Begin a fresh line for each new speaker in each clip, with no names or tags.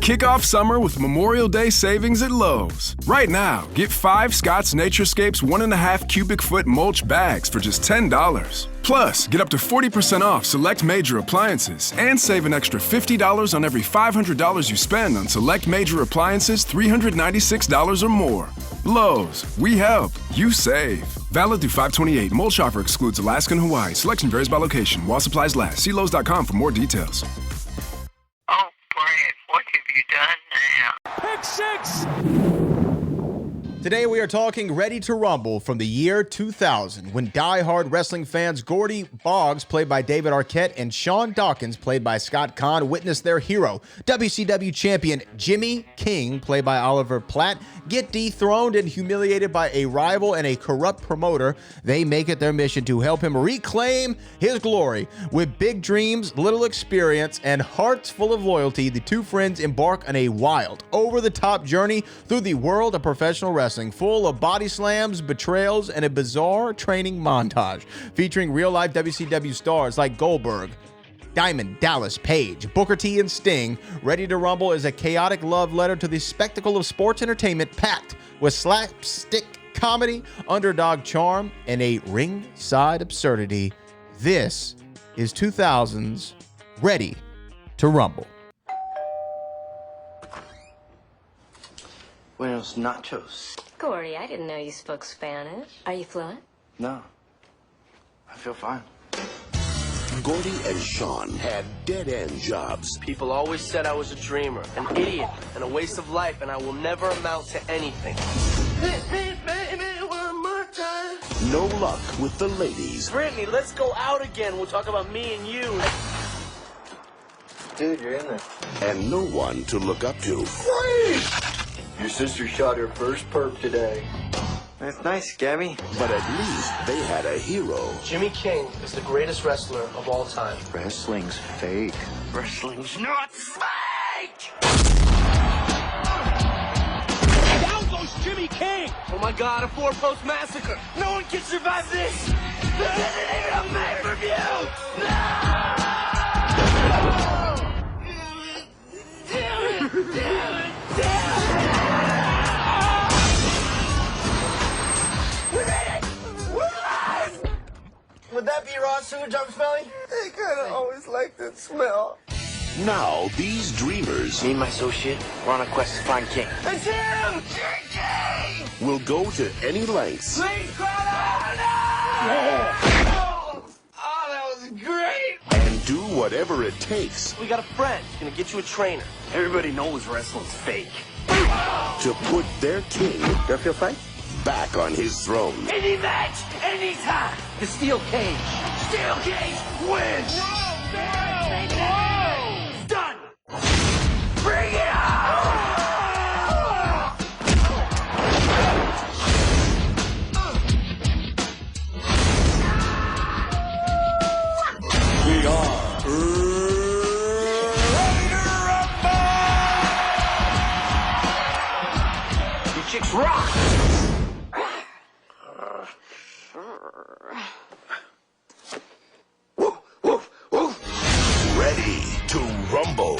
Kick off summer with Memorial Day savings at Lowe's. Right now, get 5 Scott's Naturescapes 1.5 cubic foot mulch bags for just $10. Plus, get up to 40% off select major appliances and save an extra $50 on every $500 you spend on select major appliances $396 or more. Lowe's, we help, you save. Valid through 5/28. Mulch offer excludes Alaska and Hawaii. Selection varies by location. While supplies last. See Lowe's.com for more details.
Oh, Brad, what have you done now?
Pick six!
Today we are talking Ready to Rumble from the year 2000, when die-hard wrestling fans Gordie Boggs, played by David Arquette, and Sean Dawkins, played by Scott Conn, witnessed their hero, WCW champion Jimmy King, played by Oliver Platt, get dethroned and humiliated by a rival and a corrupt promoter. They make it their mission to help him reclaim his glory. With big dreams, little experience, and hearts full of loyalty, the two friends embark on a wild, over-the-top journey through the world of professional wrestling, full of body slams, betrayals, and a bizarre training montage featuring real-life WCW stars like Goldberg, Diamond Dallas Page, Booker T, and Sting. Ready to Rumble is a chaotic love letter to the spectacle of sports entertainment, packed with slapstick comedy, underdog charm, and a ringside absurdity. This is 2000's Ready to Rumble.
Buenos nachos.
Gordie, I didn't know you spoke Spanish. Are you fluent?
No. I feel fine.
Gordie and Sean had dead-end jobs.
People always said I was a dreamer, an idiot, and a waste of life, and I will never amount to anything. Hit me, baby, one more time.
No luck with the ladies.
Brittany, let's go out again. We'll talk about me and you.
Dude, you're in there.
And no one to look up to.
Freeze! Your sister shot her first perp today. That's nice, Gabby.
But at least they had a hero.
Jimmy King is the greatest wrestler of all time.
Wrestling's fake.
Wrestling's not fake!
Down goes Jimmy King!
Oh my God, a 4-post massacre. No one can survive this. This isn't even a pay-per-view. No! Damn it! Damn it! Damn it! Would that be raw sewage I'm smelling?
I kind of always like that smell.
Now, these dreamers
Me and my associate, we're on a quest to find King.
It's him! JJ!
will go to any lengths
Please, Crowder! No! Oh, that was great!
and do whatever it takes
We got a friend. He's gonna get you a trainer.
Everybody knows wrestling's fake.
to put their king
Do I feel fine?
back on his throne.
Any match, anytime. The steel cage. Steel cage wins. No! Done. Bring it on!
We are ready to rumble!
You chicks rock.
Ready to rumble.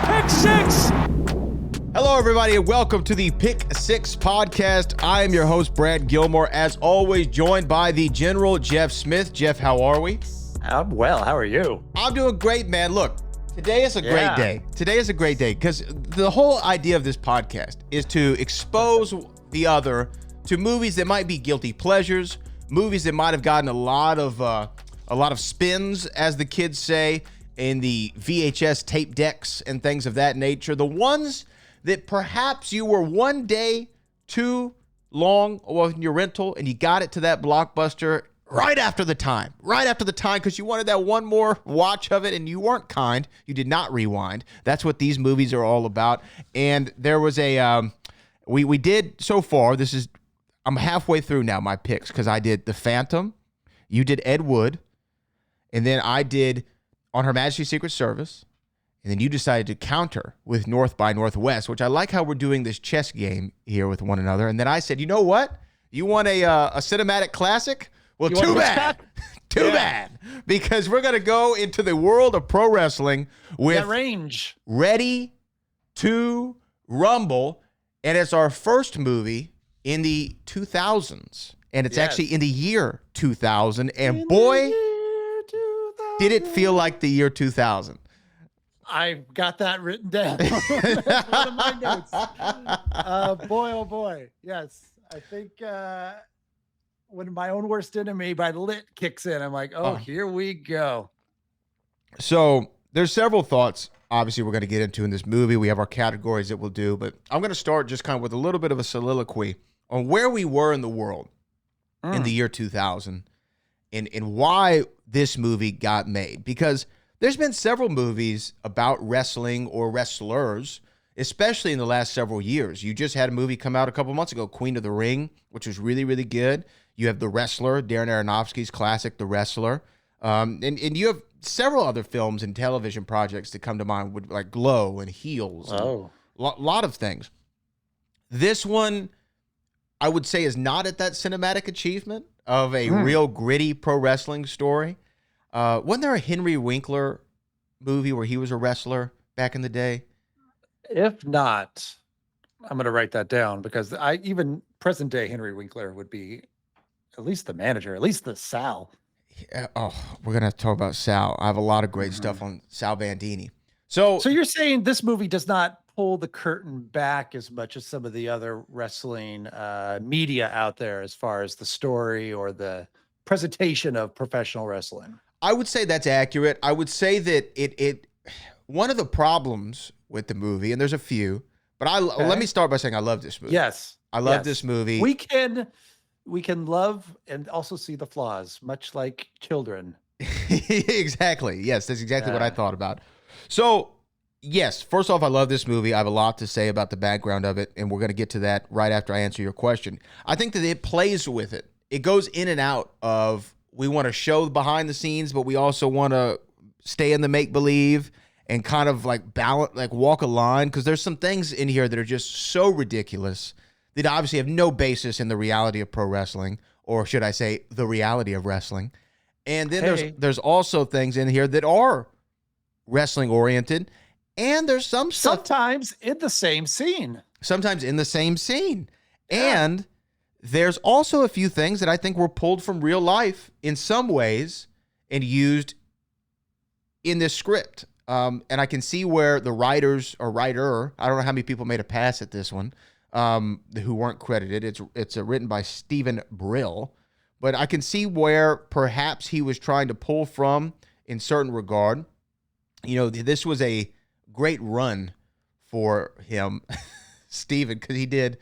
Pick six!
Hello, everybody, and welcome to the Pick Six podcast. I am your host, Brad Gilmore, as always, joined by the General Jeff Smith. Jeff, how are we?
I'm well. How are you?
I'm doing great, man. Look, today is a great day. Today is a great day because the whole idea of this podcast is to expose the other to movies that might be guilty pleasures, movies that might have gotten a lot of spins, as the kids say, in the VHS tape decks and things of that nature. The ones that perhaps you were one day too long on your rental and you got it to that Blockbuster right after the time because you wanted that one more watch of it and you weren't kind. You did not rewind. That's what these movies are all about. And there was we did so far, I'm halfway through now my picks because I did The Phantom, you did Ed Wood, and then I did On Her Majesty's Secret Service, and then you decided to counter with North by Northwest, which I like how we're doing this chess game here with one another. And then I said, you know what? You want a cinematic classic? Well, too bad. Too bad. because we're going to go into the world of pro wrestling with
That range.
Ready to Rumble. And it's our first movie in the 2000s. And it's actually in the year 2000. And boy, did it feel like the year 2000.
I've got that written down. That's one of my notes. Boy, oh boy. Yes. I think when My Own Worst Enemy by Lit kicks in, I'm like, here we go.
So there's several thoughts, obviously, we're going to get into in this movie. We have our categories that we'll do, but I'm going to start just kind of with a little bit of a soliloquy on where we were in the world in the year 2000 and why this movie got made. Because there's been several movies about wrestling or wrestlers, especially in the last several years. You just had a movie come out a couple months ago, Queen of the Ring, which was really, really good. You have The Wrestler, Darren Aronofsky's classic, The Wrestler. And you have several other films and television projects that come to mind, with like Glow and Heels. A lot of things. This one, I would say, is not at that cinematic achievement of a real gritty pro wrestling story. Wasn't there a Henry Winkler movie where he was a wrestler back in the day?
If not, I'm going to write that down, because even present day Henry Winkler would be at least the manager, at least the Sal.
Yeah, we're going to have to talk about Sal. I have a lot of great stuff on Sal Bandini. So
you're saying this movie does not pull the curtain back as much as some of the other wrestling media out there as far as the story or the presentation of professional wrestling?
I would say that's accurate. I would say that it one of the problems with the movie, and there's a few, but let me start by saying I love this movie.
Yes.
I love this movie.
We can love and also see the flaws, much like children.
Exactly. Yes, that's exactly what I thought about. So, yes, first off, I love this movie. I have a lot to say about the background of it, and we're going to get to that right after I answer your question. I think that it plays with it. It goes in and out of, we want to show behind the scenes, but we also want to stay in the make-believe and kind of like balance, like walk a line, because there's some things in here that are just so ridiculous that obviously have no basis in the reality of pro wrestling, or should I say the reality of wrestling. And then there's also things in here that are wrestling oriented, and there's some stuff
sometimes in the same scene.
And there's also a few things that I think were pulled from real life in some ways and used in this script. And I can see where the writers or writer, I don't know how many people made a pass at this one, who weren't credited. It's written by Stephen Brill, but I can see where perhaps he was trying to pull from in certain regard. You know, this was a great run for him, Stephen, because he did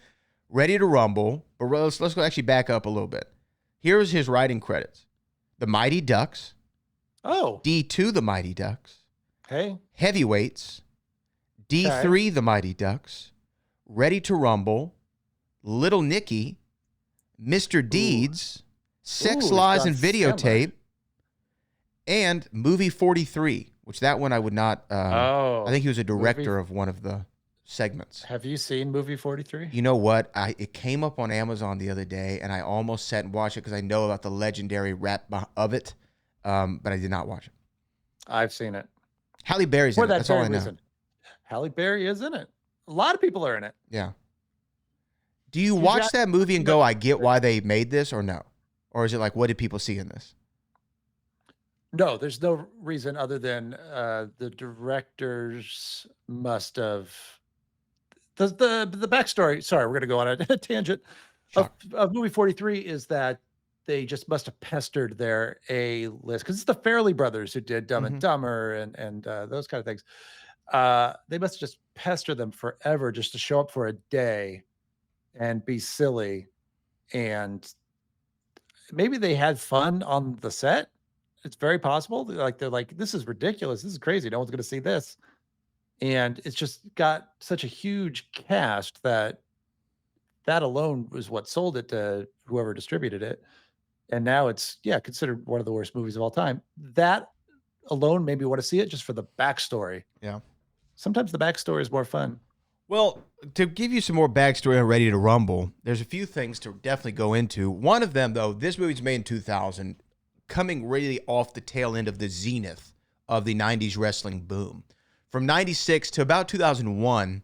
Ready to Rumble, but let's go actually back up a little bit. Here's his writing credits: The Mighty Ducks, D2 The Mighty Ducks, Heavyweights, D3 The Mighty Ducks, Ready to Rumble, Little Nicky, Mr. Deeds, Sex, Lies, and Videotape, and Movie 43, which that one I would not, I think he was a director of one of the segments.
Have you seen Movie 43?
You know what? It came up on Amazon the other day, and I almost sat and watched it because I know about the legendary rap of it, but I did not watch it.
I've seen it.
Halle Berry's in it. That's all I know.
Halle Berry is in it. A lot of people are in it.
Yeah. Do you watch that movie and go, I get why they made this, or no? Or is it like, what did people see in this?
No, there's no reason other than the directors must have the backstory. Sorry, we're going to go on a tangent of Movie 43 is that they just must have pestered their A-list, because it's the Farrelly brothers who did Dumb and Dumber and those kind of things. They must just pester them forever just to show up for a day and be silly. And maybe they had fun on the set. It's very possible. They're like, this is ridiculous. This is crazy. No one's going to see this. And it's just got such a huge cast that alone was what sold it to whoever distributed it. And now it's, considered one of the worst movies of all time. That alone made me want to see it just for the backstory.
Yeah.
Sometimes the backstory is more fun.
Well, to give you some more backstory on Ready to Rumble, there's a few things to definitely go into. One of them, though, this movie's made in 2000. coming really off the tail end of the zenith of the 90s wrestling boom. From 96 to about 2001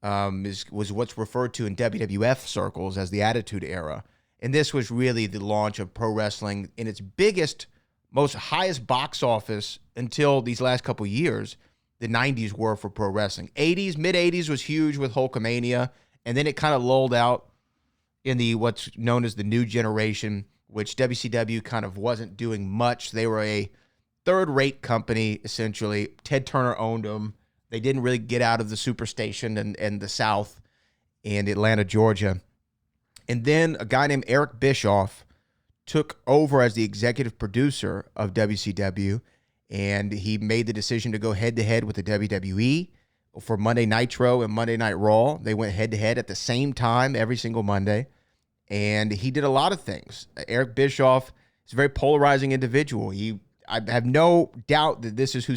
was what's referred to in WWF circles as the Attitude Era. And this was really the launch of pro wrestling in its biggest, most highest box office until these last couple years. The 90s were for pro wrestling. 80s, mid-80s was huge with Hulkamania, and then it kind of lulled out in the what's known as the new generation, which WCW kind of wasn't doing much. They were a third-rate company, essentially. Ted Turner owned them. They didn't really get out of the Superstation and the South and Atlanta, Georgia. And then a guy named Eric Bischoff took over as the executive producer of WCW, and he made the decision to go head-to-head with the WWE for Monday Nitro and Monday Night Raw. They went head-to-head at the same time every single Monday, and he did a lot of things. Eric Bischoff is a very polarizing individual. I have no doubt that this is who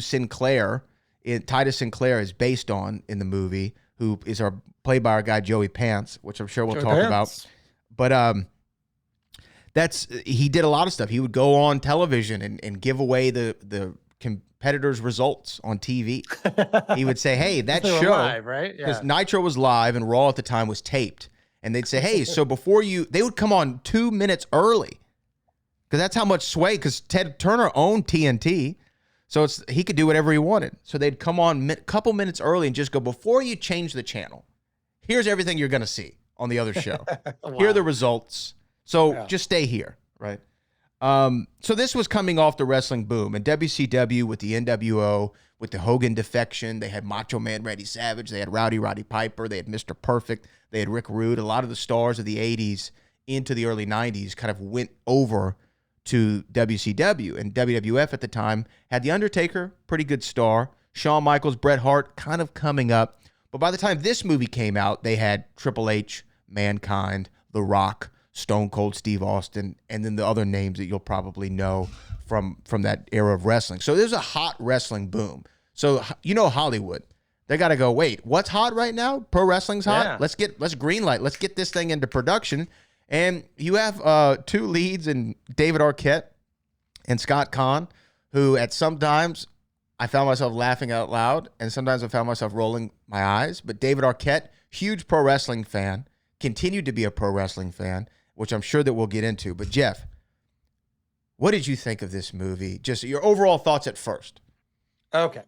Titus Sinclair is based on in the movie, who is played by our guy Joey Pants, which I'm sure we'll talk about. But he did a lot of stuff. He would go on television and give away the competitors' results on TV. He would say, "Hey, that show,"
live, right?
Because
Yeah.
Nitro was live and Raw at the time was taped, and they'd say, "Hey, so they would come on 2 minutes early, because that's how much sway. Because Ted Turner owned TNT, so he could do whatever he wanted. So they'd come on a couple minutes early and just go, before you change the channel, here's everything you're gonna see on the other show.
Wow.
Here are the results. So just stay here, right?" So this was coming off the wrestling boom, and WCW with the NWO, with the Hogan defection, they had Macho Man Randy Savage, they had Roddy Piper, they had Mr. Perfect, they had Rick Rude. A lot of the stars of the 80s into the early 90s kind of went over to WCW, and WWF at the time had The Undertaker, pretty good star, Shawn Michaels, Bret Hart, kind of coming up. But by the time this movie came out, they had Triple H, Mankind, The Rock, Stone Cold Steve Austin, and then the other names that you'll probably know from that era of wrestling. So there's a hot wrestling boom. So Hollywood, they got to go, wait, what's hot right now? Pro wrestling's hot.
Yeah.
Let's greenlight. Let's get this thing into production. And you have two leads in David Arquette and Scott Conn, who at sometimes I found myself laughing out loud, and sometimes I found myself rolling my eyes. But David Arquette, huge pro wrestling fan, continued to be a pro wrestling fan, which I'm sure that we'll get into. But Jeff, what did you think of this movie? Just your overall thoughts at first.
Okay.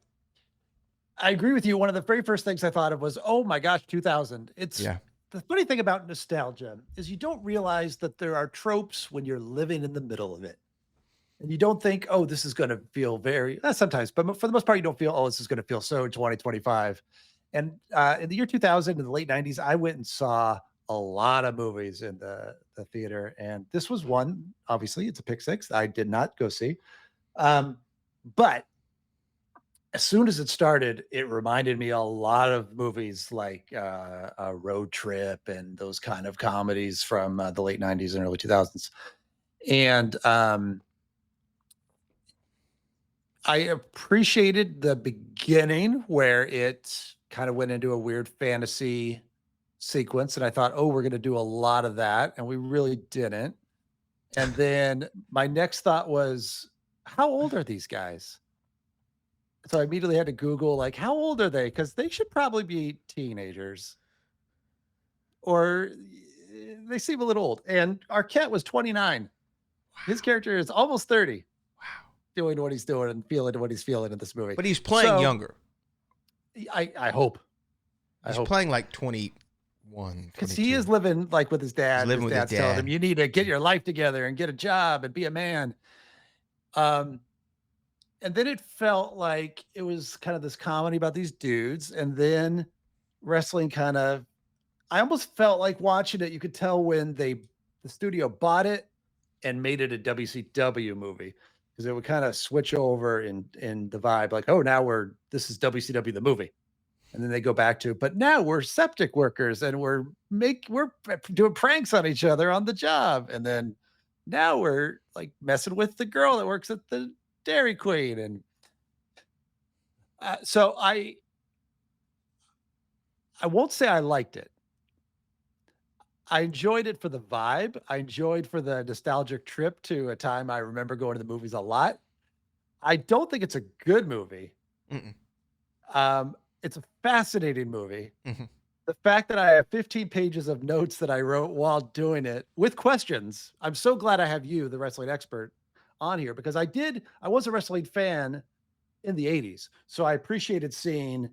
I agree with you. One of the very first things I thought of was, oh my gosh, 2000. The funny thing about nostalgia is you don't realize that there are tropes when you're living in the middle of it. And you don't think, oh, this is going to feel sometimes, but for the most part, you don't feel, oh, this is going to feel so 2025. And in the year 2000, in the late 90s, I went and saw a lot of movies in the theater. And this was one, obviously, it's a PIC SIX. I did not go see. But as soon as it started, it reminded me a lot of movies like a Road Trip and those kind of comedies from the late 90s and early 2000s. And I appreciated the beginning where it kind of went into a weird fantasy sequence. And I thought, oh, we're going to do a lot of that. And we really didn't. And then my next thought was, how old are these guys? So I immediately had to Google, like, how old are they? Because they should probably be teenagers. Or they seem a little old. And Arquette was 29. Wow. His character is almost 30.
Wow.
Doing what he's doing and feeling what he's feeling in this movie.
But he's playing younger.
I hope.
He's playing like 21.
Because he is living like with his dad.
He's living
his
with
dad's
his dad.
telling him, you need to get your life together and get a job and be a man. And then it felt like it was kind of this comedy about these dudes. And then wrestling I almost felt like watching it. You could tell when the studio bought it and made it a WCW movie, because it would kind of switch over in the vibe. Like, oh, now this is WCW, the movie. And then they go back to, but now we're septic workers and we're doing pranks on each other on the job. And then now we're like messing with the girl that works at the Dairy Queen. And so I won't say I liked it. I enjoyed it for the vibe. I enjoyed for the nostalgic trip to a time I remember going to the movies a lot. I don't think it's a good movie. It's a fascinating movie. The fact that I have 15 pages of notes that I wrote while doing it with questions. I'm so glad I have you, the wrestling expert, on here, because I was a wrestling fan in the 80s. So I appreciated seeing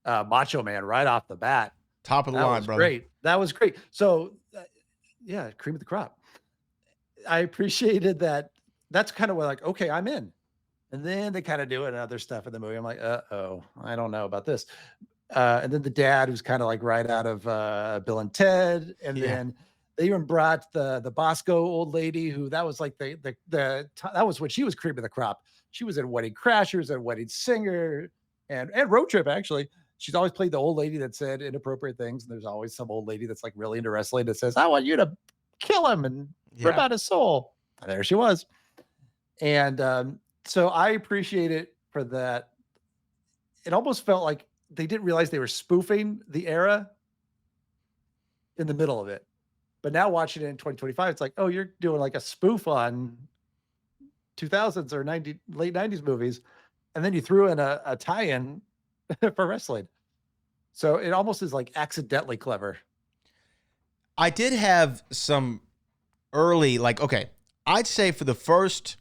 Macho Man right off the bat.
Top of the
That
line,
was
brother.
great. That was great. So yeah, cream of the crop. I appreciated that. That's kind of what, like, okay, I'm in. And then they kind of do it and other stuff in the movie. I'm like, uh-oh, I don't know about this. And then the dad, who's kind of like right out of Bill and Ted. And then they even brought the Bosco old lady, who that was like that was when she was cream of the crop. She was in Wedding Crashers and Wedding Singer and Road Trip, actually. She's always played the old lady that said inappropriate things. And there's always some old lady that's like really into wrestling that says, I want you to kill him and rip out his soul. And there she was. And so I appreciate it for that. It almost felt like they didn't realize they were spoofing the era in the middle of it. But now watching it in 2025, it's like, oh, you're doing like a spoof on 2000s or late 90s movies. And then you threw in a tie-in for wrestling. So it almost is like accidentally clever.
I did have some early, like, okay, I'd say for the first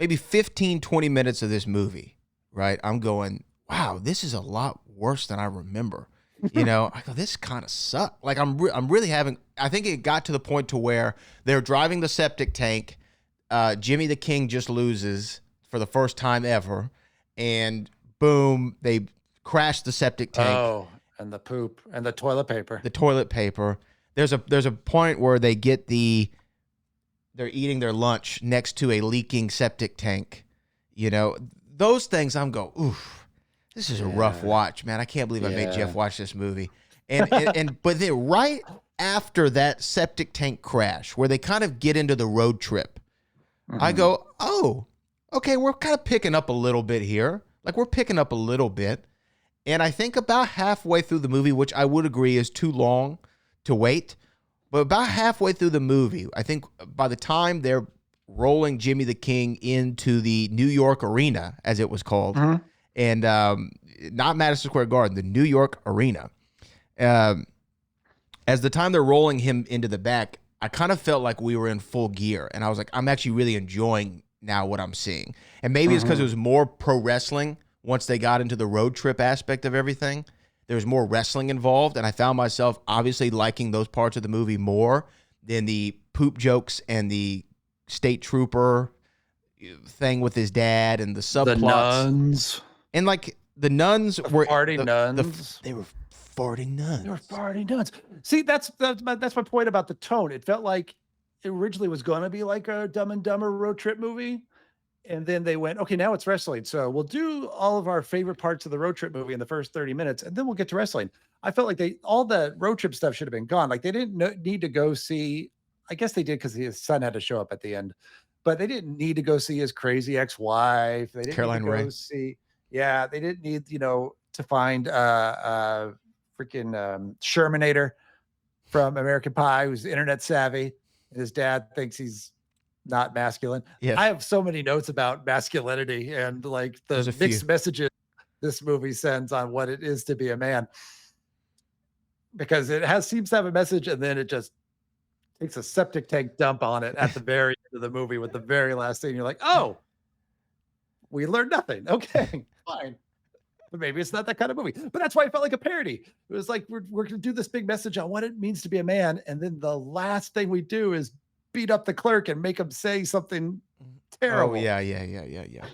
maybe 15, 20 minutes of this movie, right? I'm going, wow, this is a lot worse than I remember. You know, I go, this kind of sucked. Like I'm really having, I think it got to the point to where they're driving the septic tank. Jimmy the King just loses for the first time ever. And boom, they crash the septic tank.
Oh, and the poop and the toilet paper.
The toilet paper. There's a point where they get they're eating their lunch next to a leaking septic tank. You know, those things I'm go, oof, this is a rough watch, man. I can't believe I made Jeff watch this movie. And but then right after that septic tank crash, where they kind of get into the road trip, I go, oh, okay, we're kind of picking up a little bit here. Like we're picking up a little bit. And I think about halfway through the movie, which I would agree is too long to wait, but about halfway through the movie, I think by the time they're rolling Jimmy the King into the New York Arena, as it was called, and not Madison Square Garden, the New York Arena, as the time they're rolling him into the back, I kind of felt like we were in full gear. And I was like, I'm actually really enjoying now what I'm seeing. And maybe it's because it was more pro wrestling once they got into the road trip aspect of everything. There was more wrestling involved, and I found myself obviously liking those parts of the movie more than the poop jokes and the state trooper thing with his dad and the subplots.
The nuns.
And like the nuns were
farting nuns.
They were farting nuns.
They were farting nuns. See, that's my point about the tone. It felt like it originally was going to be like a Dumb and Dumber road trip movie. And then they went, okay, now it's wrestling. So we'll do all of our favorite parts of the road trip movie in the first 30 minutes, and then we'll get to wrestling. I felt like all the road trip stuff should have been gone. Like they didn't need to go see, I guess they did because his son had to show up at the end, but they didn't need to go see his crazy ex-wife. They didn't
Caroline
need to
Ray.
go see, they didn't need, to find freaking Shermanator from American Pie, who's internet savvy. And his dad thinks he's not masculine.
Yes.
I have so many notes about masculinity and like the mixed messages this movie sends on what it is to be a man, because it seems to have a message, and then it just takes a septic tank dump on it at the very end of the movie with the very last scene. You're like, oh, we learned nothing. Okay, fine. But maybe it's not that kind of movie. But that's why it felt like a parody. It was like, we're going to do this big message on what it means to be a man, and then the last thing we do is beat up the clerk and make him say something terrible.
Oh, yeah.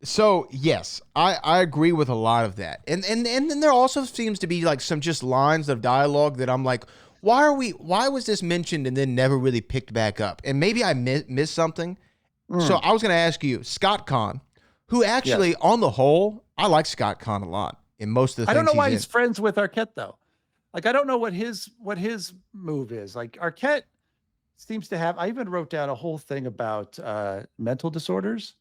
So yes, I agree with a lot of that. And then there also seems to be like some just lines of dialogue that I'm like, why was this mentioned and then never really picked back up? And maybe I missed something. So I was going to ask you, Scott Conn, who actually on the whole, I like Scott Conn a lot in most of the things.
I don't know why he's friends with Arquette though. Like, I don't know what his move is. Like Arquette seems to have, I even wrote down a whole thing about mental disorders,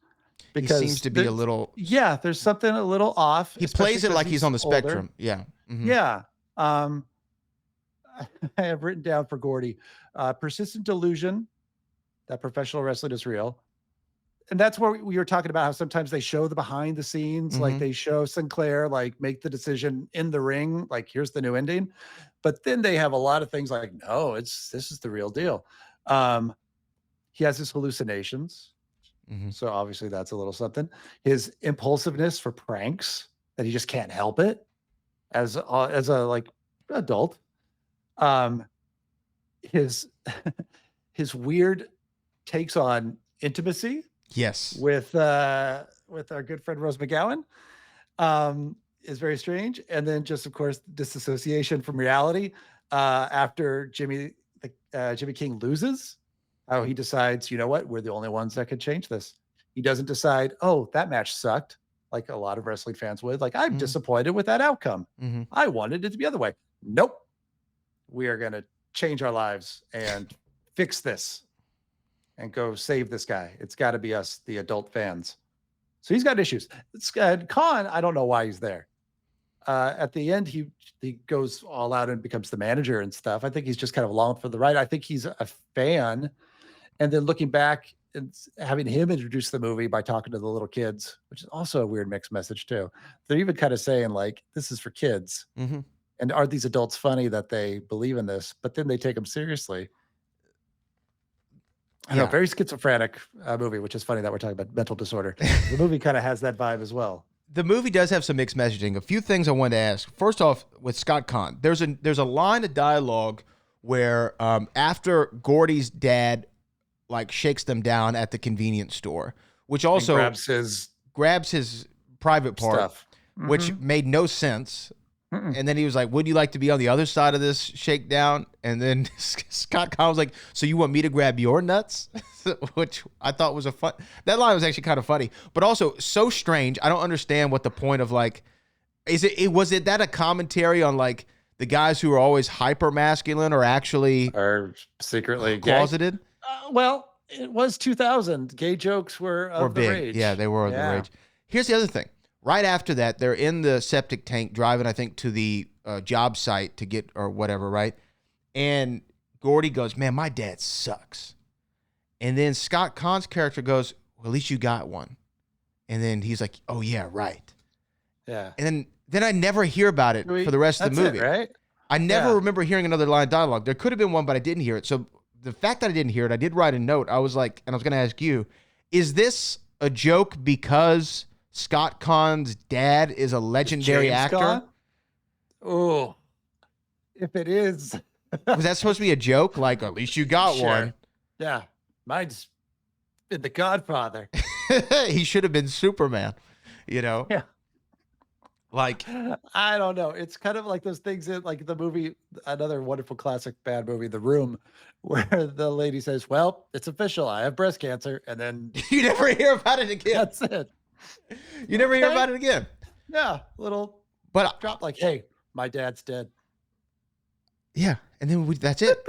because
he seems to be a little,
there's something a little off.
He plays it like he's on the
older.
spectrum. Yeah. Mm-hmm.
Yeah. I have written down for Gordie, persistent delusion that professional wrestling is real. And that's where we were talking about how sometimes they show the behind the scenes, like they show Sinclair, like make the decision in the ring, like here's the new ending. But then they have a lot of things like, no, this is the real deal. He has his hallucinations. So obviously that's a little something. His impulsiveness for pranks, that he just can't help it as a like adult. His weird takes on intimacy.
Yes.
With our good friend Rose McGowan, is very strange. And then just, of course, disassociation from reality after Jimmy King loses. How he decides, you know what, we're the only ones that could change this. He doesn't decide, oh, that match sucked, like a lot of wrestling fans would. Like, I'm disappointed with that outcome. I wanted it to be the other way. Nope. We are going to change our lives and fix this and go save this guy. It's got to be us, the adult fans. So he's got issues. Khan, I don't know why he's there. At the end, he goes all out and becomes the manager and stuff. I think he's just kind of along for the ride. I think he's a fan. And then looking back and having him introduce the movie by talking to the little kids, which is also a weird mixed message too. They're even kind of saying like, this is for kids. And are these adults funny that they believe in this, but then they take them seriously? I don't know, very schizophrenic movie, which is funny that we're talking about mental disorder. The movie kind of has that vibe as well.
The movie does have some mixed messaging. A few things I wanted to ask. First off, with Scott Conn, there's a line of dialogue where after Gordie's dad like shakes them down at the convenience store, which also grabs his private part stuff, which made no sense. And then he was like, would you like to be on the other side of this shakedown? And then Scott Conn was like, so you want me to grab your nuts? Which I thought was that line was actually kind of funny, but also so strange. I don't understand what the point of like, was it that a commentary on like the guys who are always hyper masculine or actually
are secretly
closeted?
Well, it was 2000. Gay jokes were the
big.
Rage.
Yeah, they were the rage. Here's the other thing. Right after that, they're in the septic tank driving, I think, to the job site to get or whatever, right? And Gordie goes, man, my dad sucks. And then Scott Conn's character goes, well, at least you got one. And then he's like, oh, yeah, right.
Yeah.
And then I never hear about it for the rest of the movie.
It, right?
I never remember hearing another line of dialogue. There could have been one, but I didn't hear it. So the fact that I didn't hear it, I did write a note. I was like, and I was going to ask you, is this a joke because Scott Conn's dad is a legendary actor? Conn?
Oh, if it is.
Was that supposed to be a joke? Like, at least you got one.
Yeah. Mine's been The Godfather.
He should have been Superman, you know?
Yeah.
Like,
I don't know. It's kind of like those things in like the movie, another wonderful classic bad movie, The Room, where the lady says, well, it's official. I have breast cancer. And then
you never hear about it again.
That's it.
You never hear about it again.
Yeah. Little drop like, hey, my dad's dead.
Yeah. And then that's it.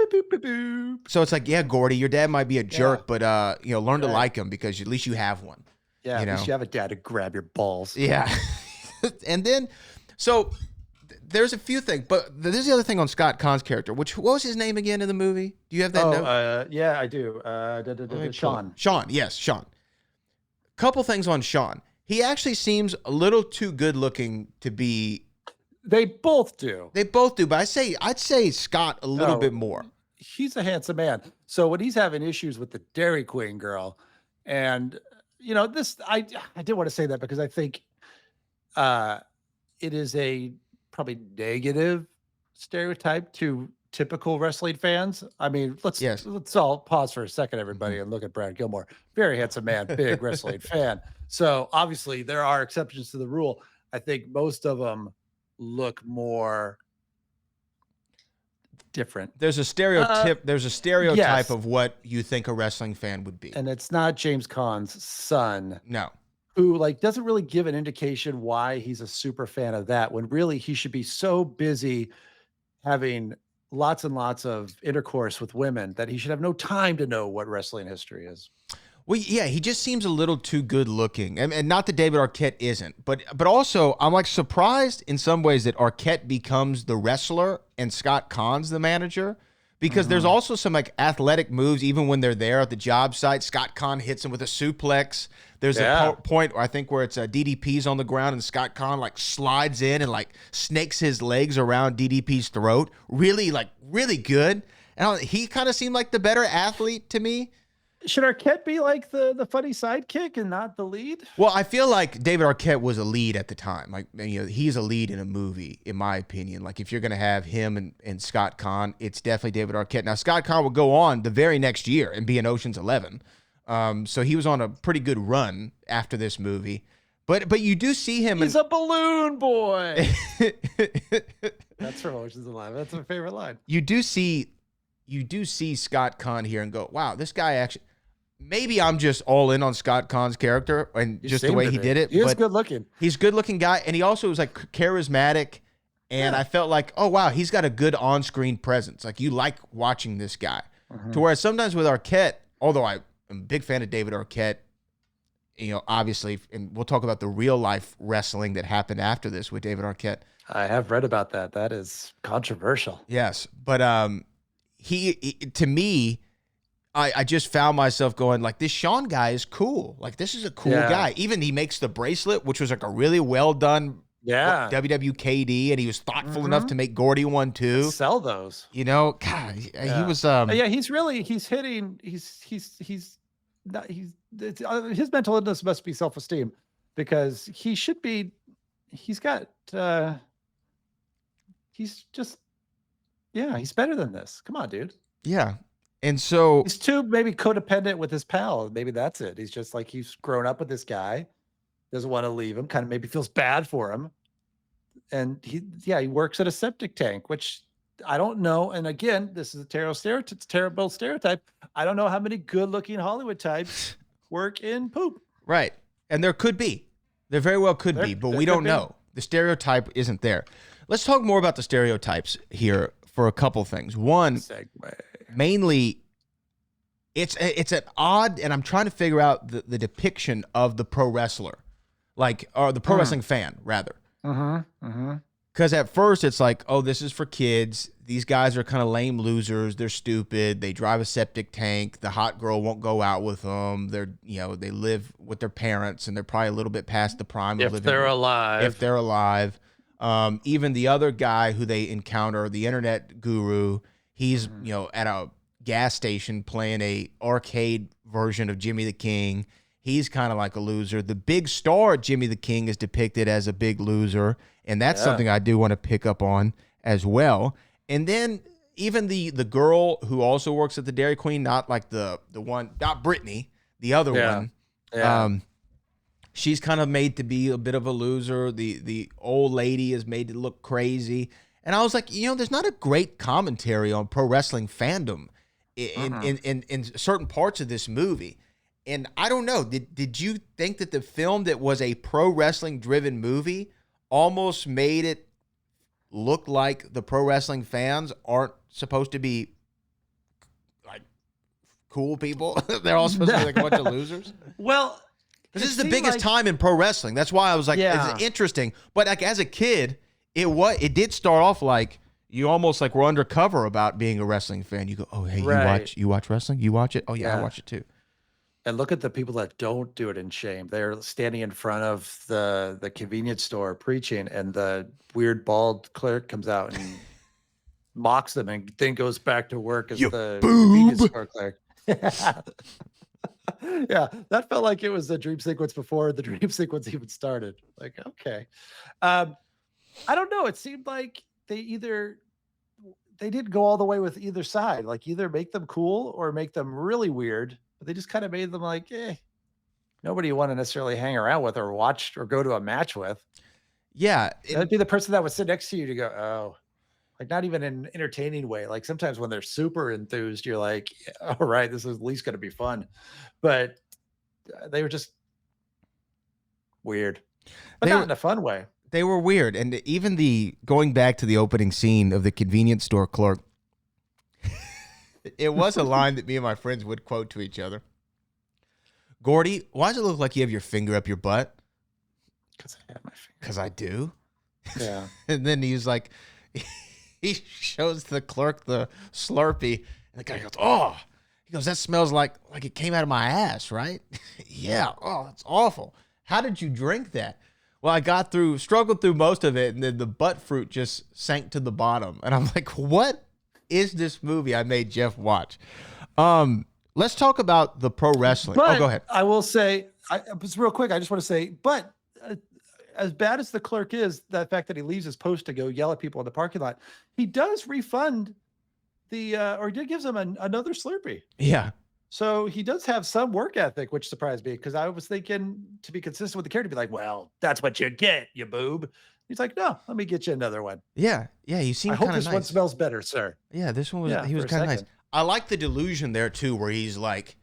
So it's like, yeah, Gordie, your dad might be a jerk, but learn to like him because at least you have one.
Yeah, at least you have a dad to grab your balls.
Yeah. And then, so there's a few things, but there's the other thing on Scott Conn's character, what was his name again in the movie? Do you have that note?
Yeah, I do. Sean.
Sean, yes, Sean. Couple things on Sean. He actually seems a little too good looking to be.
They both do.
But I'd say Scott a little bit more.
He's a handsome man. So when he's having issues with the Dairy Queen girl, and this, I didn't want to say that because I think it is a probably negative stereotype to typical wrestling fans. I mean, let's all pause for a second, everybody, and look at Brad Gilmore. Very handsome man, big wrestling fan. So obviously there are exceptions to the rule. I think most of them look more different.
There's a stereotype. There's a stereotype of what you think a wrestling fan would be,
and it's not James Caan's son.
No,
who doesn't really give an indication why he's a super fan of that, when really he should be so busy having lots and lots of intercourse with women that he should have no time to know what wrestling history is.
Well, yeah, he just seems a little too good looking, and not that David Arquette isn't, but also I'm like surprised in some ways that Arquette becomes the wrestler and Scott Kahn's the manager. Because there's also some like athletic moves, even when they're there at the job site. Scott Kahn hits him with a suplex. There's a point I think where it's DDP's on the ground and Scott Kahn like slides in and like snakes his legs around DDP's throat. Really good. And he kind of seemed like the better athlete to me.
Should Arquette be like the funny sidekick and not the lead?
Well, I feel like David Arquette was a lead at the time. Like, he's a lead in a movie, in my opinion. Like, if you're going to have him and Scott Kahn, it's definitely David Arquette. Now, Scott Kahn will go on the very next year and be in Ocean's 11. So he was on a pretty good run after this movie. But you do see him.
He's a balloon boy. That's from Ocean's 11. That's my favorite line.
You do see Scott Kahn here and go, wow, this guy actually. Maybe I'm just all in on Scott Kahn's character and just the way he did it.
He's good looking.
He's a good looking guy. And he also was like charismatic. And I felt like, oh, wow, he's got a good on-screen presence. Like you like watching this guy. To whereas sometimes with Arquette, although I'm a big fan of David Arquette, obviously, and we'll talk about the real life wrestling that happened after this with David Arquette.
I have read about that. That is controversial.
Yes. But he to me, I just found myself going like, this Sean guy is cool. Like, this is a cool guy. Even he makes the bracelet, which was like a really well done WWKD, and he was thoughtful enough to make Gordie one too.
Sell those.
God, he was.
He's hitting. He's not. His mental illness must be self-esteem, because he should be. He's got. He's just. Yeah, he's better than this. Come on, dude.
Yeah. And so
he's too maybe codependent with his pal. Maybe that's it. He's just like, he's grown up with this guy, doesn't want to leave him, kind of maybe feels bad for him. And he works at a septic tank, which I don't know. And again, this is a terrible stereotype. I don't know how many good-looking Hollywood types work in poop.
Right. And there could be. There very well could be, but we don't know. The stereotype isn't there. Let's talk more about the stereotypes here for a couple things. One, mainly, it's an odd, and I'm trying to figure out the depiction of the pro wrestler, or the pro wrestling fan, rather. Because at first it's like, oh, this is for kids. These guys are kind of lame losers. They're stupid. They drive a septic tank. The hot girl won't go out with them. They live with their parents, and they're probably a little bit past the prime of living. If they're alive. Even the other guy who they encounter, the internet guru, he's at a gas station playing a arcade version of Jimmy the King. He's kind of like a loser. The big star Jimmy the King is depicted as a big loser, and that's something I do want to pick up on as well. And then even the girl who also works at the Dairy Queen, not like the one, not Brittany, the other one. She's kind of made to be a bit of a loser. The old lady is made to look crazy. And I was like, there's not a great commentary on pro wrestling fandom in certain parts of this movie. And I don't know, did you think that the film that was a pro wrestling driven movie almost made it look like the pro wrestling fans aren't supposed to be like cool people? They're all supposed to be like a bunch of losers?
Well,
this is the biggest time in pro wrestling. That's why I was like, it's interesting. But like as a kid, it did start off like you almost like were undercover about being a wrestling fan. You go, oh hey, you watch wrestling? You watch it? Oh yeah, I watch it too.
And look at the people that don't do it in shame. They're standing in front of the convenience store preaching, and the weird bald clerk comes out and mocks them, and then goes back to work as the convenience store clerk. Yeah, that felt like it was a dream sequence before the dream sequence even started. Like, okay. I don't know. It seemed like they didn't go all the way with either side. Like either make them cool or make them really weird. But they just kind of made them like, nobody you want to necessarily hang around with or watch or go to a match with.
Yeah.
That'd be the person that would sit next to you to go, oh, like not even in an entertaining way. Like sometimes when they're super enthused, you're like, all right, this is at least going to be fun. But they were just weird, but not in a fun way.
They were weird. And even going back to the opening scene of the convenience store clerk, it was a line that me and my friends would quote to each other. Gordie, why does it look like you have your finger up your butt?
Because I have my finger.
Because I do.
Yeah.
And then he's like, he shows the clerk the Slurpee, and the guy goes, "Oh," he goes, "That smells like it came out of my ass, right?" Yeah. Oh, that's awful. How did you drink that? Well, I struggled through most of it, and then the butt fruit just sank to the bottom, and I'm like, "What is this movie I made Jeff watch?" Let's talk about the pro wrestling.
But
go ahead.
I will say, just real quick, I just want to say, but as bad as the clerk is, the fact that he leaves his post to go yell at people in the parking lot, he does refund or he gives them another Slurpee.
Yeah.
So he does have some work ethic, which surprised me because I was thinking to be consistent with the character, be like, well, that's what you get, you boob. He's like, no, let me get you another one.
Yeah. Yeah. You seem
I
kind
hope
of
this one smells better, sir.
Yeah. This one was,
Yeah,
he was
for a
kind of nice.
second.
I like the delusion there too, where he's like,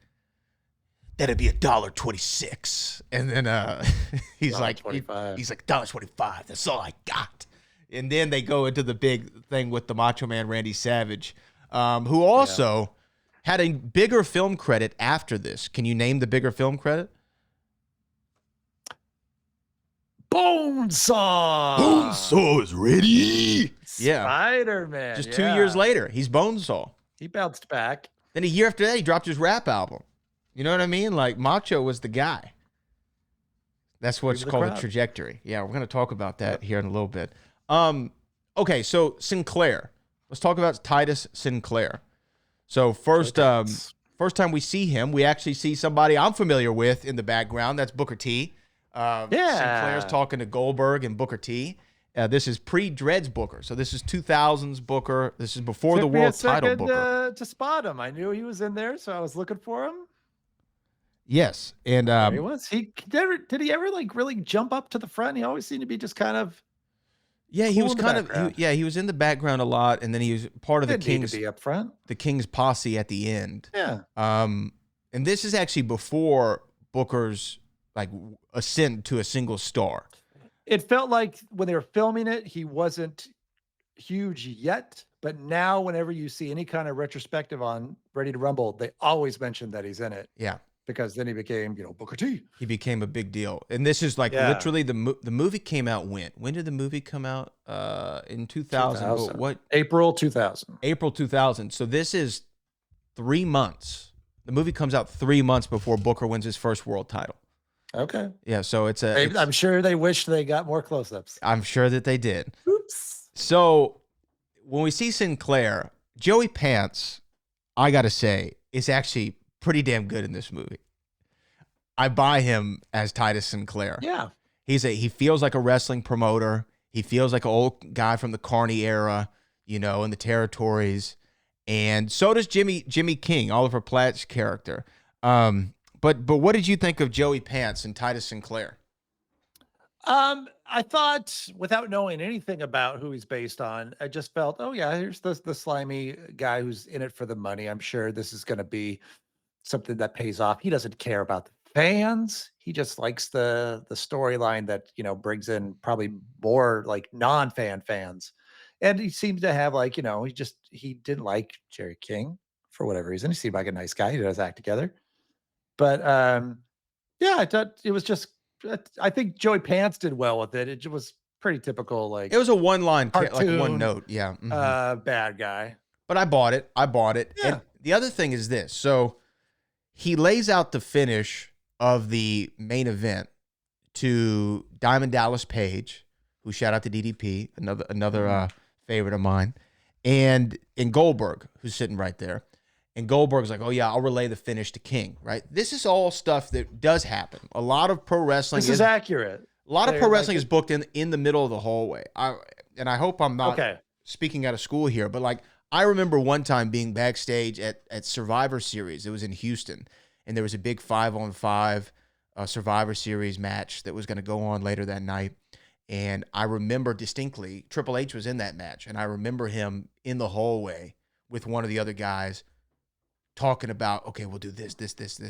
that'd be $1.26. And then he's like, he's like $1.25. That's all I got. And then they go into the big thing with the Macho Man Randy Savage, who also had a bigger film credit after this. Can you name the bigger film credit?
Bonesaw.
Bonesaw is ready. Yeah.
Spider-Man.
Just 2 years later, he's Bonesaw.
He bounced back.
Then a year after that, he dropped his rap album. You know what I mean? Like, Macho was the guy. That's what's called a trajectory. Yeah, we're going to talk about that here in a little bit. Okay, so Sinclair. Let's talk about Titus Sinclair. So first time we see him, we actually see somebody I'm familiar with in the background. That's Booker T. Sinclair's talking to Goldberg and Booker T. This is pre-Dreads Booker. So this is 2000s Booker. This is before the world title Booker.
To spot him. I knew he was in there, so I was looking for him.
Yes. And
there he was. Did he ever like really jump up to the front? He always seemed to be just kind of
he was kind of he was in the background a lot, and then he was part of the King's
be up front.
The King's posse at the end.
Yeah.
And this is actually before Booker's like ascent to a single star.
It felt like when they were filming it, he wasn't huge yet, but now whenever you see any kind of retrospective on Ready to Rumble, they always mention that he's in it.
Yeah.
Because then he became, Booker T.
He became a big deal. And this is like literally the movie came out when? When did the movie come out? In 2000. What?
April 2000.
April 2000. So this is 3 months. The movie comes out 3 months before Booker wins his first world title.
Okay.
Yeah, so
I'm sure they wish they got more close-ups.
I'm sure that they did.
Oops.
So when we see Sinclair, Joey Pants, I got to say, is actually pretty damn good in this movie. I buy him as Titus Sinclair.
Yeah.
He feels like a wrestling promoter. He feels like an old guy from the Carney era, in the territories. And so does Jimmy King, Oliver Platt's character. But what did you think of Joey Pants and Titus Sinclair?
I thought, without knowing anything about who he's based on, I just felt, oh yeah, here's the slimy guy who's in it for the money. I'm sure this is going to be something that pays off. He doesn't care about the fans. He just likes the storyline that, brings in probably more like non-fan fans. And he seems to have like, he didn't like Jerry King for whatever reason. He seemed like a nice guy. He does act together. But I thought it was just, I think Joey Pants did well with it. It was pretty typical. Like,
it was a one-line,
cartoon,
like one note. Yeah. Mm-hmm.
Bad guy.
But I bought it.
Yeah.
And the other thing is this. So he lays out the finish of the main event to Diamond Dallas Page, who shout out to DDP, another favorite of mine, and Goldberg, who's sitting right there. And Goldberg's like, oh, yeah, I'll relay the finish to King, right? This is all stuff that does happen. A lot of pro wrestling
is accurate.
A lot of pro wrestling is booked in the middle of the hallway. I hope I'm not speaking out of school here, but like I remember one time being backstage at Survivor Series. It was in Houston, and there was a big 5-on-5 Survivor Series match that was going to go on later that night. And I remember distinctly Triple H was in that match, and I remember him in the hallway with one of the other guys talking about, okay, we'll do this,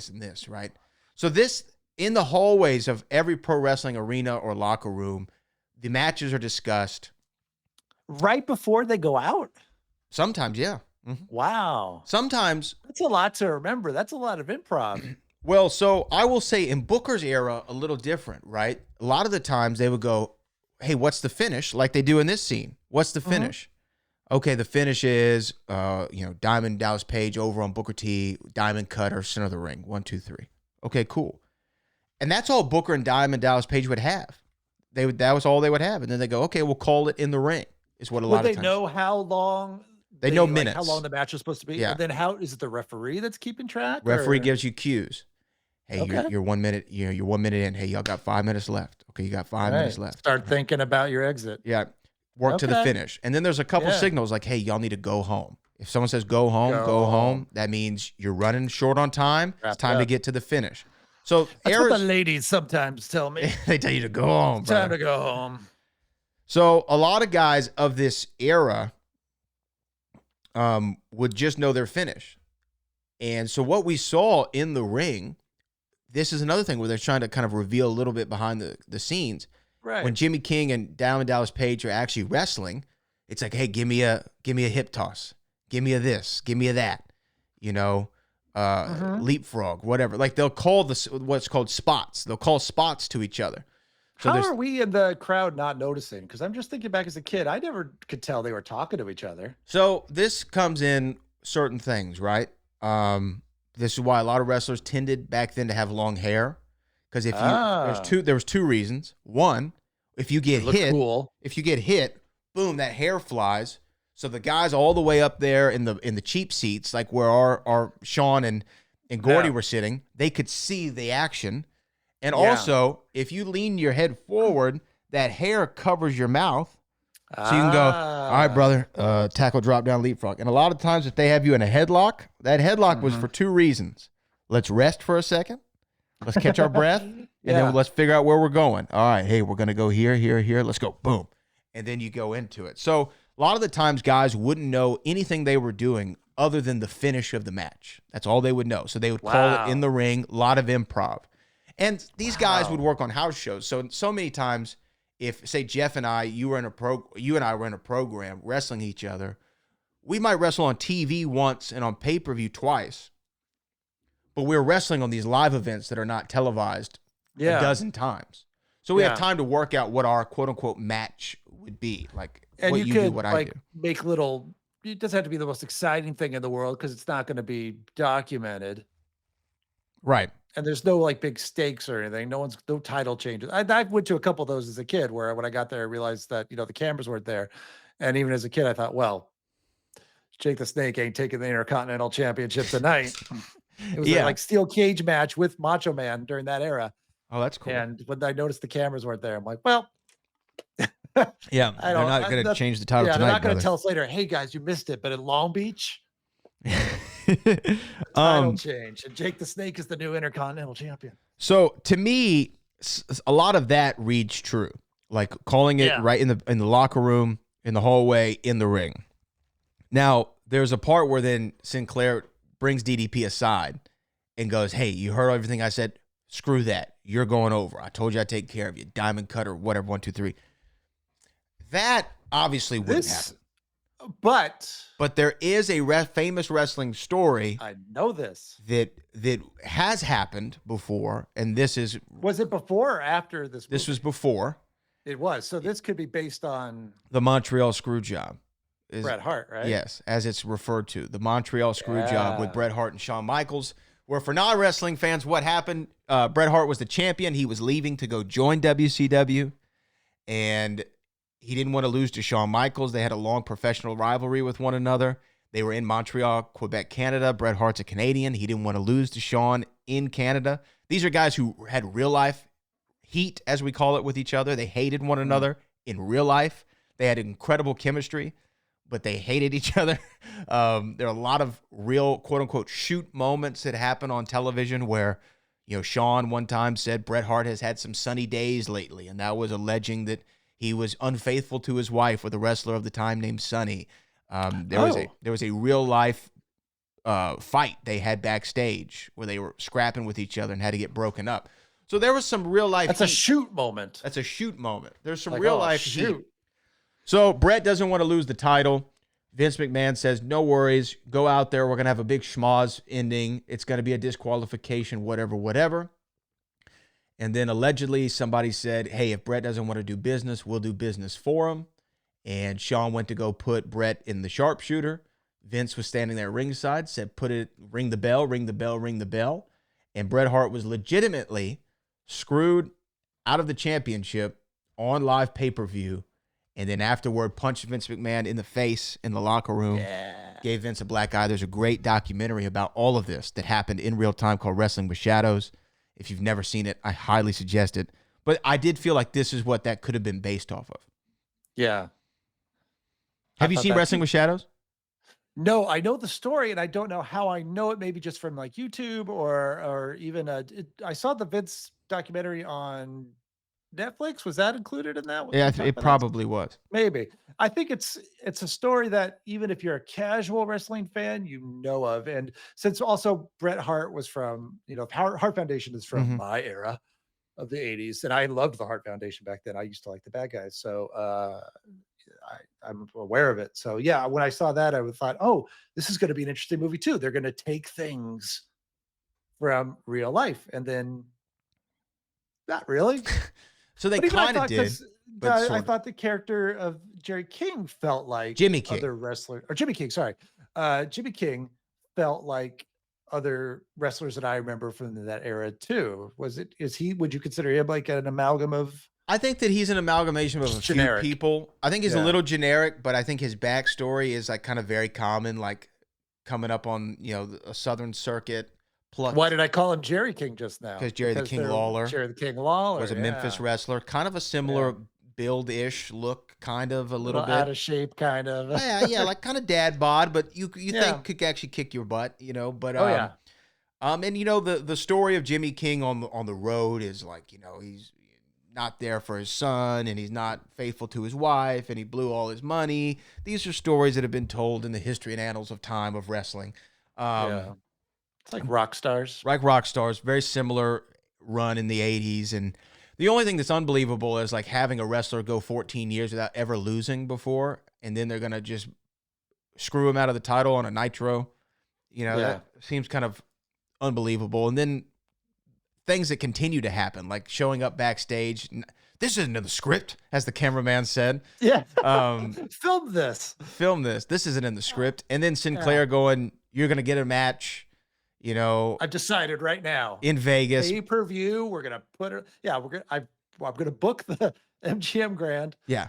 and this, right? So this, in the hallways of every pro wrestling arena or locker room, the matches are discussed.
Right before they go out?
Sometimes, yeah. Mm-hmm.
Wow.
Sometimes.
That's a lot to remember. That's a lot of improv.
Well, so I will say in Booker's era, a little different, right? A lot of the times they would go, hey, what's the finish? Like they do in this scene. What's the finish? Okay, the finish is, Diamond Dallas Page over on Booker T, Diamond Cutter, center of the ring, 1, 2, 3. Okay, cool. And that's all Booker and Diamond Dallas Page would have. That was all they would have. And then they go, okay, we'll call it in the ring, is what a lot of times.
Would they know how long?
They know minutes.
How long the match is supposed to be?
Yeah.
And then how is it the referee that's keeping track?
Referee
or?
gives you cues. Hey,
Okay.
you're 1 minute, you're 1 minute in. Hey, y'all got 5 minutes left. Okay, you got 5 minutes left.
Start thinking about your exit.
Yeah. Work to the finish. And then there's a couple signals like, hey, y'all need to go home. If someone says go home, that means you're running short on time. It's time to get to the finish. So
that's what the ladies sometimes tell me.
They tell you to go home.
It's time to go home.
So a lot of guys of this era would just know their finish. And so what we saw in the ring, this is another thing where they're trying to kind of reveal a little bit behind the scenes.
Right.
When Jimmy King and Diamond Dallas Page are actually wrestling, it's like, hey, give me a hip toss. Give me a this. Give me a that. Leapfrog, whatever. Like they'll call what's called spots. They'll call spots to each other. So
how are we in the crowd not noticing? Because I'm just thinking back as a kid, I never could tell they were talking to each other.
So this comes in certain things, right? This is why a lot of wrestlers tended back then to have long hair. Because if there was two reasons. One, if you get hit, boom, that hair flies. So the guys all the way up there in the cheap seats, like where our Sean and Gordie were sitting, they could see the action. And also, if you lean your head forward, that hair covers your mouth. So you can go, all right, brother, tackle, drop down, leapfrog. And a lot of times if they have you in a headlock, that headlock was for two reasons. Let's rest for a second. Let's catch our breath. And then let's figure out where we're going. All right, hey, we're going to go here, here, here. Let's go. Boom. And then you go into it. So a lot of the times guys wouldn't know anything they were doing other than the finish of the match. That's all they would know. So they would call it in the ring, a lot of improv. And these guys would work on house shows. So many times, if say Jeff and I, you and I were in a program wrestling each other, we might wrestle on TV once and on pay-per-view twice. But we're wrestling on these live events that are not televised a dozen times. So we have time to work out what our quote-unquote match would be. Like,
and
what you
could,
do, what I do.
Make little, it doesn't have to be the most exciting thing in the world because it's not going to be documented.
Right.
And there's no like big stakes or anything. No title changes. I went to a couple of those as a kid where when I got there, I realized that, the cameras weren't there. And even as a kid, I thought, well, Jake the Snake ain't taking the Intercontinental Championship tonight. It was like steel cage match with Macho Man during that era.
Oh, that's cool.
And when I noticed the cameras weren't there, I'm like, well,
they're not going to change the title tonight.
They're not going to tell us later, hey guys, you missed it. But in Long Beach, title change. And Jake the Snake is the new Intercontinental Champion.
So to me, a lot of that reads true. Like calling it right in the locker room, in the hallway, in the ring. Now, there's a part where then Sinclair brings DDP aside and goes, hey, you heard everything I said? Screw that. You're going over. I told you I'd take care of you. Diamond cutter, whatever, 1, 2, 3. That obviously wouldn't happen. But there is a famous wrestling story.
I know this.
That has happened before, and this is...
Was it before or after this movie?
This was before.
It was. So this could be based on...
The Montreal Screwjob.
Bret Hart, right?
Yes, as it's referred to. The Montreal Screwjob with Bret Hart and Shawn Michaels. Where for non-wrestling fans, what happened? Bret Hart was the champion. He was leaving to go join WCW. And he didn't want to lose to Shawn Michaels. They had a long professional rivalry with one another. They were in Montreal, Quebec, Canada. Bret Hart's a Canadian. He didn't want to lose to Shawn in Canada. These are guys who had real-life heat, as we call it, with each other. They hated one another in real life. They had incredible chemistry, but they hated each other. There are a lot of real, quote-unquote, shoot moments that happen on television where, Shawn one time said Bret Hart has had some sunny days lately, and that was alleging that he was unfaithful to his wife with a wrestler of the time named Sunny. There was a real-life fight they had backstage where they were scrapping with each other and had to get broken up. So there was some real-life
That's a shoot moment.
That's a shoot moment. There's some
like,
real-life
shoot.
heat. So Bret doesn't want to lose the title. Vince McMahon says, no worries. Go out there. We're going to have a big schmoz ending. It's going to be a disqualification, whatever, whatever. And then allegedly somebody said, hey, if Bret doesn't want to do business, we'll do business for him. and Sean went to go put Bret in the sharpshooter. Vince was standing there ringside, said, ring the bell, ring the bell, ring the bell. And Bret Hart was legitimately screwed out of the championship on live pay-per-view. And then afterward, punched Vince McMahon in the face in the locker room. Gave Vince a black eye. There's a great documentary about all of this that happened in real time called Wrestling with Shadows. If you've never seen it, I highly suggest it. But I did feel like this is what that could have been based off of.
Yeah.
Have you seen Wrestling with Shadows?
No, I know the story, and I don't know how I know it. Maybe just from like YouTube or even I saw the Vince documentary on Netflix. Was that included in that one?
Yeah, it probably was.
Maybe. I think it's a story that even if you're a casual wrestling fan, you know of. And since also Bret Hart was from, Hart Foundation is from my era of the 80s, and I loved the Hart Foundation back then. I used to like the bad guys. So I'm aware of it. So yeah, when I saw that, I thought, oh, this is going to be an interesting movie too. They're going to take things from real life, and then not really.
So they kind of did.
I thought the character of Jerry King felt like
Jimmy King.
Other wrestler, or Jimmy King, sorry. Jimmy King felt like other wrestlers that I remember from that era too. Would you consider him like an amalgam of?
I think that he's an amalgamation of a few people. I think he's a little generic, but I think his backstory is like kind of very common, like coming up on, a Southern circuit.
Why did I call him Jerry King just now?
Because Jerry the King Lawler was a Memphis wrestler, kind of a similar build-ish look, kind of a little bit
out of shape, kind of.
yeah, like kind of dad bod, but you think could actually kick your butt, But and the story of Jimmy King on the road is like, he's not there for his son, and he's not faithful to his wife, and he blew all his money. These are stories that have been told in the history and annals of time of wrestling.
It's like rock stars.
Like rock stars, very similar run in the 80s. And the only thing that's unbelievable is like having a wrestler go 14 years without ever losing before, and then they're going to just screw him out of the title on a Nitro. That seems kind of unbelievable. And then things that continue to happen, like showing up backstage. This isn't in the script, as the cameraman said.
Yeah. Film this.
This isn't in the script. And then Sinclair going, you're going to get a match.
I've decided right now
in Vegas,
pay-per-view. We're gonna put it. Yeah, I'm gonna book the MGM Grand.
Yeah,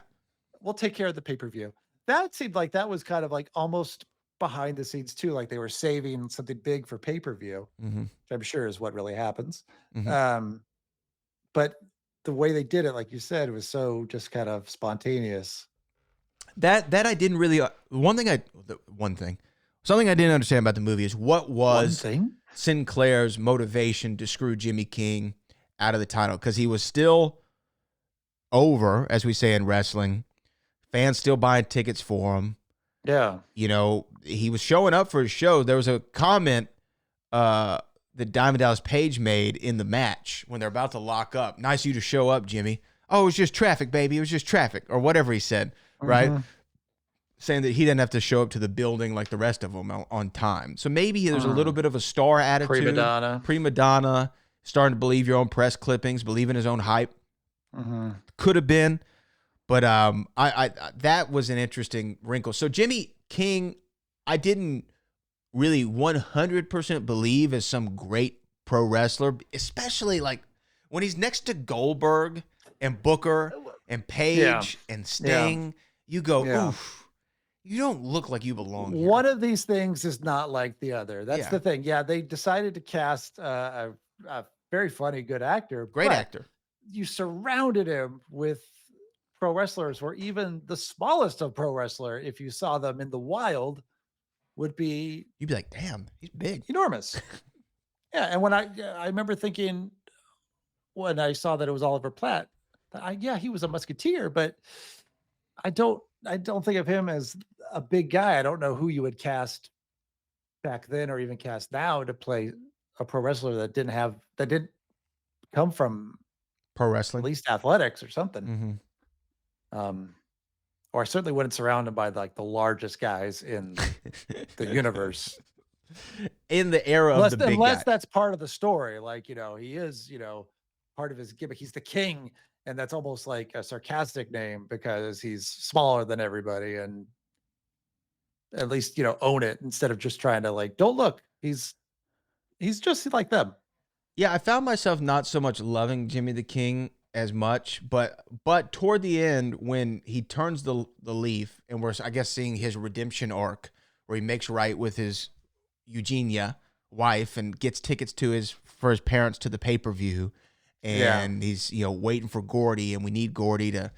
we'll take care of the pay-per-view. That seemed like that was kind of like almost behind the scenes too. Like they were saving something big for pay-per-view, which I'm sure is what really happens. But the way they did it, like you said, was so just kind of spontaneous.
That I didn't really. Something I didn't understand about the movie is what was Sinclair's motivation to screw Jimmy King out of the title, because he was still over, as we say in wrestling. Fans still buying tickets for him.
Yeah.
He was showing up for his show. There was a comment that Diamond Dallas Page made in the match when they're about to lock up. Nice of you to show up, Jimmy. Oh, it was just traffic, baby. It was just traffic, or whatever he said, right? Saying that he didn't have to show up to the building like the rest of them on time. So maybe there's a little bit of a star attitude. Prima donna, starting to believe your own press clippings, believe in his own hype. Could have been. But I that was an interesting wrinkle. So Jimmy King, I didn't really 100% believe as some great pro wrestler, especially like when he's next to Goldberg and Booker and Page and Sting. You go, oof. You don't look like you belong here.
One of these things is not like the other. That's the thing. Yeah, they decided to cast a very funny, good actor.
Great actor.
You surrounded him with pro wrestlers, where even the smallest of pro wrestler, if you saw them in the wild, you'd be
like, damn, he's big.
Enormous. Yeah, and when I remember thinking when I saw that it was Oliver Platt, he was a musketeer, but I don't think of him as a big guy. I don't know who you would cast back then or even cast now to play a pro wrestler that didn't come from
pro wrestling,
at least athletics or something. Or I certainly wouldn't surround him by like the largest guys in the universe.
In the era of the big guy.
Unless that's part of the story. Like, he is, part of his gimmick. He's the king, and that's almost like a sarcastic name because he's smaller than everybody, and at least own it instead of just trying to like, don't look. He's just like them.
Yeah, I found myself not so much loving Jimmy the King as much, but toward the end when he turns the leaf and we're, I guess, seeing his redemption arc where he makes right with his Eugenia wife and gets tickets for his parents to the pay-per-view, and he's waiting for Gordie, and we need Gordie to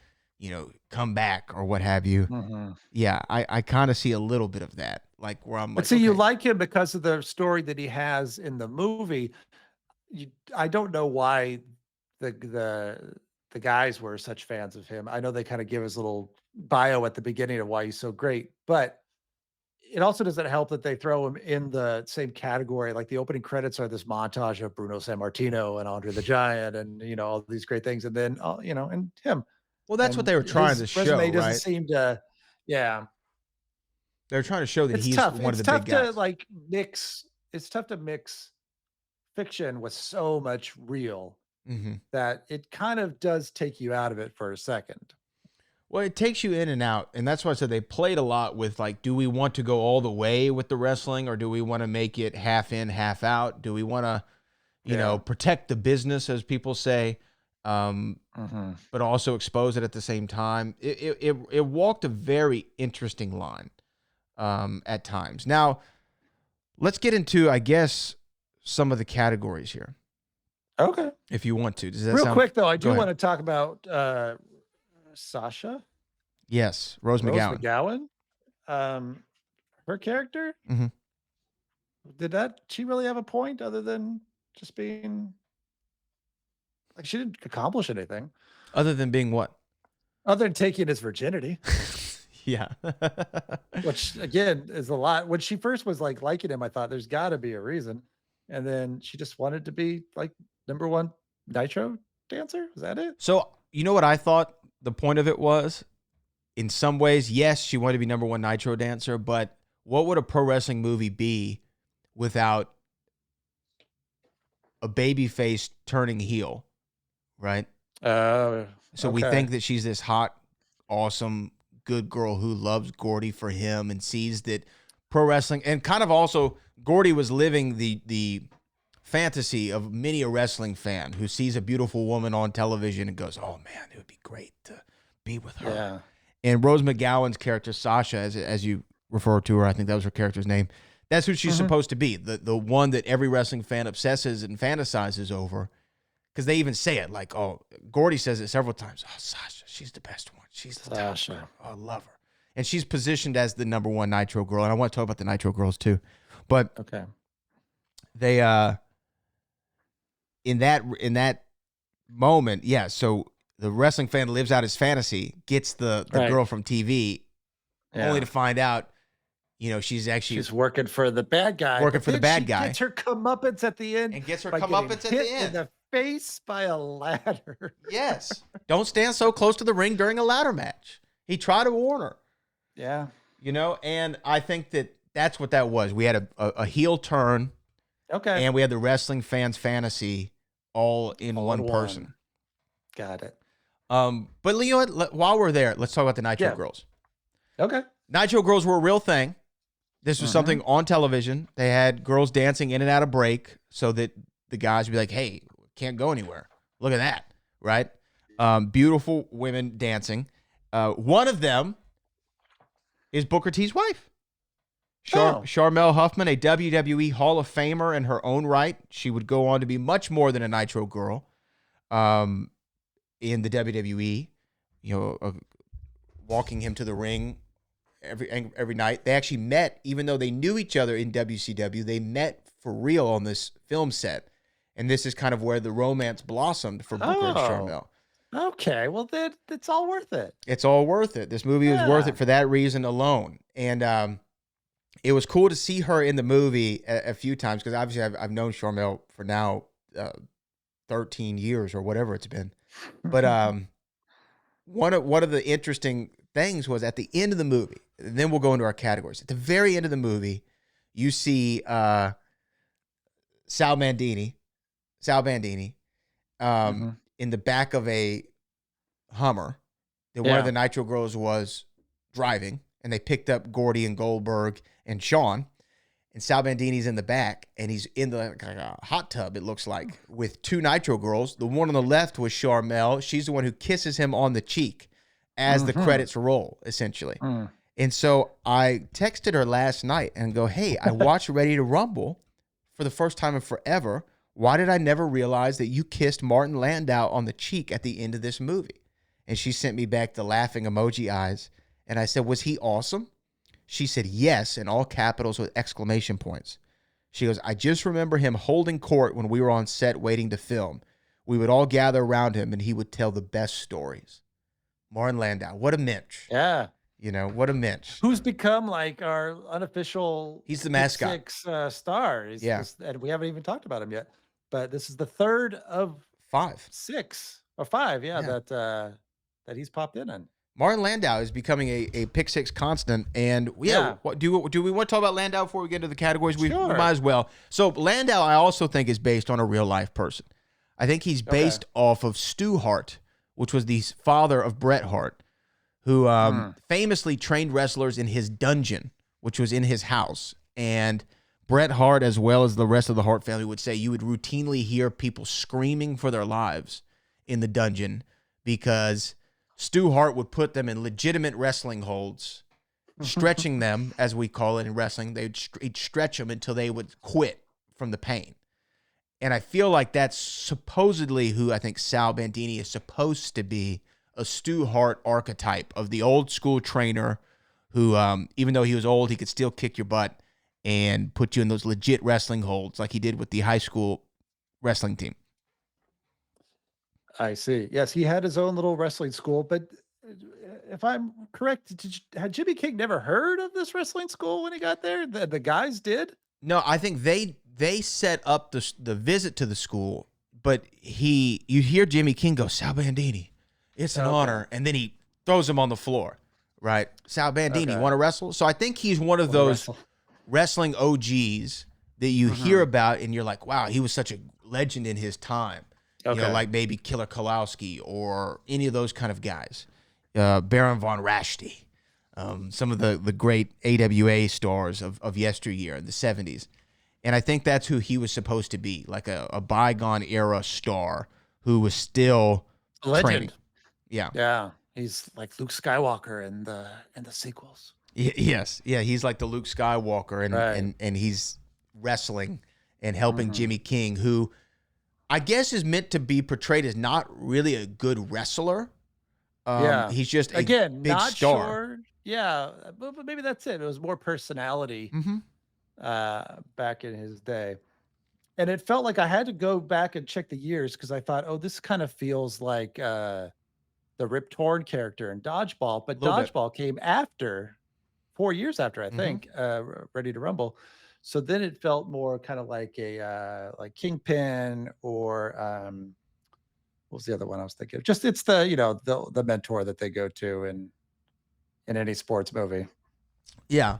come back or what have you. Yeah, I kind of see a little bit of that, like where I'm.
But see, you like him because of the story that he has in the movie. I don't know why the guys were such fans of him. I know they kind of give his little bio at the beginning of why he's so great, but it also doesn't help that they throw him in the same category. Like the opening credits are this montage of Bruno Sammartino and Andre the Giant and, all these great things. And then, and him.
Well, that's what they were trying to show,
resume doesn't
right?
seem to, yeah.
They're trying to show that he's
tough.
one of the big guys.
It's tough to mix fiction with so much real that it kind of does take you out of it for a second.
Well, it takes you in and out, and that's why I said they played a lot with, like, do we want to go all the way with the wrestling, or do we want to make it half in, half out? Do we want to, protect the business, as people say, but also expose it at the same time? It walked a very interesting line at times. Now, let's get into, I guess, some of the categories here.
Okay.
If you want to. Does that
Real
sound...
quick, though, I do want to talk about Sasha.
Yes, Rose McGowan.
Her character. Did she really have a point other than just being like, she didn't accomplish anything
other than being what?
Other than taking his virginity.
Yeah.
Which again is a lot. When she first was like liking him, I thought there's got to be a reason, and then she just wanted to be like #1 Nitro dancer. Is that it?
So you know what I thought the point of it was? In some ways, yes, she wanted to be #1 Nitro dancer, but what would a pro wrestling movie be without a baby face turning heel, right? So we think that she's this hot, awesome, good girl who loves Gordie for him and sees that pro wrestling, and kind of also Gordie was living the fantasy of many a wrestling fan who sees a beautiful woman on television and goes, oh man, it would be great to be with her.
Yeah.
And Rose McGowan's character, Sasha, as you refer to her, I think that was her character's name. That's who she's supposed to be, the one that every wrestling fan obsesses and fantasizes over. Because they even say it, like, oh, Gordie says it several times. Oh, Sasha, she's the best one. She's the Sasha. Top. Oh, I love her. And she's positioned as the #1 Nitro girl. And I want to talk about the Nitro girls too. But
okay,
they in that moment, yeah. So the wrestling fan lives out his fantasy, gets the girl from TV, only to find out, she's
working for the bad guy. Gets her comeuppance at the end.
And gets her comeuppance at the end.
In the face by a ladder.
Yes. Don't stand so close to the ring during a ladder match. He tried to warn her.
Yeah.
And I think that's what that was. We had a heel turn.
Okay.
And we had the wrestling fans' fantasy all in one person.
Got it.
But while we're there, let's talk about the Nitro girls.
Okay.
Nitro girls were a real thing. This was something on television. They had girls dancing in and out of break so that the guys would be like, hey, can't go anywhere. Look at that, right? Beautiful women dancing. One of them is Booker T's wife. Sharmell Huffman, a WWE Hall of Famer in her own right. She would go on to be much more than a Nitro girl in the WWE, walking him to the ring every night. They actually met, even though they knew each other in WCW, they met for real on this film set. And this is kind of where the romance blossomed for Booker and Sharmell.
Okay, well, then it's all worth it.
It's all worth it. This movie was worth it for that reason alone. And it was cool to see her in the movie a few times because obviously I've known Sharmell for now 13 years or whatever it's been. But one of the interesting things was at the end of the movie, and then we'll go into our categories. At the very end of the movie, you see Sal Bandini, in the back of a Hummer that one of the Nitro Girls was driving, and they picked up Gordie and Goldberg and Sean, and Sal Bandini's in the back, and he's in the like a hot tub, it looks like, with 2 Nitro Girls. The one on the left was Charmel. She's the one who kisses him on the cheek as the credits roll, essentially. And so I texted her last night and go, hey, I watched Ready to Rumble for the first time in forever. Why did I never realize that you kissed Martin Landau on the cheek at the end of this movie? And she sent me back the laughing emoji eyes. And I said, was he awesome? She said, yes, in all capitals with exclamation points. She goes, I just remember him holding court when we were on set waiting to film. We would all gather around him, and he would tell the best stories. Martin Landau, what a mensch.
Yeah.
You know, what a mensch.
Who's become like our unofficial...
He's the mascot.
PIC SIX star. And we haven't even talked about him yet. But this is the third of
5.
6 or 5, that he's popped in.
Martin Landau is becoming a PIC SIX constant, and do we want to talk about Landau before we get into the categories? We might as well. So Landau, I also think, is based on a real life person. I think he's based off of Stu Hart, which was the father of Bret Hart, who famously trained wrestlers in his dungeon, which was in his house. And Bret Hart, as well as the rest of the Hart family, would say you would routinely hear people screaming for their lives in the dungeon because Stu Hart would put them in legitimate wrestling holds, stretching them, as we call it in wrestling. He'd stretch them until they would quit from the pain. And I feel like that's supposedly who I think Sal Bandini is supposed to be, a Stu Hart archetype of the old school trainer who, even though he was old, he could still kick your butt and put you in those legit wrestling holds like he did with the high school wrestling team.
I see. Yes, he had his own little wrestling school, but if I'm correct, had Jimmy King never heard of this wrestling school when he got there? The guys did?
No, I think they set up the visit to the school, but you hear Jimmy King go, Sal Bandini, it's an honor, and then he throws him on the floor, right? Sal Bandini, want to wrestle? So I think he's one of those wrestling OGs that you hear about, and you're like, wow, he was such a legend in his time. You know, like maybe Killer Kowalski or any of those kind of guys. Baron von Raschke, some of the great AWA stars of yesteryear in the 70s. And I think that's who he was supposed to be, like a bygone era star who was still training. Yeah.
Yeah. He's like Luke Skywalker in the sequels.
Yes. Yeah, he's like the Luke Skywalker, and he's wrestling and helping Jimmy King, who I guess is meant to be portrayed as not really a good wrestler. He's just a big not star.
Sure. Yeah, but maybe that's it. It was more personality back in his day. And it felt like I had to go back and check the years because I thought, oh, this kind of feels like the Rip Torn character in Dodgeball. But Dodgeball came after, 4 years after, I think, Ready to Rumble. So then it felt more kind of like a like Kingpin or what was the other one I was thinking of? Just it's the mentor that they go to in any sports movie.
Yeah.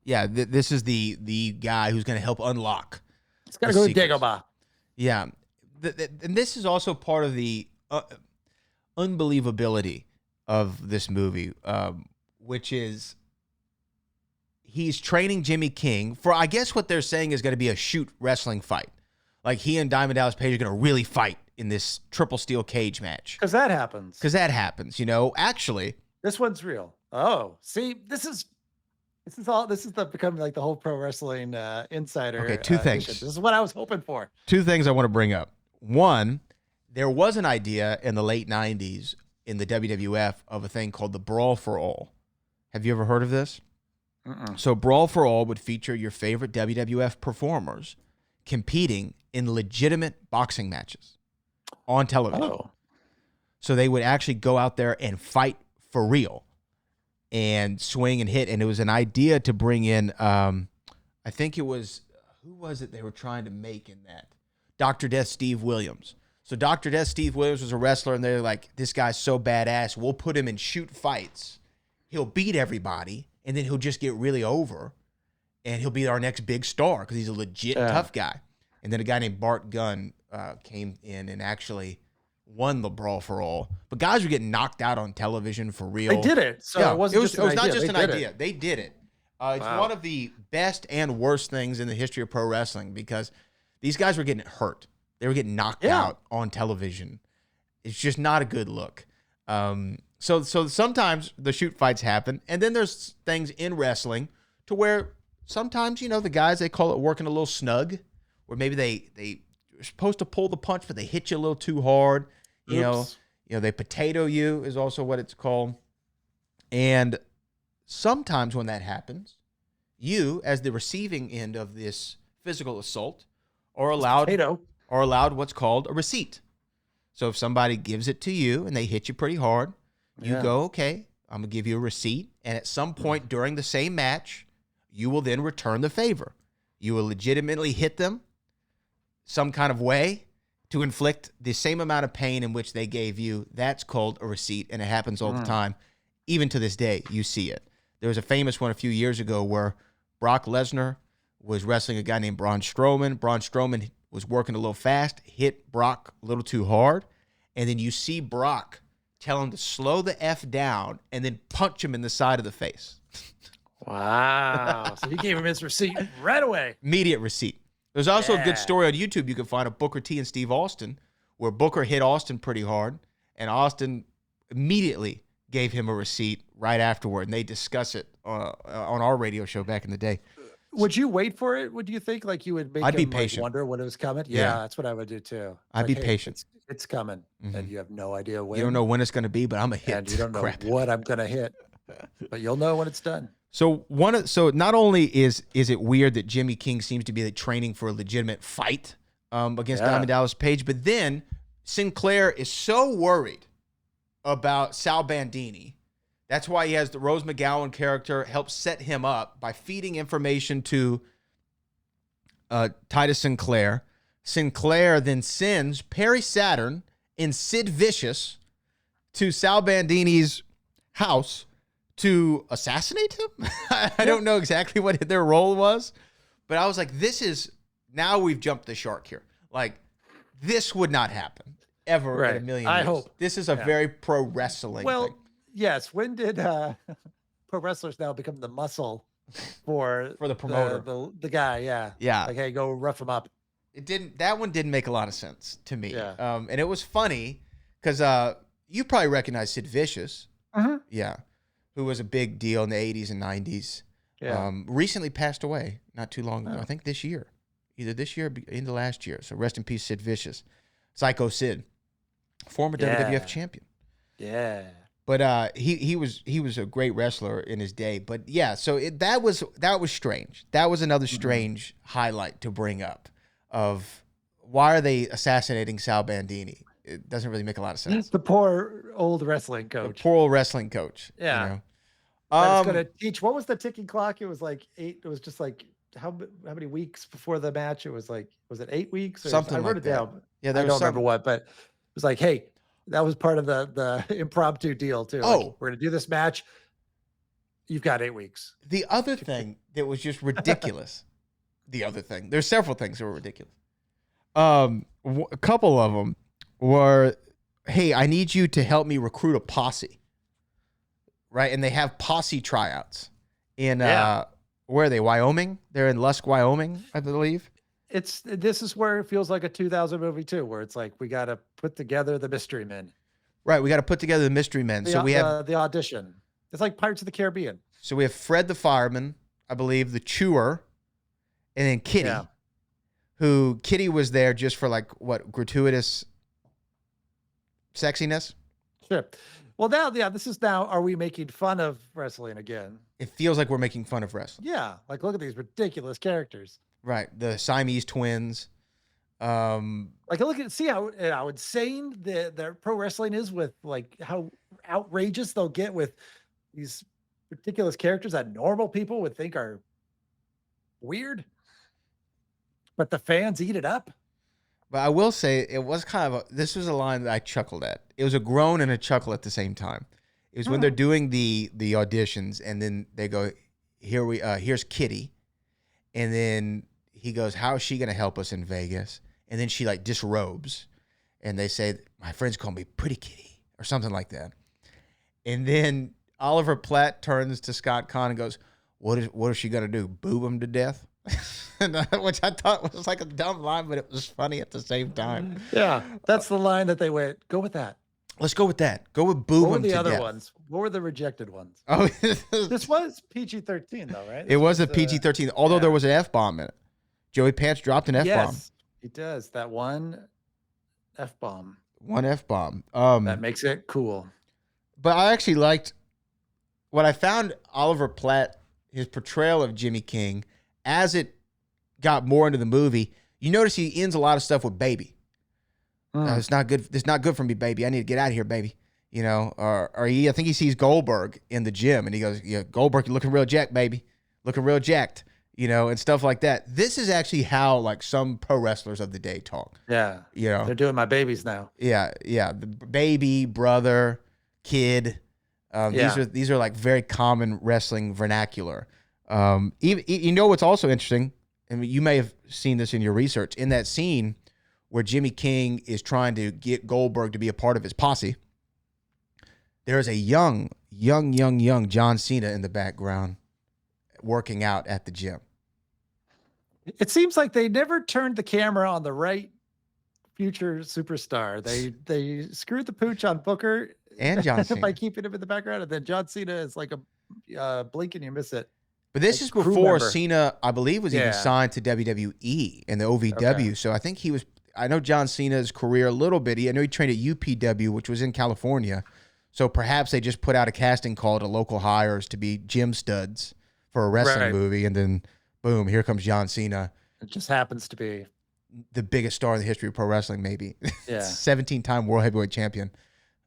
This is the guy who's going to help unlock.
It's got to go to Dagobah.
Yeah, and this is also part of the unbelievability of this movie, which is he's training Jimmy King for, I guess what they're saying is going to be a shoot wrestling fight. Like he and Diamond Dallas Page are going to really fight in this triple steel cage match.
Because that happens.
Actually.
This one's real. Oh, see, this is becoming like the whole pro wrestling insider.
Okay, two things.
This is what I was hoping for.
Two things I want to bring up. One, there was an idea in the late 90s in the WWF of a thing called the Brawl for All. Have you ever heard of this? So Brawl for All would feature your favorite WWF performers competing in legitimate boxing matches on television.
Oh.
So they would actually go out there and fight for real and swing and hit. And it was an idea to bring in, I think it was, who was it they were trying to make in that? Dr. Death Steve Williams. So Dr. Death Steve Williams was a wrestler, and they're like, this guy's so badass, we'll put him in shoot fights. He'll beat everybody, and then he'll just get really over, and he'll be our next big star because he's a legit tough guy. And then a guy named Bart Gunn came in and actually won the Brawl for All. But guys were getting knocked out on television for real.
They did it. So it wasn't just an idea.
Not just
They
an
did
idea.
it.
They did it. It's
Wow.
one of the best and worst things in the history of pro wrestling because these guys were getting hurt. They were getting knocked out on television. It's just not a good look. So sometimes the shoot fights happen, and then there's things in wrestling to where sometimes, you know, the guys, they call it working a little snug, where maybe they're supposed to pull the punch, but they hit you a little too hard. You know, they potato you is also what it's called. And sometimes when that happens, you, as the receiving end of this physical assault, are allowed what's called a receipt. So if somebody gives it to you and they hit you pretty hard, you go, okay, I'm going to give you a receipt. And at some point during the same match, you will then return the favor. You will legitimately hit them some kind of way to inflict the same amount of pain in which they gave you. That's called a receipt, and it happens all the time. Even to this day, you see it. There was a famous one a few years ago where Brock Lesnar was wrestling a guy named Braun Strowman. Braun Strowman was working a little fast, hit Brock a little too hard, and then you see Brock tell him to slow the F down and then punch him in the side of the face.
Wow. So he gave him his receipt right away.
Immediate receipt. There's also a good story on YouTube you can find of Booker T and Steve Austin, where Booker hit Austin pretty hard, and Austin immediately gave him a receipt right afterward, and they discuss it on our radio show back in the day.
Would you wait for it? Would you think like you would make
I'd be
him, like,
patient.
wonder when it was coming?
Yeah.
Yeah, that's what I would do too.
I'd be patient.
It's coming, and you have no idea when.
You don't know when it's going to be, but I'm a hit.
And you don't know
Crap.
what I'm going to hit, but you'll know when it's done.
So not only is it weird that Jimmy King seems to be like training for a legitimate fight against Diamond Dallas Page, but then Sinclair is so worried about Sal Bandini. That's why he has the Rose McGowan character help set him up by feeding information to Titus Sinclair. Sinclair then sends Perry Saturn and Sid Vicious to Sal Bandini's house to assassinate him. I don't know exactly what their role was, but I was like, now we've jumped the shark here. Like, this would not happen ever in a million years.
I hope.
This is a very pro wrestling thing.
Yes. When did pro wrestlers now become the muscle for
the promoter?
The guy, yeah. Like, hey, go rough him up.
That one didn't make a lot of sense to me.
Yeah.
And it was funny because you probably recognize Sid Vicious. Yeah. Who was a big deal in the 80s and 90s.
Yeah.
Recently passed away not too long ago. I think this year. Either this year or into last year. So rest in peace, Sid Vicious. Psycho Sid. Former WWF champion.
Yeah.
But he was a great wrestler in his day. But yeah, so that was strange. That was another strange highlight to bring up of why are they assassinating Sal Bandini? It doesn't really make a lot of sense.
The poor old wrestling coach.
The poor old wrestling coach.
Yeah.
You know?
That is going to teach. What was the ticking clock? It was like 8. It was just like how many weeks before the match? It was like, was it 8 weeks? Or
Something
I wrote
like
it
that.
down.
Yeah,
I don't remember what, but it was like, hey, that was part of the impromptu deal too.
Oh,
like, we're going to do this match. You've got 8 weeks.
The other thing that was just ridiculous. There's several things that were ridiculous. A couple of them were, hey, I need you to help me recruit a posse. Right? And they have posse tryouts in, where are they? Wyoming? They're in Lusk, Wyoming, I believe.
This is where it feels like a 2000 movie too, where it's like, we got to put together the mystery men.
Right. We got to put together the mystery men. So we have
the audition. It's like Pirates of the Caribbean.
So we have Fred the Fireman, I believe, the Chewer, and then Kitty, who Kitty was there just for like what, gratuitous sexiness?
Sure. Well, now, this is now, are we making fun of wrestling again?
It feels like we're making fun of wrestling.
Yeah. Like, look at these ridiculous characters.
Right. The Siamese twins.
Like, see how insane the pro wrestling is with like how outrageous they'll get with these ridiculous characters that normal people would think are weird, but the fans eat it up.
But I will say it was this was a line that I chuckled at. It was a groan and a chuckle at the same time. It was when they're doing the auditions and then they go, here's Kitty. And then he goes, how is she going to help us in Vegas? And then she like disrobes. And they say, my friends call me Pretty Kitty or something like that. And then Oliver Platt turns to Scott Conn and goes, what is she going to do? Boob him to death? Which I thought was like a dumb line, but it was funny at the same time.
Yeah, that's the line that they went, go with that.
Let's go with that. Go with boob him to death.
What were the other ones? What were the rejected ones?
Oh,
this was PG-13 though, right?
It was a PG-13, although there was an F-bomb in it. Joey Pants dropped an F-bomb.
Yes, he does. That one F-bomb.
One F-bomb.
That makes it cool.
But I actually liked what I found Oliver Platt, his portrayal of Jimmy King, as it got more into the movie. You notice he ends a lot of stuff with baby. It's not good. It's not good for me, baby. I need to get out of here, baby. You know, or I think he sees Goldberg in the gym and he goes, yeah, Goldberg, you're looking real jacked, baby. Looking real jacked, you know, and stuff like that. This is actually how like some pro wrestlers of the day talk.
Yeah.
You know,
they're doing my babies now.
Yeah. Yeah. The baby, brother, kid. These are like very common wrestling vernacular. Even, you know, what's also interesting, and you may have seen this in your research, in that scene where Jimmy King is trying to get Goldberg to be a part of his posse, there is a young John Cena in the background working out at the gym.
It seems like they never turned the camera on the right future superstar. They screwed the pooch on Booker
and John Cena
by keeping him in the background, and then John Cena is like a blink and you miss it.
But this is before Cena, I believe, was even signed to WWE and the OVW. Okay. So I think he was. I know John Cena's career a little bit. I know he trained at UPW, which was in California. So perhaps they just put out a casting call to local hires to be gym studs for a wrestling movie, and then boom, here comes John Cena.
It just happens to be
the biggest star in the history of pro wrestling, maybe.
Yeah,
17-time world heavyweight champion,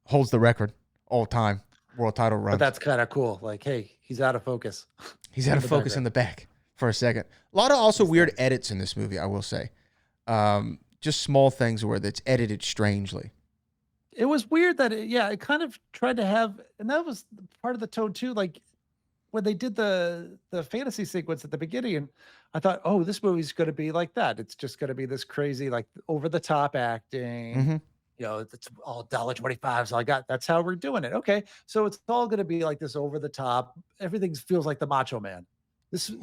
holds the record all time world title run.
But that's kind of cool. Like, hey, he's out of focus.
He's out of focus in the back for a second. A lot of also weird edits in this movie, I will say. Just small things where it's edited strangely.
It was weird that it kind of tried to have, and that was part of the tone too. Like when they did the fantasy sequence at the beginning, and I thought, oh, this movie's going to be like that. It's just going to be this crazy, like over the top acting.
Mm-hmm.
You know, it's all $1.25. So that's how we're doing it. Okay. So it's all going to be like this over the top. Everything feels like the Macho Man. This is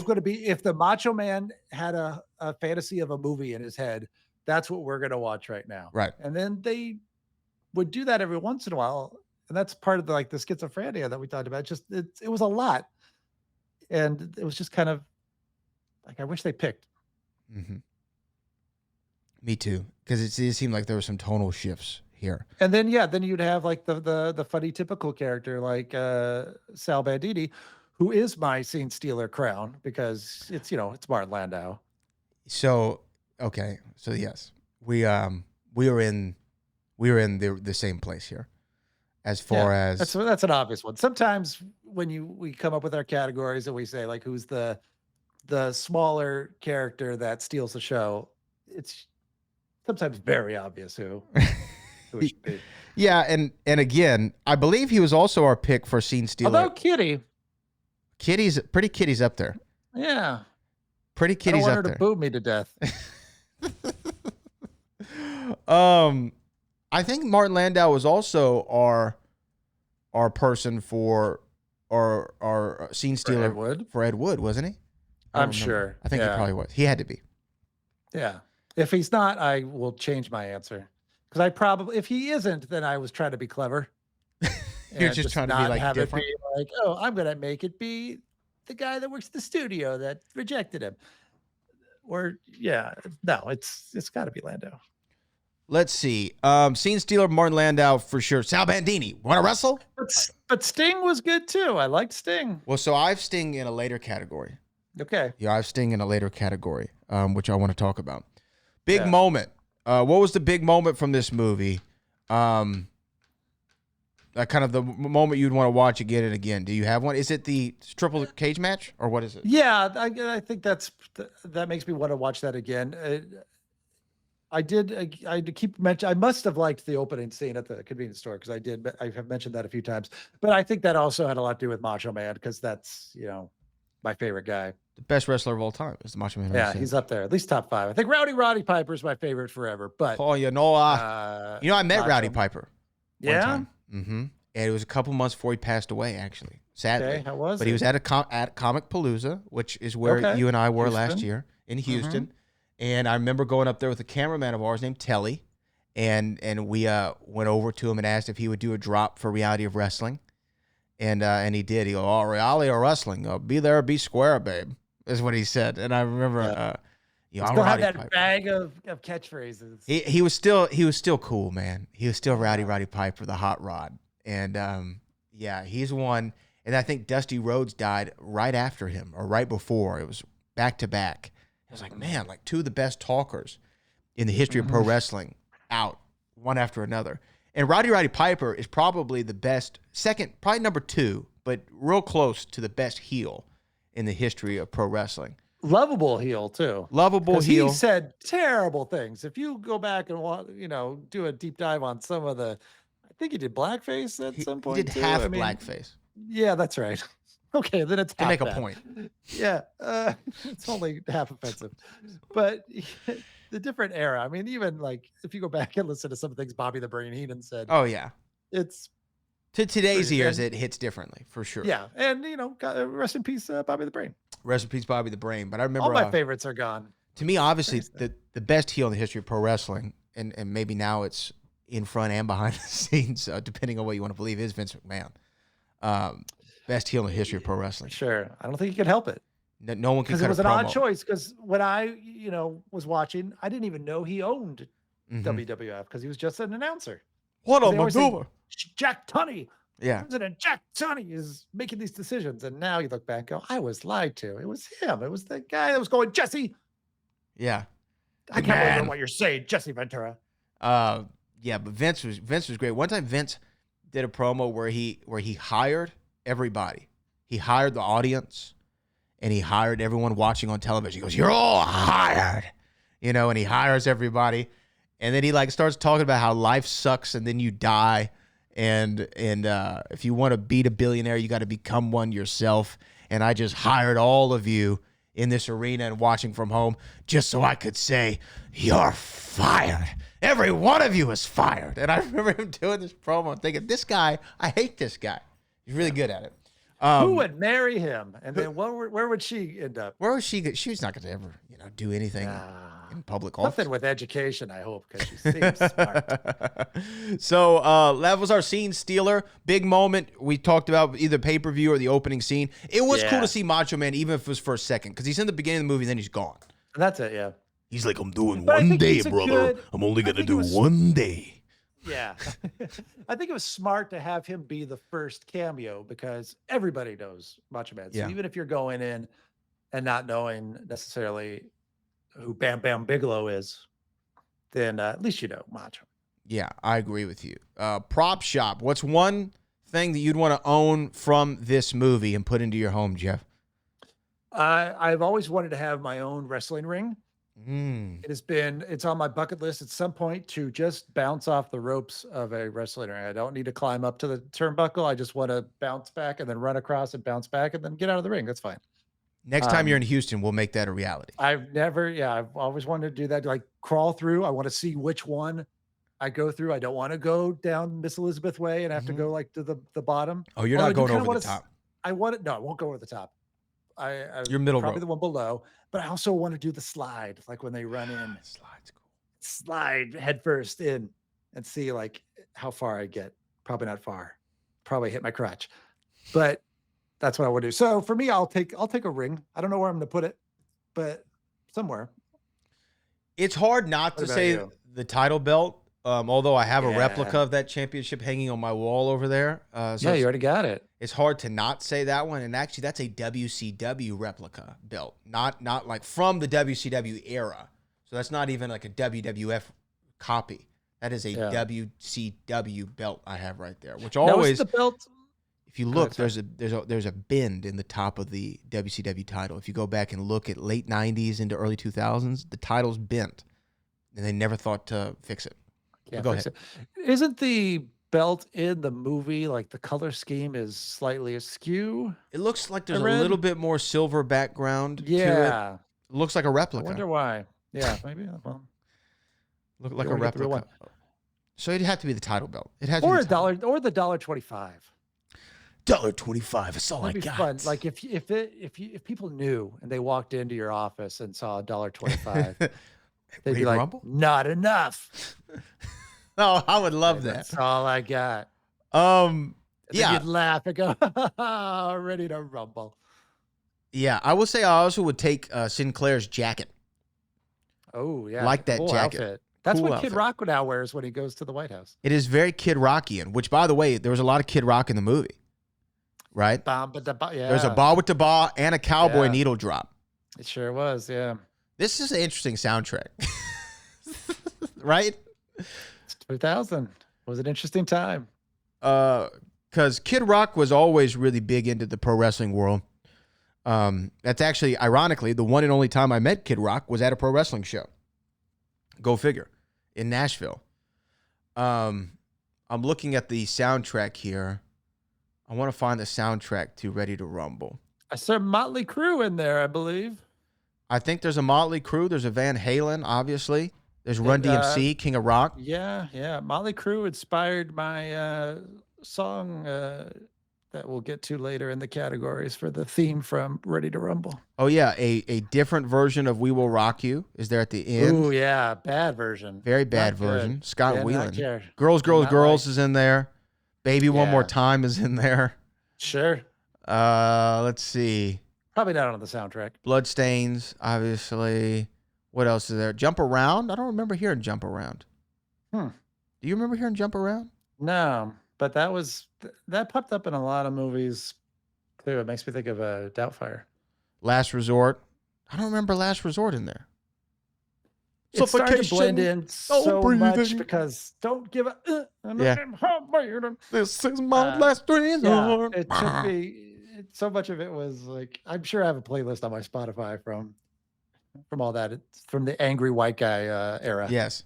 going to be, if the Macho Man had a fantasy of a movie in his head, that's what we're going to watch right now.
Right.
And then they would do that every once in a while. And that's part of the schizophrenia that we talked about. Just, it was a lot. And it was just kind of like, I wish they picked.
Mm-hmm. Me too. Because it seemed like there were some tonal shifts here.
And then, then you'd have like the funny, typical character like Sal Bandini, who is my scene stealer crown because it's, it's Martin Landau.
So, okay. So yes, we were in the same place here as far as
that's an obvious one. Sometimes when we come up with our categories and we say like, who's the smaller character that steals the show, it's sometimes very obvious who it should be.
Yeah. And again, I believe he was also our pick for scene stealer.
Although
Pretty Kitty's up there.
Yeah.
Pretty Kitty's up there.
I don't want her to boo me to death.
I think Martin Landau was also our person for our scene stealer for Ed Wood, wasn't he?
I'm sure.
I think he probably was. He had to be.
Yeah. If he's not, I will change my answer. Because if he isn't, then I was trying to be clever.
You're just trying to be like different.
It be like, oh, I'm gonna make it be the guy that works at the studio that rejected him. Or no, it's got to be Landau.
Let's see. Scene stealer Martin Landau for sure. Sal Bandini, want to wrestle?
But Sting was good too. I liked Sting.
Well, so I've Sting in a later category.
Okay.
Yeah, I've Sting in a later category, which I want to talk about. Big moment. What was the big moment from this movie? Kind of the moment you'd want to watch again and again. Do you have one? Is it the triple cage match or what is it?
Yeah, I think that makes me want to watch that again. I keep mentioning, I must have liked the opening scene at the convenience store because I have mentioned that a few times. But I think that also had a lot to do with Macho Man because that's, my favorite guy.
The best wrestler of all time is the Macho Man.
Yeah, he's up there, at least top 5. I think Roddy Piper is my favorite forever. But
I met Rowdy Piper.
Yeah.
One time. And it was a couple months before he passed away, actually. Sadly.
Okay, how was
But
it?
he was at Comic Palooza, which is where you and I were last year in Houston. And I remember going up there with a cameraman of ours named Telly, and we went over to him and asked if he would do a drop for Reality of Wrestling. And he did. He go, "Oh, Reality of Wrestling, be there, be square, babe," is what he said. And I remember,
still had that bag of catchphrases.
He was still cool, man. He was still Roddy Piper, the hot rod. And he's one. And I think Dusty Rhodes died right after him or right before. It was back to back. I was like, man, like 2 of the best talkers in the history of pro wrestling out, one after another. And Roddy Piper is probably the best, probably number 2, but real close to the best heel in the history of pro wrestling.
Lovable heel too.
Lovable heel.
He said terrible things. If you go back and do a deep dive on some of the, I think he did blackface at some point.
He did half blackface.
Yeah, that's right. Okay, then it's
to make
bad.
a point.
Yeah, it's only half offensive, but the different era. I mean, even like if you go back and listen to some of the things Bobby the Brain Heenan said.
Oh yeah,
it's
to today's ears, it hits differently for sure.
Yeah, and rest in peace, Bobby the Brain.
Rest in peace, Bobby the Brain. But I remember
all my favorites are gone.
To me, obviously, the best heel in the history of pro wrestling, and maybe now it's in front and behind the scenes, depending on what you want to believe, is Vince McMahon. Best heel in the history of pro wrestling.
Sure. I don't think he could help it.
No one can cut a promo.
Because it was an odd choice. Because when I, was watching, I didn't even know he owned WWF because he was just an announcer.
What a maneuver.
Jack Tunney.
Yeah.
President Jack Tunney is making these decisions. And now you look back and go, I was lied to. It was him. It was the guy that was going, Jesse.
Yeah.
I can't remember what you're saying, Jesse Ventura.
Yeah, but Vince was great. One time Vince did a promo where he hired everybody. He hired the audience and he hired everyone watching on television. He goes, "You're all hired." And he hires everybody. And then he starts talking about how life sucks and then you die. And if you want to beat a billionaire, you got to become one yourself. And I just hired all of you in this arena and watching from home just so I could say, "You're fired. Every one of you is fired." And I remember him doing this promo and thinking, this guy, I hate this guy. He's really good at it.
Who would marry him? And then where would she end up?
Where was she? She's not going to ever, do anything in public office.
Nothing with education, I hope, because she seems smart.
So that was our scene stealer. Big moment. We talked about either pay-per-view or the opening scene. It was cool to see Macho Man, even if it was for a second, because he's in the beginning of the movie, then he's gone.
That's it, yeah.
He's like, "I'm doing one day, brother. I'm only going to do one day."
Yeah. I think it was smart to have him be the first cameo because everybody knows Macho Man. So even if you're going in and not knowing necessarily who Bam Bam Bigelow is, then at least you know Macho.
Yeah, I agree with you. Prop shop. What's one thing that you'd want to own from this movie and put into your home, Jeff?
I've always wanted to have my own wrestling ring. It's on my bucket list at some point to just bounce off the ropes of a wrestling ring. I don't need to climb up to the turnbuckle. I just want to bounce back and then run across and bounce back and then get out of the ring. That's fine.
Next time you're in Houston, we'll make that a reality.
I've always wanted to do that. Like crawl through. I want to see which one I go through. I don't want to go down Miss Elizabeth Way and have to go to the bottom.
Oh, you're not going over the top.
I want it. No, I won't go over the top.
Your middle
probably
rope.
The one below, but I also want to do the slide, like when they run in.
Slide's cool.
Slide head first in and see how far I get. Probably not far. Probably hit my crotch, but that's what I would do. So for me, I'll take a ring. I don't know where I'm going to put it, but somewhere.
It's hard not to say the title belt. Although I have a replica of that championship hanging on my wall over there.
So you already got it.
It's hard to not say that one. And actually, that's a WCW replica belt, not like from the WCW era. So that's not even like a WWF copy. That is a WCW belt I have right there. Which always
the belt.
If you look, there's a bend in the top of the WCW title. If you go back and look at late '90s into early 2000s, the title's bent, and they never thought to fix it.
Go ahead. Isn't the belt in the movie, like the color scheme is slightly askew.
It looks like there's a little bit more silver background to it.
Yeah.
It looks like a
I
replica.
wonder why. Yeah, maybe. Well,
Look like
you
a
wanna get the real
replica. So it'd have to be the title belt. It has
or
to
a
be the title.
dollar, or the $1.25.
$1.25. That's all
That'd
I
be
got.
fun. Like if people knew and they walked into your office and saw $1.25, they'd
Ready
be
to
like,
rumble?
"Not enough."
Oh, I would love that.
That's all I got.
Um,
And then
yeah,
you'd laugh and go, "Ready to rumble."
yeah. I would say I also would take Sinclair's jacket.
Oh yeah,
Like that
cool
jacket.
outfit. That's
Cool
what Kid
outfit.
Rock now wears when he goes to the White House.
It is very Kid Rockian, which, by the way, there was a lot of Kid Rock in the movie, right?
Yeah,
There's a ba with the ba and a cowboy
Yeah.
needle drop.
it sure was. Yeah,
This is an interesting soundtrack, right?
it's 2000 was an interesting time.
Because Kid Rock was always really big into the pro wrestling world. That's actually, ironically, the one and only time I met Kid Rock was at a pro wrestling show. Go figure. In Nashville. I'm looking at the soundtrack here. I want to find the soundtrack to Ready to Rumble.
I saw Motley Crue in there, I believe.
I think there's a Motley Crue. There's a Van Halen, obviously. There's Run DMC, King of Rock.
Yeah. Motley Crue inspired my song that we'll get to later in the categories for the theme from Ready to Rumble.
Oh, yeah. A different version of We Will Rock You is there at the end.
Ooh, yeah. Bad version.
Very bad
Not good.
version. Scott
Yeah, not
Whelan.
care.
Girls,
Not
Girls
like-
is in there. Baby One
Yeah.
More Time is in there.
Sure.
Let's see.
Probably not on the soundtrack.
Bloodstains, obviously. What else is there? Jump Around? I don't remember hearing Jump Around.
Hmm.
Do you remember hearing Jump Around?
No, but that popped up in a lot of movies too. It makes me think of Doubtfire.
Last Resort. I don't remember Last Resort in there.
It started to blend in so much
breathing.
because don't give a.
Yeah. This is my last
Yeah,
resort.
it took me. So much of it was like I'm sure I have a playlist on my Spotify from all that. It's from the angry white guy era.
Yes.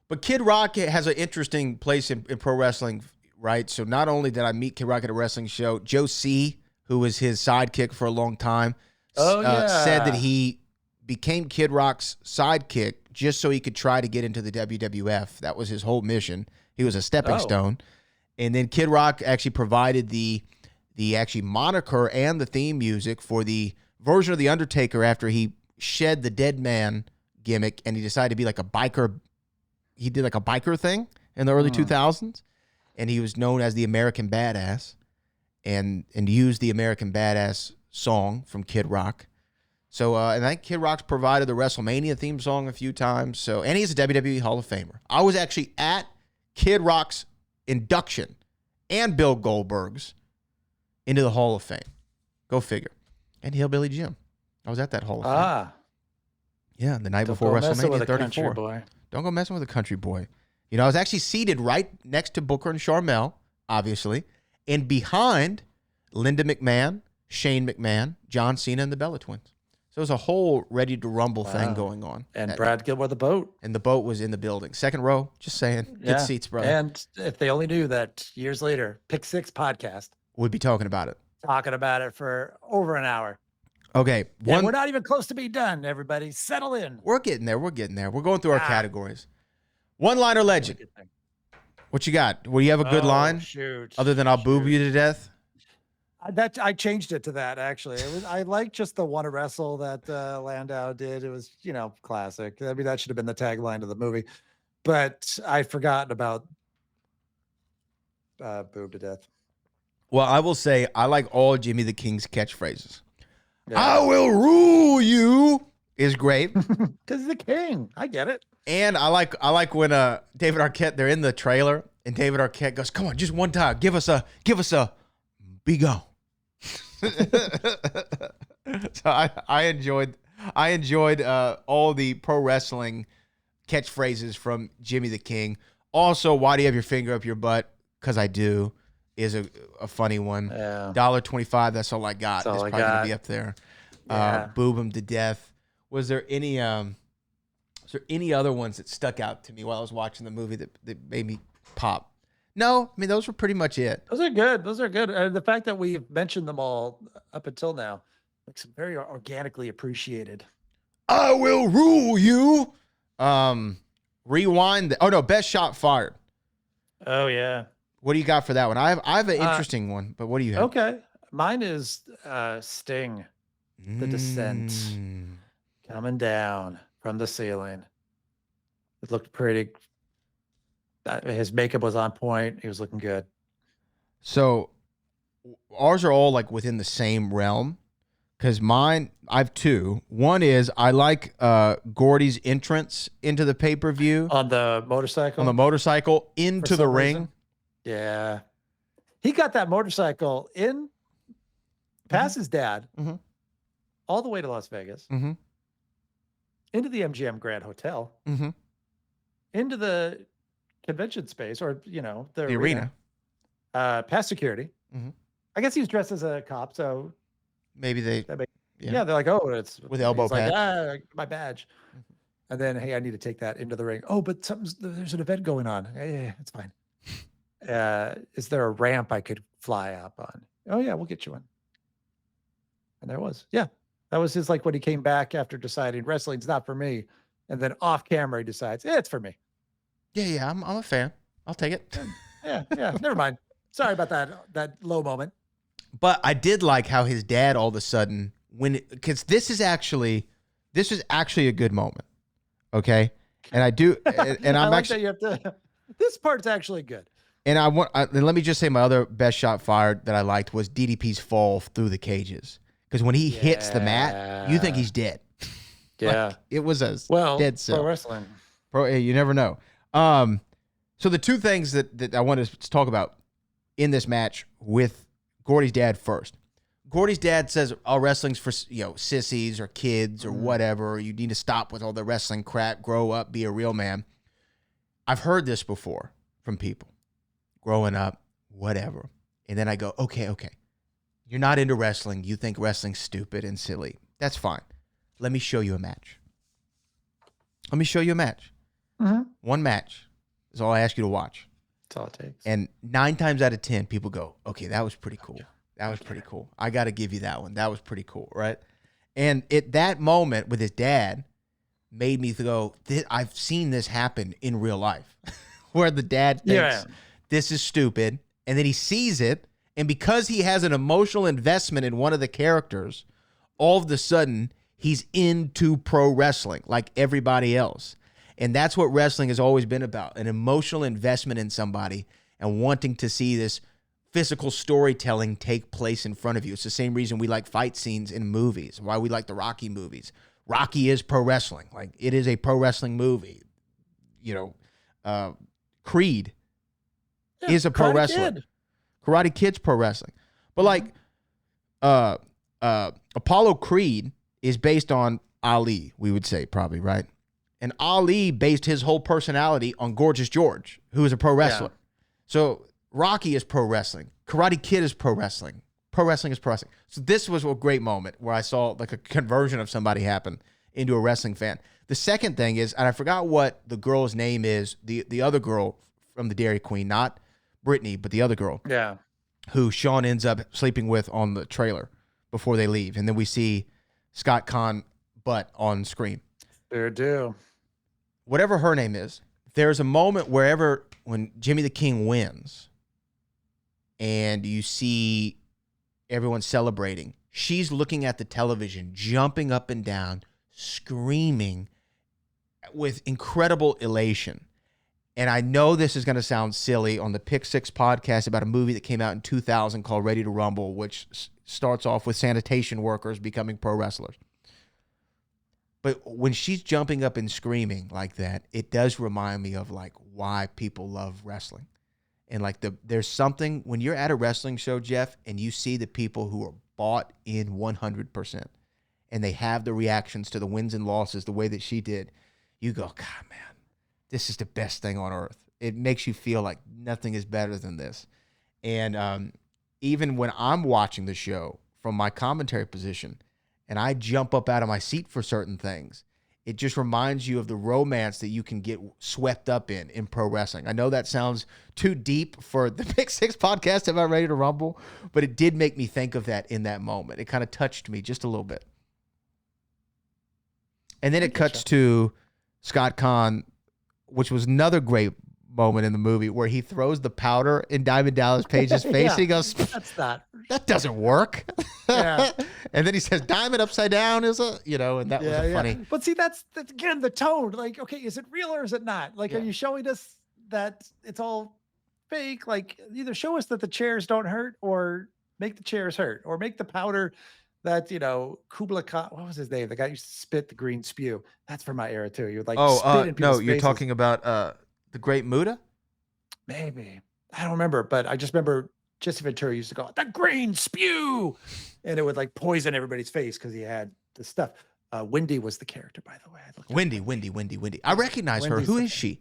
But Kid Rock has an interesting place in pro wrestling, right? So not only did I meet Kid Rock at a wrestling show, Joe C., who was his sidekick for a long time, said that he became Kid Rock's sidekick just so he could try to get into the WWF. That was his whole mission. He was a stepping stone. And then Kid Rock actually provided the actually moniker and the theme music for the version of The Undertaker after he shed the dead man gimmick and he decided to be like a biker. He did like a biker thing in the early 2000s, and he was known as the American Badass and used the American Badass song from Kid Rock. So, and I think Kid Rock's provided the WrestleMania theme song a few times. So, and he's a WWE Hall of Famer. I was actually at Kid Rock's induction and Bill Goldberg's into the Hall of Fame. Go figure. And Hillbilly Jim. I was at that Hall of Fame. Yeah, the night before WrestleMania 34.
Boy.
Don't go messing with a country boy. You know, I was actually seated right next to Booker and Sharmell, obviously, and behind Linda McMahon, Shane McMahon, John Cena, and the Bella Twins. So it was a whole Ready to Rumble thing going on.
And Brad Gilmore, the boat.
And the boat was in the building. Second row, just saying. Good seats, brother.
And if they only knew that years later, PIC SIX podcast,
We'd be talking about it.
talking about it for over an hour.
Okay.
And we're not even close to be done, everybody. Settle in.
We're getting there. We're getting there. We're going through our categories. One-liner legend. What you got? Well, you have a good line?
Shoot.
Other than I'll boob you to death?
I changed it to that, actually. I like just the wanna wrestle that Landau did. It was, classic. I mean, that should have been the tagline of the movie. But I'd forgotten about boob to death.
Well, I will say I like all Jimmy the King's catchphrases.
Yeah.
I will rule you is great.
Because he's the king. I get it.
And I like when David Arquette, they're in the trailer and David Arquette goes, "Come on, just one time. Give us a be gone." So I enjoyed all the pro wrestling catchphrases from Jimmy the King. Also, why do you have your finger up your butt? Because I do. Is a funny one.
Yeah.
$1.25. That's all I got.
That's all
it's
I
probably gonna
got.
be up there.
Yeah.
Boob him to death. Was there any other ones that stuck out to me while I was watching the movie that made me pop? No, I mean, those were pretty much it.
Those are good. Those are good. And the fact that we've mentioned them all up until now makes them very organically appreciated.
I will rule you. Rewind. Oh no, best shot fired.
Oh yeah.
What do you got for that one? I have an interesting one, but what do you have?
Okay. Mine is Sting, the descent, coming down from the ceiling. It looked pretty. His makeup was on point. He was looking good.
So ours are all like within the same realm. Because mine, I have two. One is I like Gordie's entrance into the pay-per-view.
On the motorcycle?
On the motorcycle into the ring.
Reason. Yeah. He got that motorcycle in past his dad, all the way to Las Vegas, into the MGM Grand Hotel, into the convention space, or, the arena. Past security. I guess he was dressed as a cop, so...
Maybe they,
they're like, oh, it's
with elbow pads.
Like, my badge. And then, hey, I need to take that into the ring. Oh, but there's an event going on. Yeah, it's fine. Is there a ramp I could fly up on? Oh yeah, we'll get you one. And there was. Yeah, that was his, like, when he came back after deciding wrestling's not for me, and then off camera he decides it's for me.
Yeah, I'm a fan. I'll take it.
Yeah. Never mind. Sorry about that low moment.
But I did like how his dad all of a sudden, because this is actually a good moment, okay? And I do, and I'm
like
actually,
that you have to. This part's actually good.
And let me just say my other best shot fired that I liked was DDP's fall through the cages, because when he hits the mat, you think he's dead.
Yeah,
like, it was a dead cell.
Pro wrestling.
You never know. So the two things that I wanted to talk about in this match with Gordie's dad first. Gordie's dad says, "Oh, wrestling's for sissies or kids or whatever. You need to stop with all the wrestling crap. Grow up, be a real man." I've heard this before from people growing up, whatever. And then I go, okay. You're not into wrestling. You think wrestling's stupid and silly. That's fine. Let me show you a match. One match is all I ask you to watch.
That's all it takes.
And 9 times out of 10, people go, okay, that was pretty cool. That was pretty cool. I got to give you that one. That was pretty cool, right? And that moment with his dad made me go, I've seen this happen in real life, where the dad thinks this is stupid, and then he sees it, and because he has an emotional investment in one of the characters, all of a sudden, he's into pro wrestling like everybody else. And that's what wrestling has always been about, an emotional investment in somebody and wanting to see this physical storytelling take place in front of you. It's the same reason we like fight scenes in movies, why we like the Rocky movies. Rocky is pro wrestling. Like, it is a pro wrestling movie. Creed is a pro wrestler. Karate Kid's pro wrestling. But Apollo Creed is based on Ali, we would say, probably, right? And Ali based his whole personality on Gorgeous George, who is a pro wrestler. Yeah. So Rocky is pro wrestling. Karate Kid is pro wrestling. Pro wrestling is pro wrestling. So this was a great moment where I saw like a conversion of somebody happen into a wrestling fan. The second thing is, and I forgot what the girl's name is, the other girl from the Dairy Queen, not Brittany, but the other girl.
Yeah.
Who Sean ends up sleeping with on the trailer before they leave. And then we see Scott Conn butt on screen.
There do.
Whatever her name is, there's a moment when Jimmy the King wins and you see everyone celebrating, she's looking at the television, jumping up and down, screaming with incredible elation. And I know this is going to sound silly on the PIC SIX podcast about a movie that came out in 2000 called Ready to Rumble, which starts off with sanitation workers becoming pro wrestlers. But when she's jumping up and screaming like that, it does remind me of like why people love wrestling. And like there's something when you're at a wrestling show, Jeff, and you see the people who are bought in 100% and they have the reactions to the wins and losses the way that she did, you go, God, man, this is the best thing on earth. It makes you feel like nothing is better than this. And even when I'm watching the show from my commentary position, and I jump up out of my seat for certain things, it just reminds you of the romance that you can get swept up in pro wrestling. I know that sounds too deep for the Pick Six podcast, Am I Ready to Rumble? But it did make me think of that in that moment. It kind of touched me just a little bit. And then it cuts to Scott Conn, which was another great moment in the movie where he throws the powder in Diamond Dallas Page's face. And he goes, that doesn't work. Yeah. And then he says, Diamond upside down is a, and that was funny.
But see, that's again, the tone. Like, okay, is it real or is it not? Like, are you showing us that it's all fake? Like, either show us that the chairs don't hurt or make the chairs hurt or make the powder that, Kubla Khan, what was his name? The guy who used to spit the green spew. That's from my era too. You would like spit in people's
no, you're
faces.
talking about the Great Muta?
Maybe. I don't remember, but I just remember Jesse Ventura used to go, the green spew. And it would like poison everybody's face because he had the stuff. Wendy was the character, by the way.
Wendy. I recognize her. Who is she?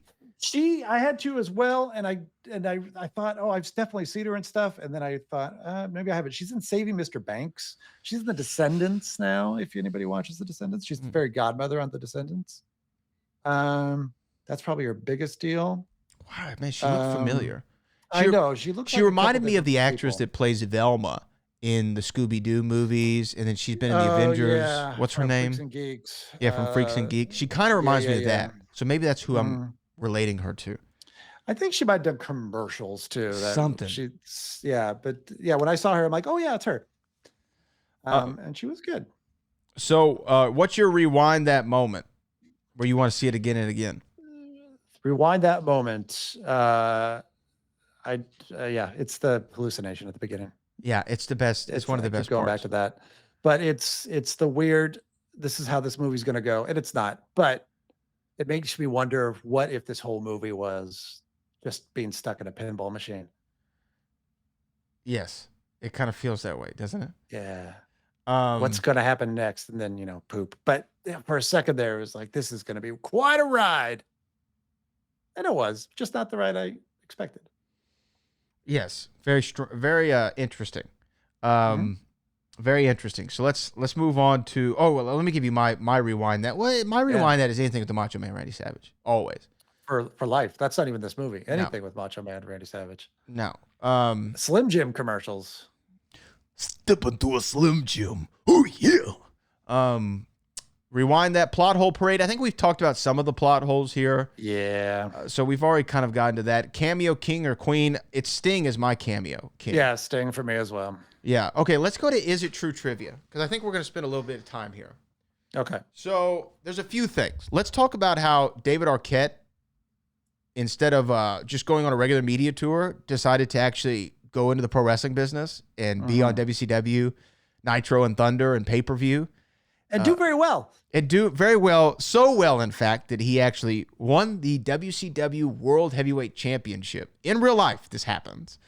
I had to as well. And I thought, oh, I've definitely seen her and stuff. And then I thought, maybe I haven't. She's in Saving Mr. Banks. She's in The Descendants now. If anybody watches The Descendants, she's the fairy godmother on The Descendants. That's probably her biggest deal.
Wow, man, she looked familiar.
I know. She looks.
She reminded me of the actress that plays Velma in the Scooby-Doo movies, and then she's been in the Avengers.
Yeah.
What's her name?
Freaks and Geeks.
Yeah, from Freaks and Geeks. She kind of reminds me of that. So maybe that's who I'm relating her to.
I think she might have done commercials too.
Something.
When I saw her, I'm like, oh yeah, it's her. And she was good.
So, what's your rewind that moment where you want to see it again and again?
Rewind that moment. It's the hallucination at the beginning.
Yeah, it's the best. It's one of the best.
Going back to that, but it's the weird. This is how this movie's going to go, and it's not. But it makes me wonder, what if this whole movie was just being stuck in a pinball machine?
Yes, it kind of feels that way, doesn't it?
Yeah. What's going to happen next? And then poop. But for a second there, it was like, this is going to be quite a ride. And it was just not the ride I expected.
Yes, very interesting. Very interesting. So let's move on to. Oh well, let me give you my rewind. That that is anything with the Macho Man Randy Savage. Always
for life. That's not even this movie. Anything with Macho Man Randy Savage.
No.
Slim Jim commercials.
Step into a Slim Jim. Oh yeah.
Rewind that plot hole parade. I think we've talked about some of the plot holes here.
Yeah.
So we've already kind of gotten to that. Cameo king or queen. It's Sting as my cameo king.
Yeah, Sting for me as well.
Yeah. Okay, let's go to Is It True Trivia, because I think we're going to spend a little bit of time here.
Okay.
So there's a few things. Let's talk about how David Arquette, instead of just going on a regular media tour, decided to actually go into the pro wrestling business and be on WCW, Nitro and Thunder and pay-per-view.
And do very well.
And do very well. So well, in fact, that he actually won the WCW World Heavyweight Championship. In real life, this happens.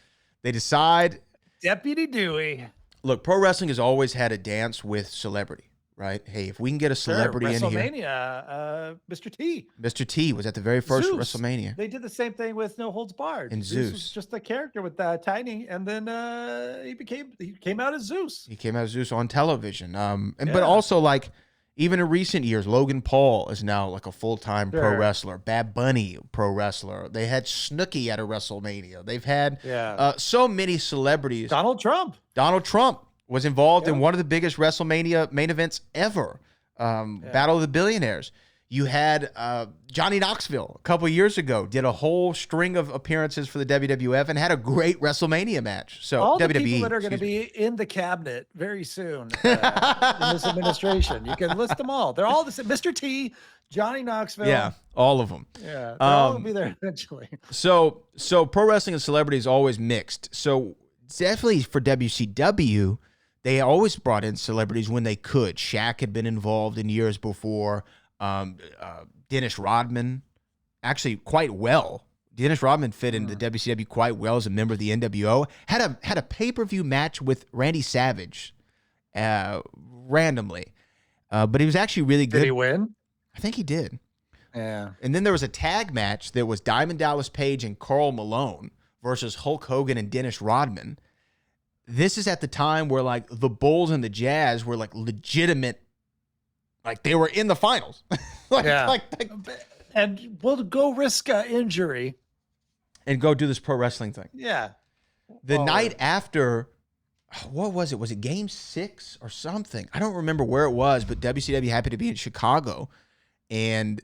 They decide...
Deputy Dewey.
Look, pro wrestling has always had a dance with celebrity, right? Hey, if we can get a celebrity in here.
WrestleMania, Mr. T.
Mr. T was at the very first
Zeus.
WrestleMania.
They did the same thing with No Holds Barred.
And Zeus
was just a character with Tiny, and then he came out as Zeus.
He came out as Zeus on television. But also, like, even in recent years, Logan Paul is now like a full-time pro wrestler. Bad Bunny, pro wrestler. They had Snooki at a WrestleMania. They've had so many celebrities.
Donald Trump
was involved in one of the biggest WrestleMania main events ever, Battle of the Billionaires. You had Johnny Knoxville a couple years ago, did a whole string of appearances for the WWF and had a great WrestleMania match. So
all
WWE,
the people that are going to be in the cabinet very soon in this administration, you can list them all. They're all the same. Mr. T, Johnny Knoxville.
Yeah, all of them.
Yeah, they'll all be there eventually.
So pro wrestling and celebrity is always mixed. So definitely for WCW, they always brought in celebrities when they could. Shaq had been involved in years before. Dennis Rodman, actually quite well. Dennis Rodman fit into the WCW quite well as a member of the NWO. Had a pay-per-view match with Randy Savage, randomly, but he was actually really good.
Did he win?
I think he did.
Yeah.
And then there was a tag match that was Diamond Dallas Page and Karl Malone versus Hulk Hogan and Dennis Rodman. This is at the time where like the Bulls and the Jazz were like legitimate. Like, they were in the finals.
Yeah. And we'll go risk injury
and go do this pro wrestling thing.
Yeah.
The night after, what was it? Was it Game 6 or something? I don't remember where it was, but WCW happened to be in Chicago, and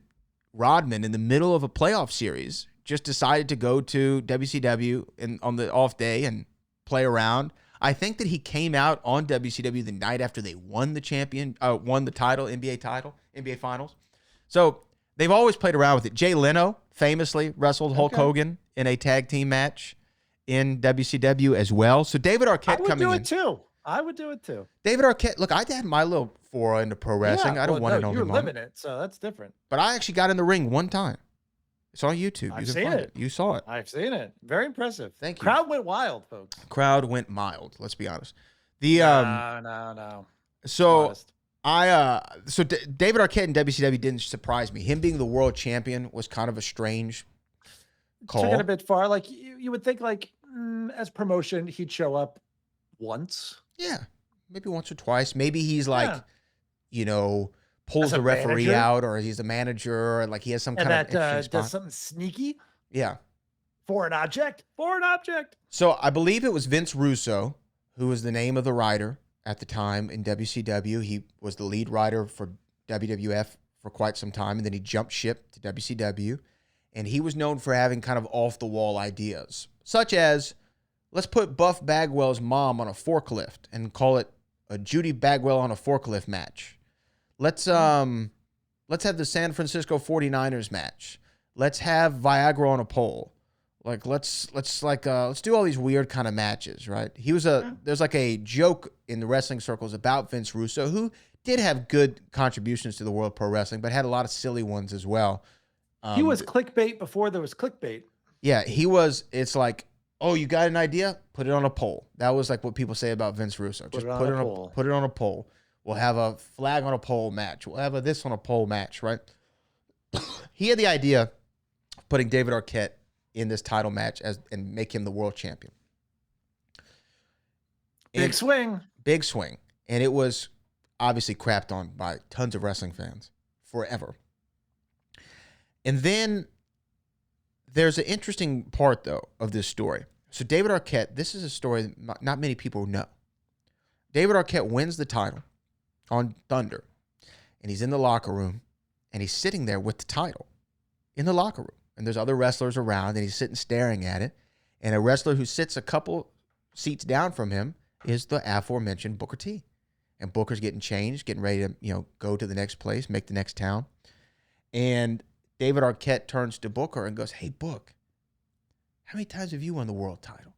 Rodman, in the middle of a playoff series, just decided to go to WCW on the off day and play around. I think that he came out on WCW the night after they won the title, NBA Finals. So they've always played around with it. Jay Leno famously wrestled Hulk Hogan in a tag team match in WCW as well. So David Arquette coming in.
I would do it too.
David Arquette, look, I had my little foray into pro wrestling. I don't want to know.
You're living it, so that's different.
But I actually got in the ring one time. It's on YouTube.
I've seen it.
You saw it.
I've seen it. Very impressive.
Thank you.
Crowd went wild, folks.
Crowd went mild. Let's be honest.
No.
So David Arquette in WCW didn't surprise me. Him being the world champion was kind of a strange call.
Took it a bit far. Like you would think, like as promotion, he'd show up once.
Yeah, maybe once or twice. Maybe he's like, pulls the referee
manager?
out, or he's a manager, or like he has some kind of interesting spot.
Does something sneaky.
Yeah.
Foreign object.
So I believe it was Vince Russo, who was the name of the writer at the time in WCW. He was the lead writer for WWF for quite some time, and then he jumped ship to WCW. And he was known for having kind of off-the-wall ideas, such as, let's put Buff Bagwell's mom on a forklift and call it a Judy Bagwell on a forklift match. Let's have the San Francisco 49ers match. Let's have Viagra on a pole. Like let's do all these weird kind of matches, right? There's like a joke in the wrestling circles about Vince Russo, who did have good contributions to the world of pro wrestling, but had a lot of silly ones as well.
He was clickbait before there was clickbait.
Yeah, he was. It's like, oh, you got an idea? Put it on a pole. That was like what people say about Vince Russo. Just put it on a pole. We'll have a flag on a pole match. We'll have this on a pole match, right? He had the idea of putting David Arquette in this title match and make him the world champion.
Big swing.
And it was obviously crapped on by tons of wrestling fans forever. And then there's an interesting part, though, of this story. So David Arquette, this is a story that not many people know. David Arquette wins the title on Thunder, and he's in the locker room, and he's sitting there with the title in the locker room. And there's other wrestlers around, and he's sitting staring at it. And a wrestler who sits a couple seats down from him is the aforementioned Booker T. And Booker's getting changed, getting ready to, go to the next place, make the next town. And David Arquette turns to Booker and goes, "Hey, Book, how many times have you won the world title?"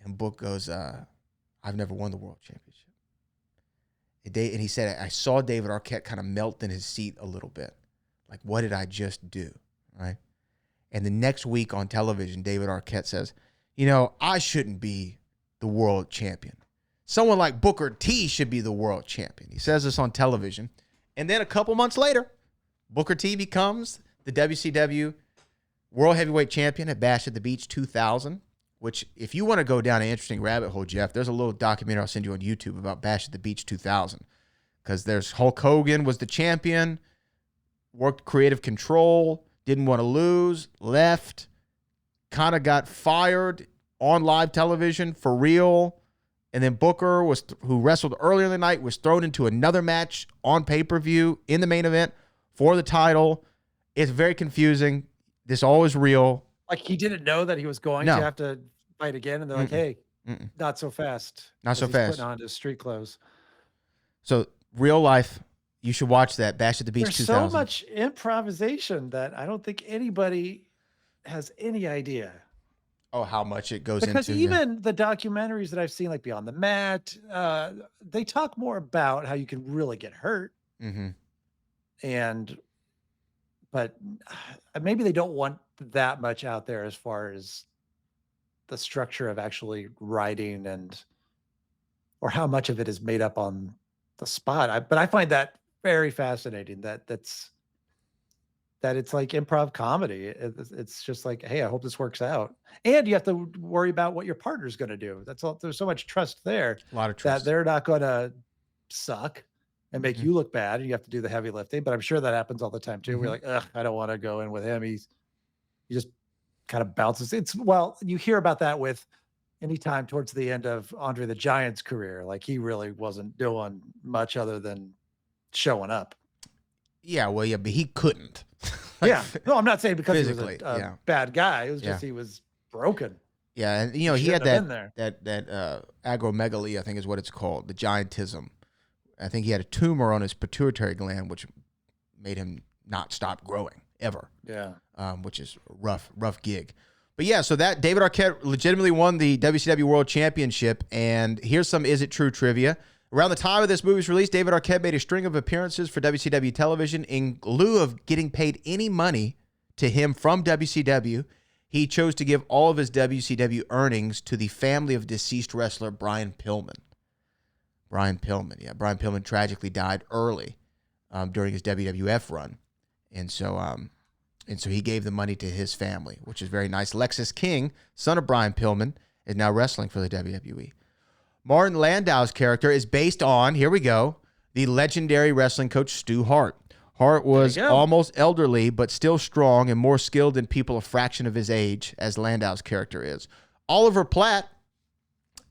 And Book goes, "I've never won the world championship." And he said, "I saw David Arquette kind of melt in his seat a little bit. Like, what did I just do?" Right? And the next week on television, David Arquette says, "I shouldn't be the world champion. Someone like Booker T should be the world champion." He says this on television. And then a couple months later, Booker T becomes the WCW World Heavyweight Champion at Bash at the Beach 2000, which, if you want to go down an interesting rabbit hole, Jeff, there's a little documentary I'll send you on YouTube about Bash at the Beach 2000. Because there's Hulk Hogan was the champion, worked creative control, didn't want to lose, left, kind of got fired on live television for real. And then Booker, who wrestled earlier in the night, was thrown into another match on pay-per-view in the main event for the title. It's very confusing. This all is real.
Like, he didn't know that he was going to have to fight again, and they're like, "Hey, not so fast.
Not so fast."
Putting on his street clothes.
So, real life, you should watch that, Bash at the Beach 2000.
There's so much improvisation that I don't think anybody has any idea.
Oh, how much it goes into.
Because even the documentaries that I've seen, like Beyond the Mat, they talk more about how you can really get hurt.
Mm-hmm.
But maybe they don't want that much out there as far as the structure of actually writing or how much of it is made up on the spot. But I find that very fascinating that it's like improv comedy. It's just like, hey, I hope this works out. And you have to worry about what your partner's going to do. That's all. There's so much trust there.
A lot of trust.
That they're not going to suck and make you look bad, and you have to do the heavy lifting. But I'm sure that happens all the time too. We're like, ugh, I don't want to go in with him. He just kind of bounces. You hear about that with anytime towards the end of Andre the Giant's career. Like, he really wasn't doing much other than showing up.
Yeah, well, yeah, but he couldn't.
Yeah. No, I'm not saying because he was
physically,
a bad guy. It was just he was broken.
Yeah, and he had
shouldn't
that agromegaly, I think is what it's called, the giantism. I think he had a tumor on his pituitary gland, which made him not stop growing ever.
Yeah.
Which is a rough gig. But yeah, so that David Arquette legitimately won the WCW World Championship. And here's some Is It True trivia. Around the time of this movie's release, David Arquette made a string of appearances for WCW television. In lieu of getting paid any money to him from WCW, he chose to give all of his WCW earnings to the family of deceased wrestler Brian Pillman. Brian Pillman tragically died early during his WWF run. And so he gave the money to his family, which is very nice. Lexus King, son of Brian Pillman, is now wrestling for the WWE. Martin Landau's character is based on, here we go, the legendary wrestling coach Stu Hart. Hart was almost elderly, but still strong and more skilled than people a fraction of his age, as Landau's character is. Oliver Platt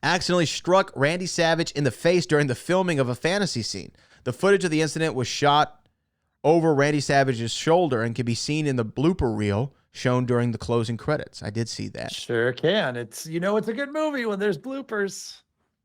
accidentally struck Randy Savage in the face during the filming of a fantasy scene. The footage of the incident was shot over Randy Savage's shoulder and can be seen in the blooper reel shown during the closing credits. I did see that.
Sure can. It's a good movie when there's bloopers.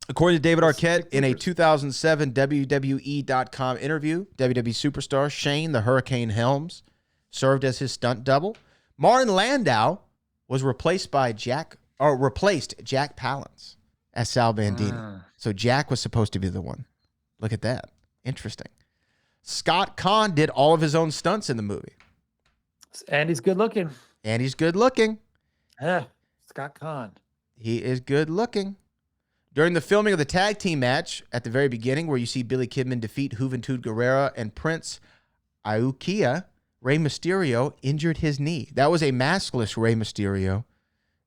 According to David Arquette, in a 2007 WWE.com interview, WWE superstar Shane the Hurricane Helms served as his stunt double. Martin Landau was replaced Jack Palance as Sal Bandini. So Jack was supposed to be the one. Look at that. Interesting. Scott Conn did all of his own stunts in the movie.
And he's good looking.
Yeah,
Scott Conn.
He is good looking. During the filming of the tag team match at the very beginning, where you see Billy Kidman defeat Juventud Guerrera and Prince Iaukea, Rey Mysterio injured his knee. That was a maskless Rey Mysterio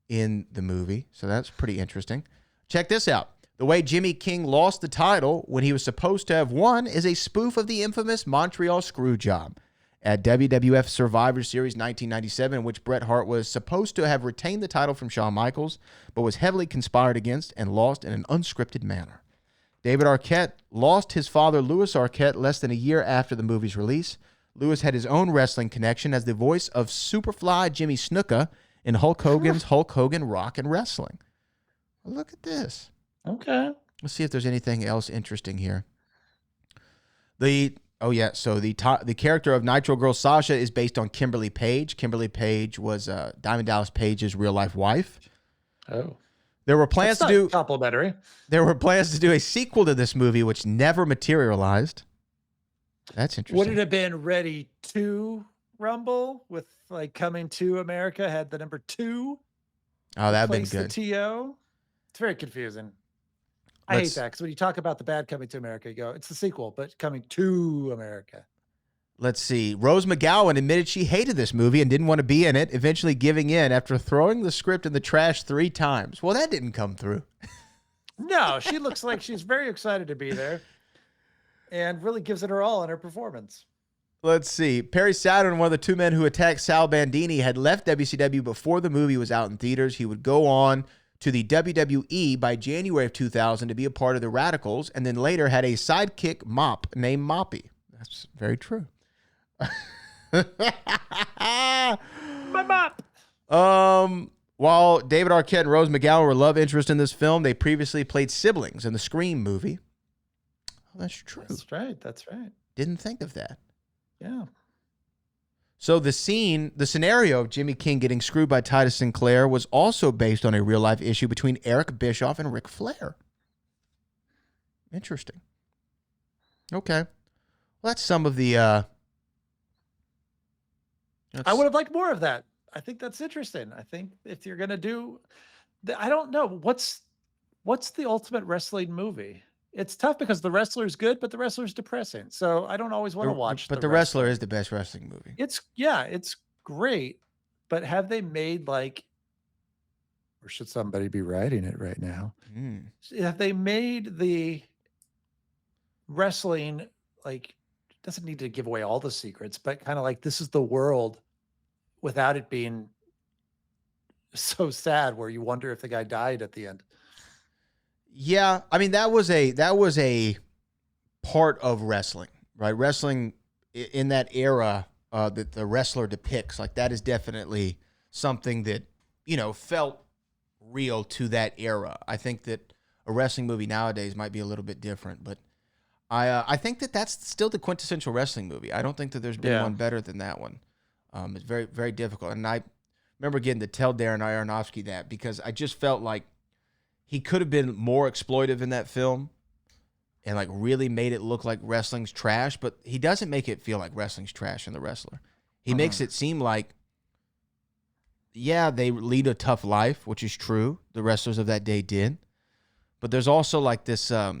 in the movie, so that's pretty interesting. Check this out. The way Jimmy King lost the title when he was supposed to have won is a spoof of the infamous Montreal Screwjob at WWF Survivor Series 1997, in which Bret Hart was supposed to have retained the title from Shawn Michaels, but was heavily conspired against and lost in an unscripted manner. David Arquette lost his father, Louis Arquette, less than a year after the movie's release. Louis had his own wrestling connection as the voice of Superfly Jimmy Snuka in Hulk Hogan's Hulk Hogan Rock and Wrestling. Look at this.
Okay.
Let's see if there's anything else interesting here. So the character of Nitro Girl Sasha is based on Kimberly Page. Kimberly Page was Diamond Dallas Page's real-life wife.
Oh.
There were plans to do
complimentary.
There were plans to do a sequel to this movie, which never materialized. That's interesting.
Would it have been Ready to Rumble with Coming to America had the number 2?
Oh, that'd been good.
The TO. It's very confusing. I hate that because when you talk about the bad Coming to America, you go, it's the sequel, but Coming to America.
Let's see. Rose McGowan admitted she hated this movie and didn't want to be in it, eventually giving in after throwing the script in the trash 3 times. Well, that didn't come through.
No, she looks like she's very excited to be there and really gives it her all in her performance.
Let's see. Perry Saturn, one of the 2 men who attacked Sal Bandini, had left WCW before the movie was out in theaters. He would go on to the WWE by January of 2000 to be a part of the Radicals, and then later had a sidekick mop named Moppy. That's very true.
My mop.
While David Arquette and Rose McGowan were love interests in this film, they previously played siblings in the Scream movie. Oh, that's true.
That's right.
Didn't think of that.
Yeah.
So the scenario of Jimmy King getting screwed by Titus Sinclair was also based on a real-life issue between Eric Bischoff and Ric Flair. Interesting. Okay. Well, that's some of the...
I would have liked more of that. I think that's interesting. I think if you're going to do... I don't know. What's the ultimate wrestling movie? It's tough because the wrestler's good, but the wrestler's depressing. So I don't always want to watch.
But the wrestler is the best wrestling movie.
It's great. But have they made or should somebody be writing it right now? Have they made the wrestling like, doesn't need to give away all the secrets, but kind of like this is the world without it being so sad where you wonder if the guy died at the end.
Yeah, I mean that was a part of wrestling, right? Wrestling in that era that the wrestler depicts, like that is definitely something that, you know, felt real to that era. I think that a wrestling movie nowadays might be a little bit different, but I think that that's still the quintessential wrestling movie. I don't think that there's been one better than that one. It's very, very difficult. And I remember getting to tell Darren Aronofsky that because I just felt like he could have been more exploitive in that film and like really made it look like wrestling's trash, but he doesn't make it feel like wrestling's trash in The Wrestler. He makes it seem like, yeah, they lead a tough life, which is true. The wrestlers of that day did. But there's also like this, I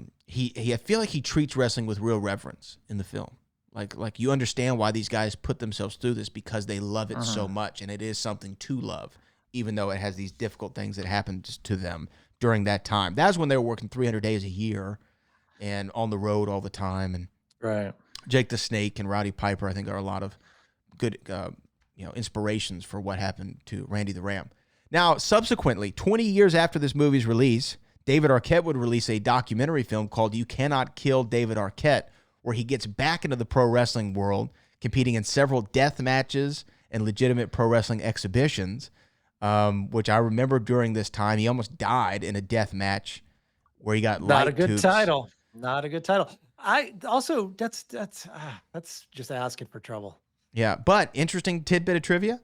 feel like he treats wrestling with real reverence in the film. Like you understand why these guys put themselves through this because they love it so much, and it is something to love, even though it has these difficult things that happened to them during that time. That's when they were working 300 days a year and on the road all the time. And
Right.
Jake the Snake and Roddy Piper, I think, are a lot of good inspirations for what happened to Randy the Ram. Now, subsequently, 20 years after this movie's release, David Arquette would release a documentary film called You Cannot Kill David Arquette, where he gets back into the pro wrestling world, competing in several death matches and legitimate pro wrestling exhibitions, which I remember during this time. He almost died in a death match where he got
Not
light
a good
tubes.
title. Not a good title. I also, that's just asking for trouble.
Yeah, but interesting tidbit of trivia.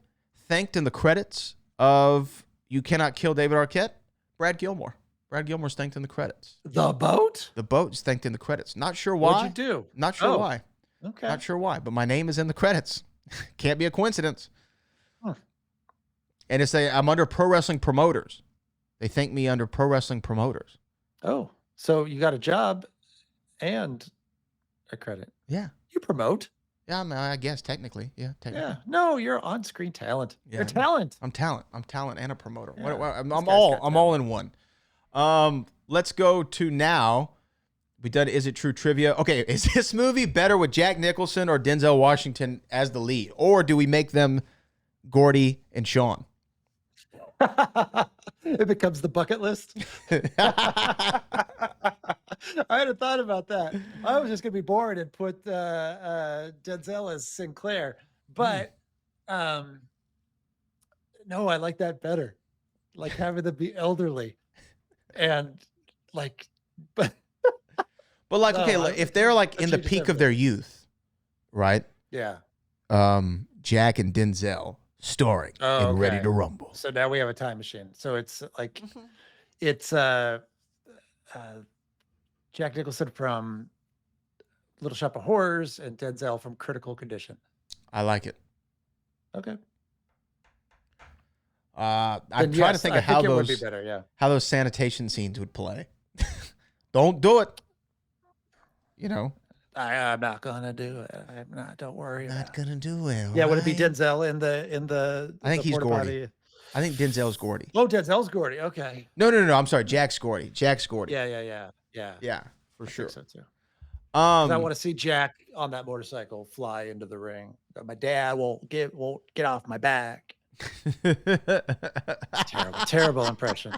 Thanked in the credits of You Cannot Kill David Arquette, Brad Gilmore. Brad Gilmore's thanked in the credits.
The boat?
The boat's thanked in the credits. Not sure why.
What'd you do?
Not sure why.
Okay.
Not sure why, but my name is in the credits. Can't be a coincidence.
Huh.
And I'm under Pro Wrestling Promoters. They thank me under Pro Wrestling Promoters.
Oh, so you got a job and a credit.
Yeah.
You promote.
Yeah, I guess technically. Yeah, technically.
Yeah. No, you're on-screen talent.
Yeah.
You're talent.
I'm talent and a promoter.
Yeah.
I'm all in one. Let's go to now. We done Is It True trivia. Okay, is this movie better with Jack Nicholson or Denzel Washington as the lead? Or do we make them Gordie and Sean?
It becomes the bucket list. I hadn't thought about that. I was just gonna be bored and put Denzel as Sinclair, but no, I like that better. Like having them be elderly, and like, but
like,
no,
okay, if they're like in the peak of their youth, right?
Yeah.
Jack and Denzel starring in Ready to Rumble.
So now we have a time machine. So it's like, it's Jack Nicholson from Little Shop of Horrors and Denzel from Critical Condition.
I like it.
Okay.
I'm trying to think of how
would be better, yeah.
how those sanitation scenes would play. Don't do it. You know.
I'm not gonna do it. I'm not. Don't worry.
Not gonna do it.
Yeah, would it be Denzel in the?
I think
the
he's
porta
Gordie.
potty?
I think Denzel's Gordie.
Oh, Denzel's Gordie. Okay.
No. I'm sorry. Jack's Gordie. Jack's Gordie.
Yeah.
Yeah, for sure.
I think so too. I
Um,
want to see Jack on that motorcycle fly into the ring. My dad won't get off my back. Terrible impression.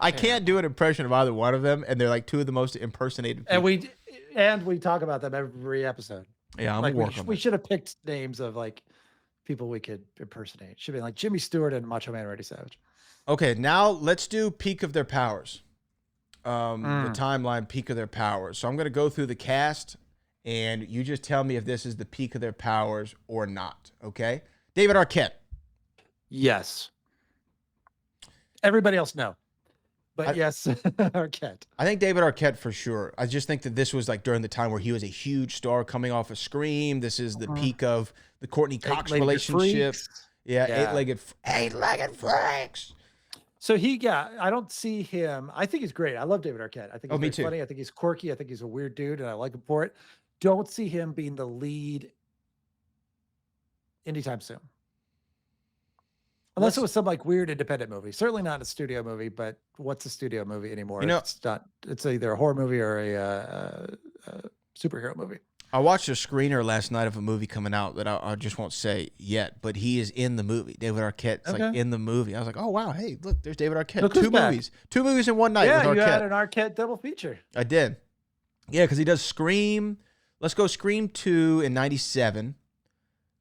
I can't do an impression of either one of them, and they're like two of the most impersonated people.
And we talk about them every episode.
Yeah, I'm
like
working.
we should have picked names of like people we could impersonate. Should be like Jimmy Stewart and Macho Man Randy Savage.
Okay, now let's do peak of their powers. The timeline peak of their powers. So I'm going to go through the cast, and you just tell me if this is the peak of their powers or not. Okay, David Arquette.
Yes. Everybody else, no. But yes, Arquette.
I think David Arquette for sure. I just think that this was like during the time where he was a huge star coming off of Scream. This is the peak of the Courtney Cox relationship. Yeah, eight-legged freaks.
So I don't see him. I think he's great. I love David Arquette. I think he's funny. I think he's quirky. I think he's a weird dude, and I like him for it. Don't see him being the lead anytime soon. Unless it was some like weird independent movie. Certainly not a studio movie, but what's a studio movie anymore?
You know,
it's either a horror movie or a superhero movie.
I watched a screener last night of a movie coming out that I just won't say yet, but he is in the movie. David Arquette's like in the movie. I was like, oh wow, hey, look, there's David Arquette.
Look,
Two movies in one night
Yeah,
with
you
Arquette.
had an Arquette double feature.
I did. Yeah, because he does Scream. Let's go Scream 2 in 97.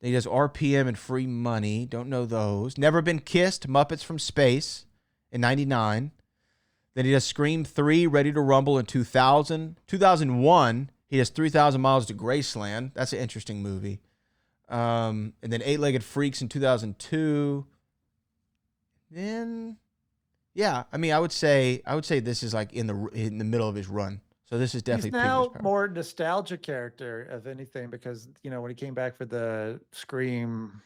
Then he does RPM and Free Money. Don't know those. Never Been Kissed, Muppets from Space in 99. Then he does Scream 3, Ready to Rumble in 2000. 2001, he does 3,000 Miles to Graceland. That's an interesting movie. And then Eight-Legged Freaks in 2002. Then, yeah, I mean, I would say this is like in the middle of his run. So this is definitely
He's now more nostalgia character of anything because when he came back for the Scream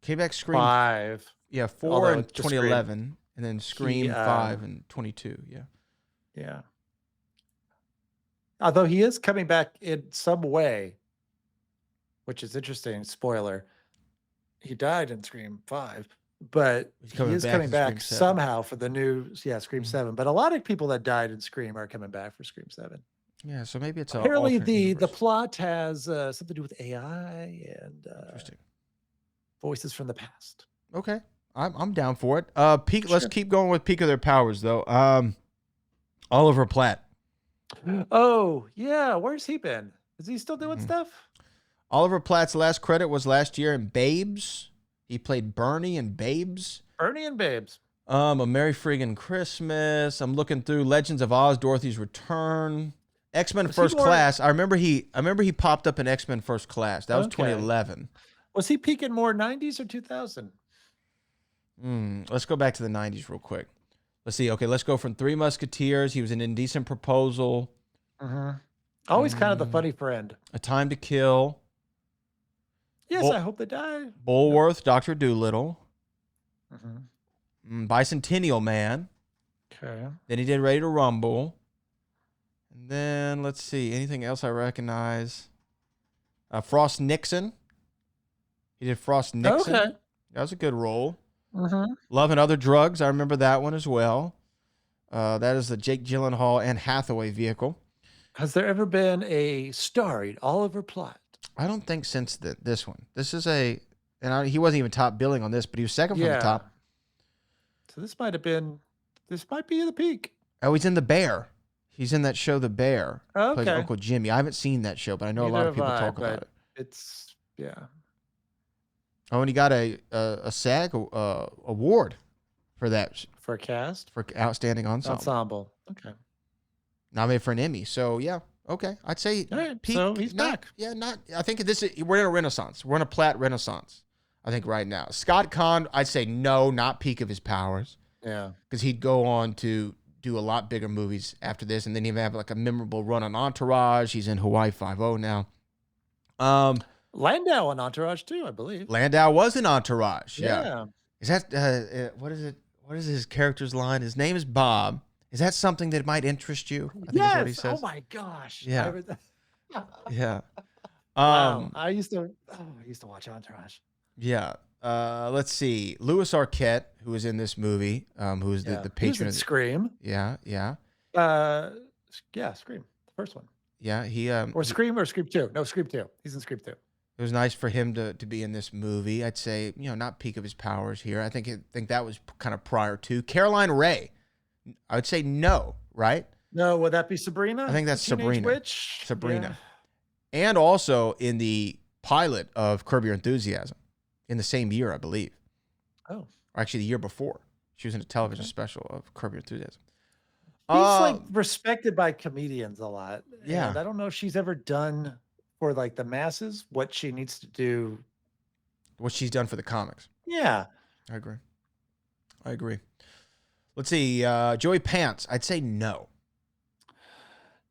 5.
Yeah, 4 in 2011, and then Scream 5 in 22. Yeah.
Yeah. Although he is coming back in some way, which is interesting. Spoiler: he died in Scream 5, but he is coming back somehow for the new Scream 7. But a lot of people that died in Scream are coming back for Scream 7.
Yeah, so maybe it's
apparently the plot has something to do with AI and voices from the past.
Okay, I'm down for it. Peak. Sure. Let's keep going with peak of their powers though. Oliver Platt.
Oh yeah, where's he been? Is he still doing stuff?
Oliver Platt's last credit was last year in Babes. He played Bernie in Babes.
Bernie and Babes.
A Merry Friggin' Christmas. I'm looking through Legends of Oz, Dorothy's Return, X-Men First Class. I remember he popped up in X-Men First Class. That was 2011.
Was he peaking more 90s or 2000?
Let's go back to the 90s real quick. Let's see. Okay, let's go from Three Musketeers. He was in Indecent Proposal.
Always kind of the funny friend.
A Time to Kill.
Yes, I hope they die.
Bulworth, Dr. Dolittle. Bicentennial Man.
Okay.
Then he did Ready to Rumble. And then, let's see. Anything else I recognize? Frost Nixon. He did Frost Nixon.
Okay.
That was a good role. Love and Other Drugs. I remember that one as well. That is the Jake Gyllenhaal and Hathaway vehicle.
Has there ever been a starring Oliver Platt?
I don't think since this one. This is he wasn't even top billing on this, but he was second from the top.
So this might be the peak.
Oh, he's in The Bear. He's in that show, The Bear.
Okay.
Plays Uncle Jimmy. I haven't seen that show, but I know a lot of people talk about it.
It's, yeah.
Oh, and he got a SAG award for that.
For cast?
For Outstanding Ensemble.
Okay.
Nominated for an Emmy. So, yeah. Okay. I'd say
peak. So he's back.
Yeah, I think we're in a renaissance. We're in a Platt renaissance, I think, right now. Scott Conn, I'd say no, not peak of his powers.
Yeah.
Because he'd go on to do a lot bigger movies after this, and then even have like a memorable run on Entourage. He's in Hawaii Five-0 now.
Landau on Entourage too, I believe.
Landau was in Entourage.
Yeah.
Is that what is it? What is his character's line? His name is Bob. Is that something that might interest you? I think is what he says.
Oh my gosh.
Yeah. Yeah.
Wow. I used to watch Entourage.
Yeah. Let's see. Louis Arquette, who was in this movie, who was the patron of
Scream.
Yeah.
Scream. The first one.
Yeah.
Or Scream 2. No, Scream 2. He's in Scream 2.
It was nice for him to be in this movie. I'd say, not peak of his powers here. I think that was kind of prior to Caroline Rhea. I would say no, right?
No, would that be Sabrina?
I think that's Sabrina.
Witch?
Sabrina. Yeah. And also in the pilot of Curb Your Enthusiasm in the same year, I believe.
Oh.
Or actually the year before. She was in a television special of Curb Your Enthusiasm.
He's respected by comedians a lot.
Yeah.
And I don't know if she's ever done for the masses what she needs to do.
What she's done for the comics.
Yeah.
I agree. Let's see. Joey Pants. I'd say no.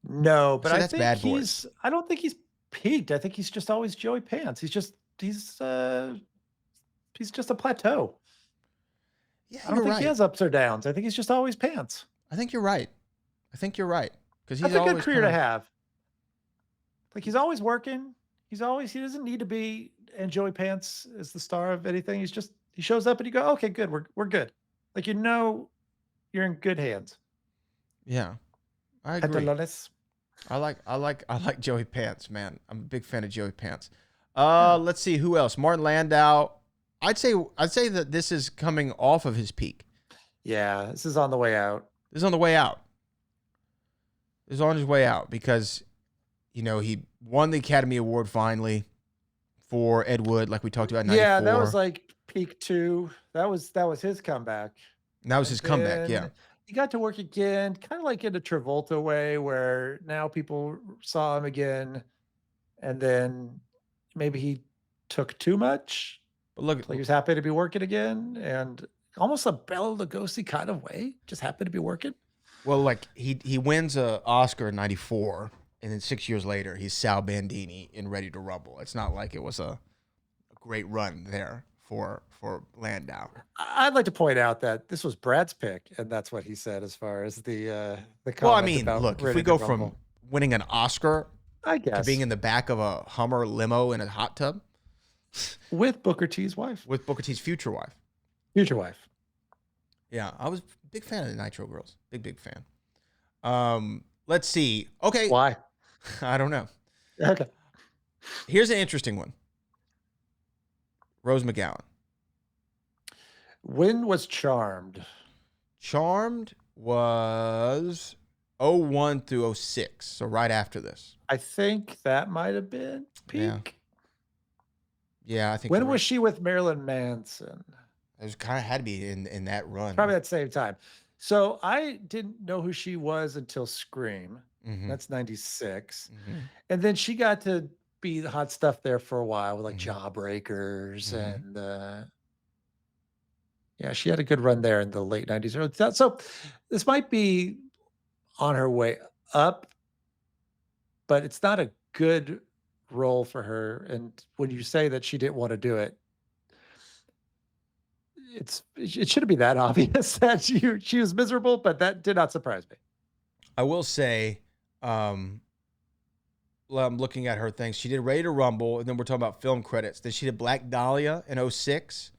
No, but
I think
I don't think he's peaked. I think he's just always Joey Pants. He's just a plateau.
Yeah,
I don't think he has ups or downs. I think he's just always Pants.
I think you're right. Because
that's a good career to have. He's always working. He doesn't need to be, and Joey Pants is the star of anything. He shows up and you go, okay, good. We're good. You're in good hands.
Yeah. I agree. I like Joey Pants, man. I'm a big fan of Joey Pants. Let's see who else. Martin Landau. I'd say that this is coming off of his peak.
Yeah, this is on the way out.
This is on the way out. This is on his way out because, you know, he won the Academy Award finally for Ed Wood, like we talked about in 94.
Yeah, that was like peak 2. That was his comeback.
And that was his comeback, yeah.
He got to work again, kind of like in a Travolta way, where now people saw him again, and then maybe he took too much.
But look,
like he was happy to be working again, and almost a Bela Lugosi kind of way, just happy to be working.
Well, like he wins an Oscar in 94, and then 6 years later, he's Sal Bandini in Ready to Rumble. It's not like it was a great run there for Landau.
I'd like to point out that this was Brad's pick, and that's what he said as far as the comment.
Well, I mean,
about
look, if
Ready
we
to
go
Rumble.
from winning an Oscar
I
to
guess
being in the back of a Hummer limo in a hot tub
with Booker T's wife,
with Booker T's future wife. Yeah, I was a big fan of the Nitro Girls. Big fan. Let's see. Okay.
Why?
I don't know.
Okay.
Here's an interesting one. Rose McGowan.
When was Charmed?
Charmed was 01 through 06, so right after this.
I think that might have been peak.
Yeah, I think.
When
you're
was
right.
she with Marilyn Manson?
It was kind of had to be in that run.
Probably at the same time. So I didn't know who she was until Scream.
Mhm.
That's 96.
Mhm.
And then she got to be the hot stuff there for a while with like
Mhm.
Jawbreakers
Mhm.
and yeah, she had a good run there in the late 90s. So this might be on her way up, but it's not a good role for her. And when you say that she didn't want to do it, it shouldn't be that obvious that she was miserable, but that did not surprise me.
I will say, I'm looking at her things. She did Ready to Rumble, and then we're talking about film credits. Then she did Black Dahlia in 06.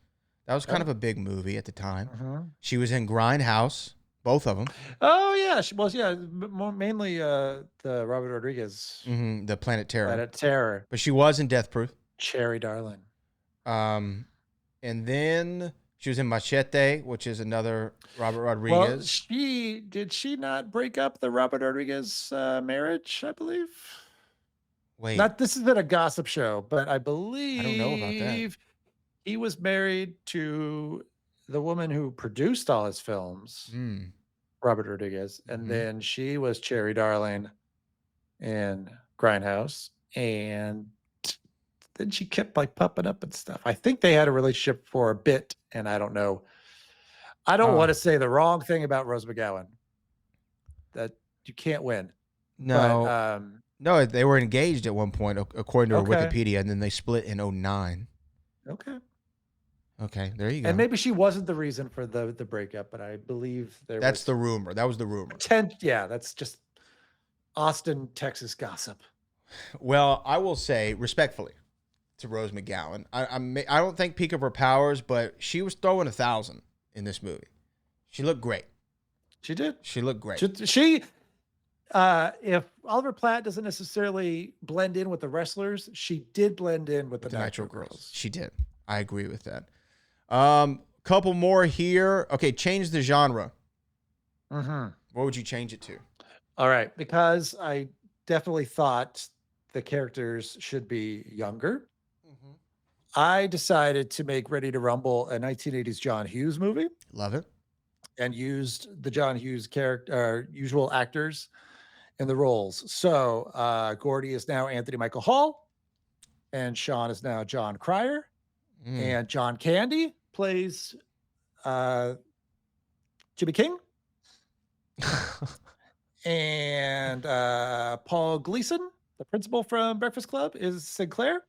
That was kind of a big movie at the time. She was in Grindhouse, both of them.
Oh yeah, she was. Yeah, mainly the Robert Rodriguez,
The Planet Terror.
Planet Terror.
But she was in Death Proof.
Cherry Darling.
And then she was in Machete, which is another Robert Rodriguez.
Well, did she not break up the Robert Rodriguez marriage? I believe.
Wait,
This isn't a gossip show, but I believe
I don't know about that.
He was married to the woman who produced all his films, Robert Rodriguez, and then she was Cherry Darling in Grindhouse, and then she kept like popping up and stuff. I think they had a relationship for a bit, and I don't know. I don't want to say the wrong thing about Rose McGowan. That you can't win.
No,
but,
no, they were engaged at one point, according to her Wikipedia, and then they split in 09. Okay, there you go.
And maybe she wasn't the reason for the breakup, but I believe
that's the rumor. That was the rumor.
Yeah, that's just Austin, Texas gossip.
Well, I will say respectfully to Rose McGowan, I don't think peak of her powers, but she was throwing 1,000 in this movie. She looked great.
She did.
She looked great.
If Oliver Platt doesn't necessarily blend in with the wrestlers, she did blend in with the Nitro Girls.
She did. I agree with that. Couple more here. Okay, change the genre. What would you change it to?
All right, because I definitely thought the characters should be younger. I decided to make Ready to Rumble a 1980s John Hughes movie.
Love it.
And used the John Hughes character, usual actors in the roles. So Gordie is now Anthony Michael Hall, and Sean is now John Cryer, and John Candy plays Jimmy King, and Paul Gleason, the principal from Breakfast Club, is Sinclair.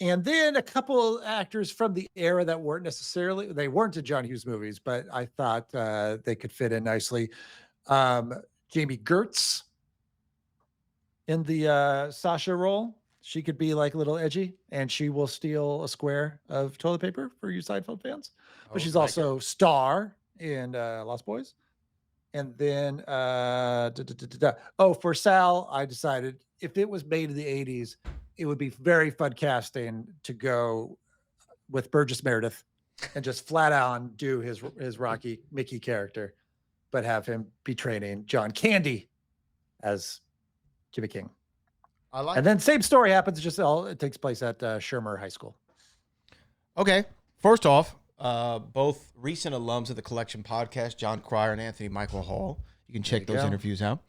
And then a couple actors from the era that weren't in John Hughes movies, but I thought they could fit in nicely. Jamie Gertz in the Sasha role. She could be like a little edgy, and she will steal a square of toilet paper for you Seinfeld fans. But she's also Star in Lost Boys. And then, for Sal, I decided if it was made in the 80s, it would be very fun casting to go with Burgess Meredith and just flat out do his Rocky Mickey character, but have him be training John Candy as Jimmy King. And then same story happens. It takes place at Shermer High School.
Okay. First off, both recent alums of the Collection podcast, John Cryer and Anthony Michael Hall. You can check those interviews out.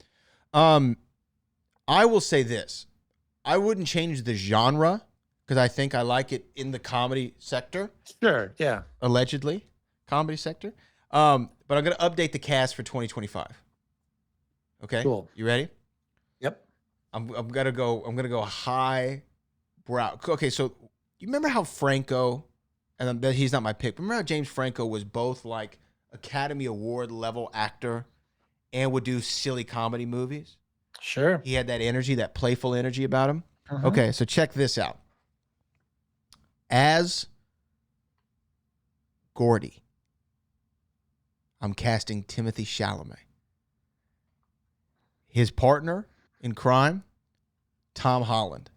I will say this. I wouldn't change the genre because I think I like it in the comedy sector.
Sure, yeah.
Allegedly, comedy sector. But I'm going to update the cast for 2025. Okay?
Cool.
You ready?
Yep.
I'm gonna go high brow. Okay, so you remember how Franco, and he's not my pick, but remember how James Franco was both like Academy Award level actor and would do silly comedy movies?
Sure.
He had that energy, that playful energy about him. Okay, so check this out. As Gordie, I'm casting Timothy Chalamet. His partner in crime, Tom Holland.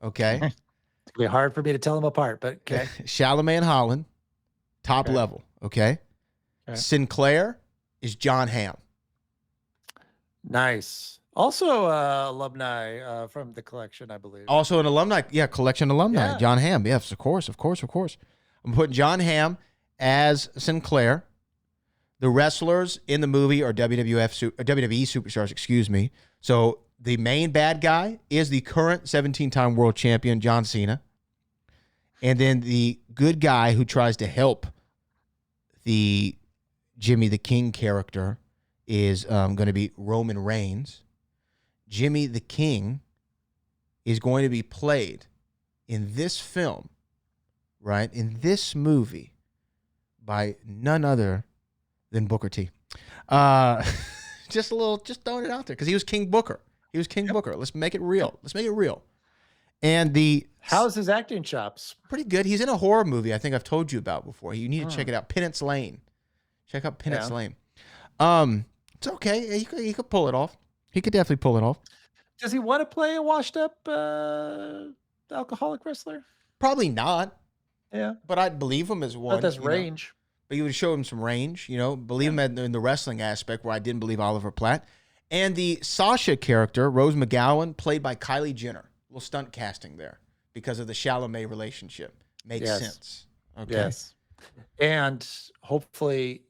Okay?
It's going to be hard for me to tell them apart, but okay.
Chalamet and Holland, top level. Okay? Sinclair is John Hamm.
Nice. Also alumni from the Collection, I believe.
Also an alumni. Yeah, Collection alumni. Yeah. John Hamm. Yes, of course. I'm putting John Hamm as Sinclair. The wrestlers in the movie are WWE superstars, excuse me. So the main bad guy is the current 17-time world champion, John Cena. And then the good guy who tries to help the Jimmy the King character is going to be Roman Reigns. Jimmy the King is going to be played in this film, right, in this movie, by none other than Booker T. Just throwing it out there because he was King Booker. Booker. Let's make it real. And
how's his acting chops?
Pretty good. He's in a horror movie I think I've told you about before. You need to check it out. Penance Lane. Check out Penance Lane. It's okay. He could pull it off. He could definitely pull it off.
Does he want to play a washed up alcoholic wrestler?
Probably not.
Yeah.
But I'd believe him as one.
But that's range.
But you would show him some range, believe him in the wrestling aspect where I didn't believe Oliver Platt. And the Sasha character, Rose McGowan, played by Kylie Jenner. A little stunt casting there because of the Chalamet relationship. Makes sense. Okay.
Yes. And hopefully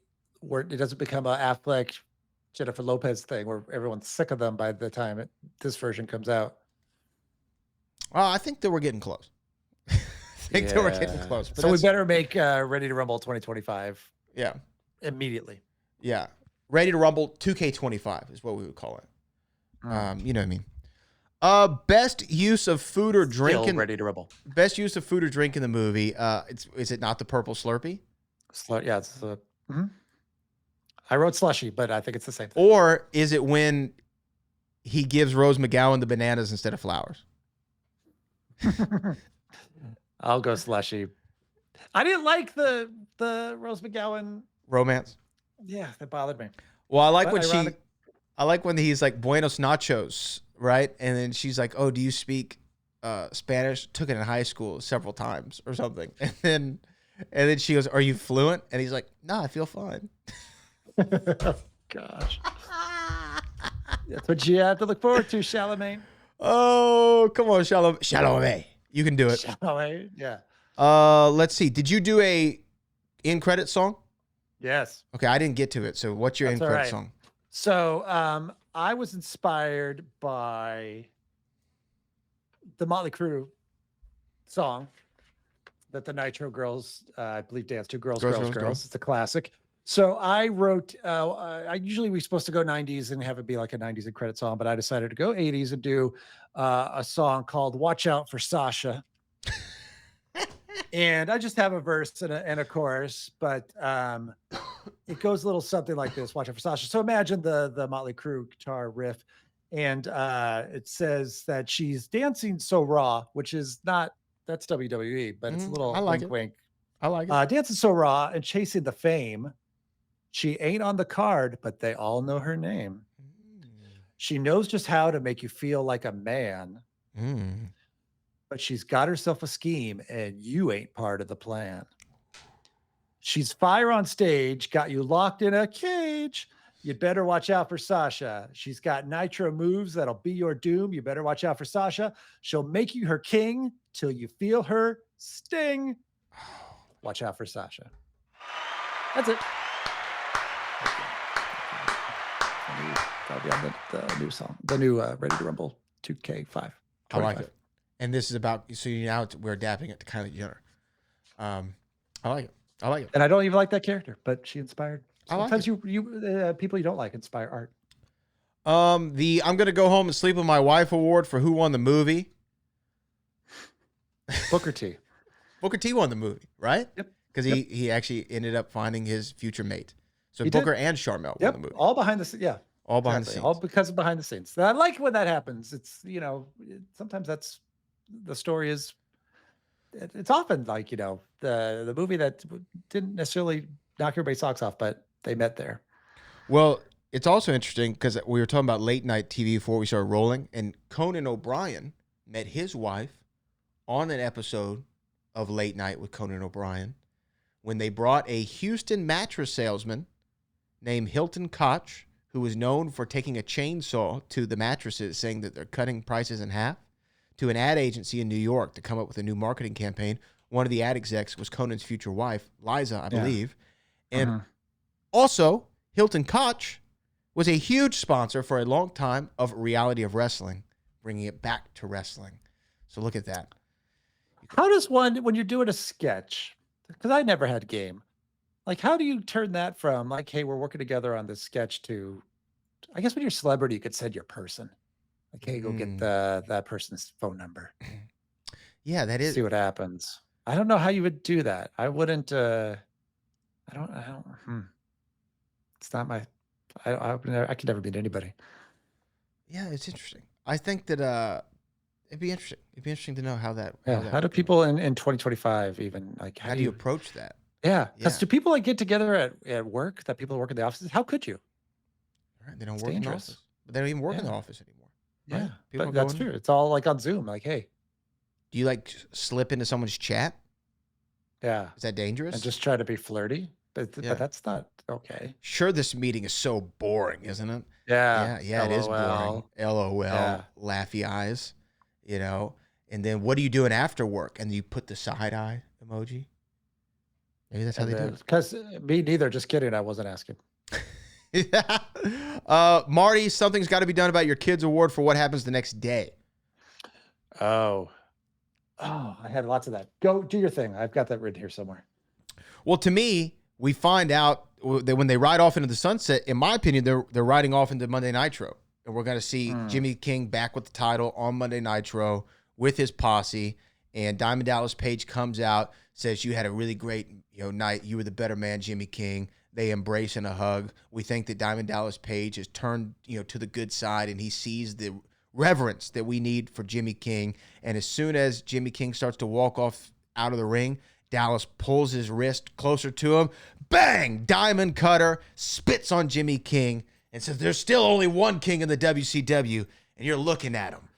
it doesn't become an Affleck, Jennifer Lopez thing where everyone's sick of them by the time this version comes out.
I think that we're getting close. That we're getting close.
So we better make Ready to Rumble 2025.
Yeah.
Immediately.
Yeah. Ready to Rumble 2K25 is what we would call it. You know what I mean? Best use of food or drink.
Still Ready to Rumble.
Best use of food or drink in the movie. Is it not the purple Slurpee?
Yeah, it's the. I wrote slushy, but I think it's the same thing.
Or is it when he gives Rose McGowan the bananas instead of flowers?
I'll go slushy. I didn't like the Rose McGowan
romance.
Yeah, that bothered me.
Well, I like when he's like Buenos Nachos, right? And then she's like, "Oh, do you speak Spanish?" Took it in high school several times or something. And then she goes, "Are you fluent?" And he's like, "No, I feel fine."
Gosh. That's what you have to look forward to, Chalamet.
Oh, come on, Chalamet. You can do it.
Chalamet, yeah.
Let's see. Did you do a in credit song?
Yes.
Okay, I didn't get to it. So what's your in credit song?
So I was inspired by the Motley Crue song that the Nitro Girls, I believe, dance to. Girls. It's a classic. So I wrote, usually we're supposed to go 90s and have it be like a 90s in credit song, but I decided to go 80s and do a song called Watch Out for Sasha. And I just have a verse and a chorus, but it goes a little something like this, Watch Out for Sasha. So imagine the Motley Crue guitar riff, and it says that she's dancing so raw, which is not, that's WWE, but it's a little wink.
I like it.
Dancing so raw and chasing the fame. She ain't on the card, but they all know her name. She knows just how to make you feel like a man, but she's got herself a scheme and you ain't part of the plan. She's fire on stage, got you locked in a cage. You better watch out for Sasha. She's got nitro moves that'll be your doom. You better watch out for Sasha. She'll make you her king till you feel her sting. Watch out for Sasha. That's it. That'll be on the new song, the new Ready to Rumble 2K5.
I like it. And this is about, so now we're adapting it to Kylie Jenner. I like it. I like it.
And I don't even like that character, but she inspired. Sometimes
like
you people you don't like inspire art.
The I'm gonna go home and sleep with my wife award for who won the movie.
Booker T.
Booker T won the movie, right?
Yep.
Because he actually ended up finding his future mate. So
He
Booker
did.
and Sharmell won
Yep.
the movie.
All behind the scenes. Yeah.
All behind the
Exactly.
scenes.
All because of behind the scenes. I like when that happens. It's, sometimes that's the story is, it's often like, the movie that didn't necessarily knock everybody's socks off, but they met there.
Well, it's also interesting because we were talking about late night TV before we started rolling, and Conan O'Brien met his wife on an episode of Late Night with Conan O'Brien when they brought a Houston mattress salesman named Hilton Koch, who was known for taking a chainsaw to the mattresses, saying that they're cutting prices in half, to an ad agency in New York to come up with a new marketing campaign. One of the ad execs was Conan's future wife, Liza, I believe. And also, Hilton Koch was a huge sponsor for a long time of Reality of Wrestling, bringing it back to wrestling. So look at that.
How does one, when you're doing a sketch, because I never had game, like how do you turn that from like, hey, we're working together on this sketch to, I guess when you're a celebrity, you could send your person. Like, hey, go get that person's phone number.
Yeah, that is.
See what happens. I don't know how you would do that. I wouldn't, I don't, it's not my, I could never meet anybody.
Yeah, it's interesting. I think that it'd be interesting. It'd be interesting to know how that.
How do people in 2025 even like,
how do you approach that?
Yeah, because do people like get together at work? That people work in the offices? How could you?
Right, they don't work in the office. But they don't even work in the office anymore.
Yeah,
right? People
but that's true. It's all like on Zoom. Like, hey,
do you like slip into someone's chat?
Yeah,
is that dangerous?
And just try to be flirty, but that's not okay.
Sure, this meeting is so boring, isn't it?
Yeah,
it is boring. LOL, laughy eyes, And then what are you doing after work? And you put the side eye emoji. Maybe that's how they do it.
Because me neither. Just kidding. I wasn't asking.
Marty, something's got to be done about your kids' award for what happens the next day.
Oh, I had lots of that. Go do your thing. I've got that written here somewhere.
Well, to me, we find out that when they ride off into the sunset, in my opinion, they're riding off into Monday Nitro. And we're going to see Jimmy King back with the title on Monday Nitro with his posse. And Diamond Dallas Page comes out, says, you had a really great night. You were the better man, Jimmy King. They embrace and a hug. We think that Diamond Dallas Page has turned to the good side, and he sees the reverence that we need for Jimmy King. And as soon as Jimmy King starts to walk off out of the ring, Dallas pulls his wrist closer to him. Bang! Diamond cutter, spits on Jimmy King, and says, there's still only one king in the WCW, and you're looking at him.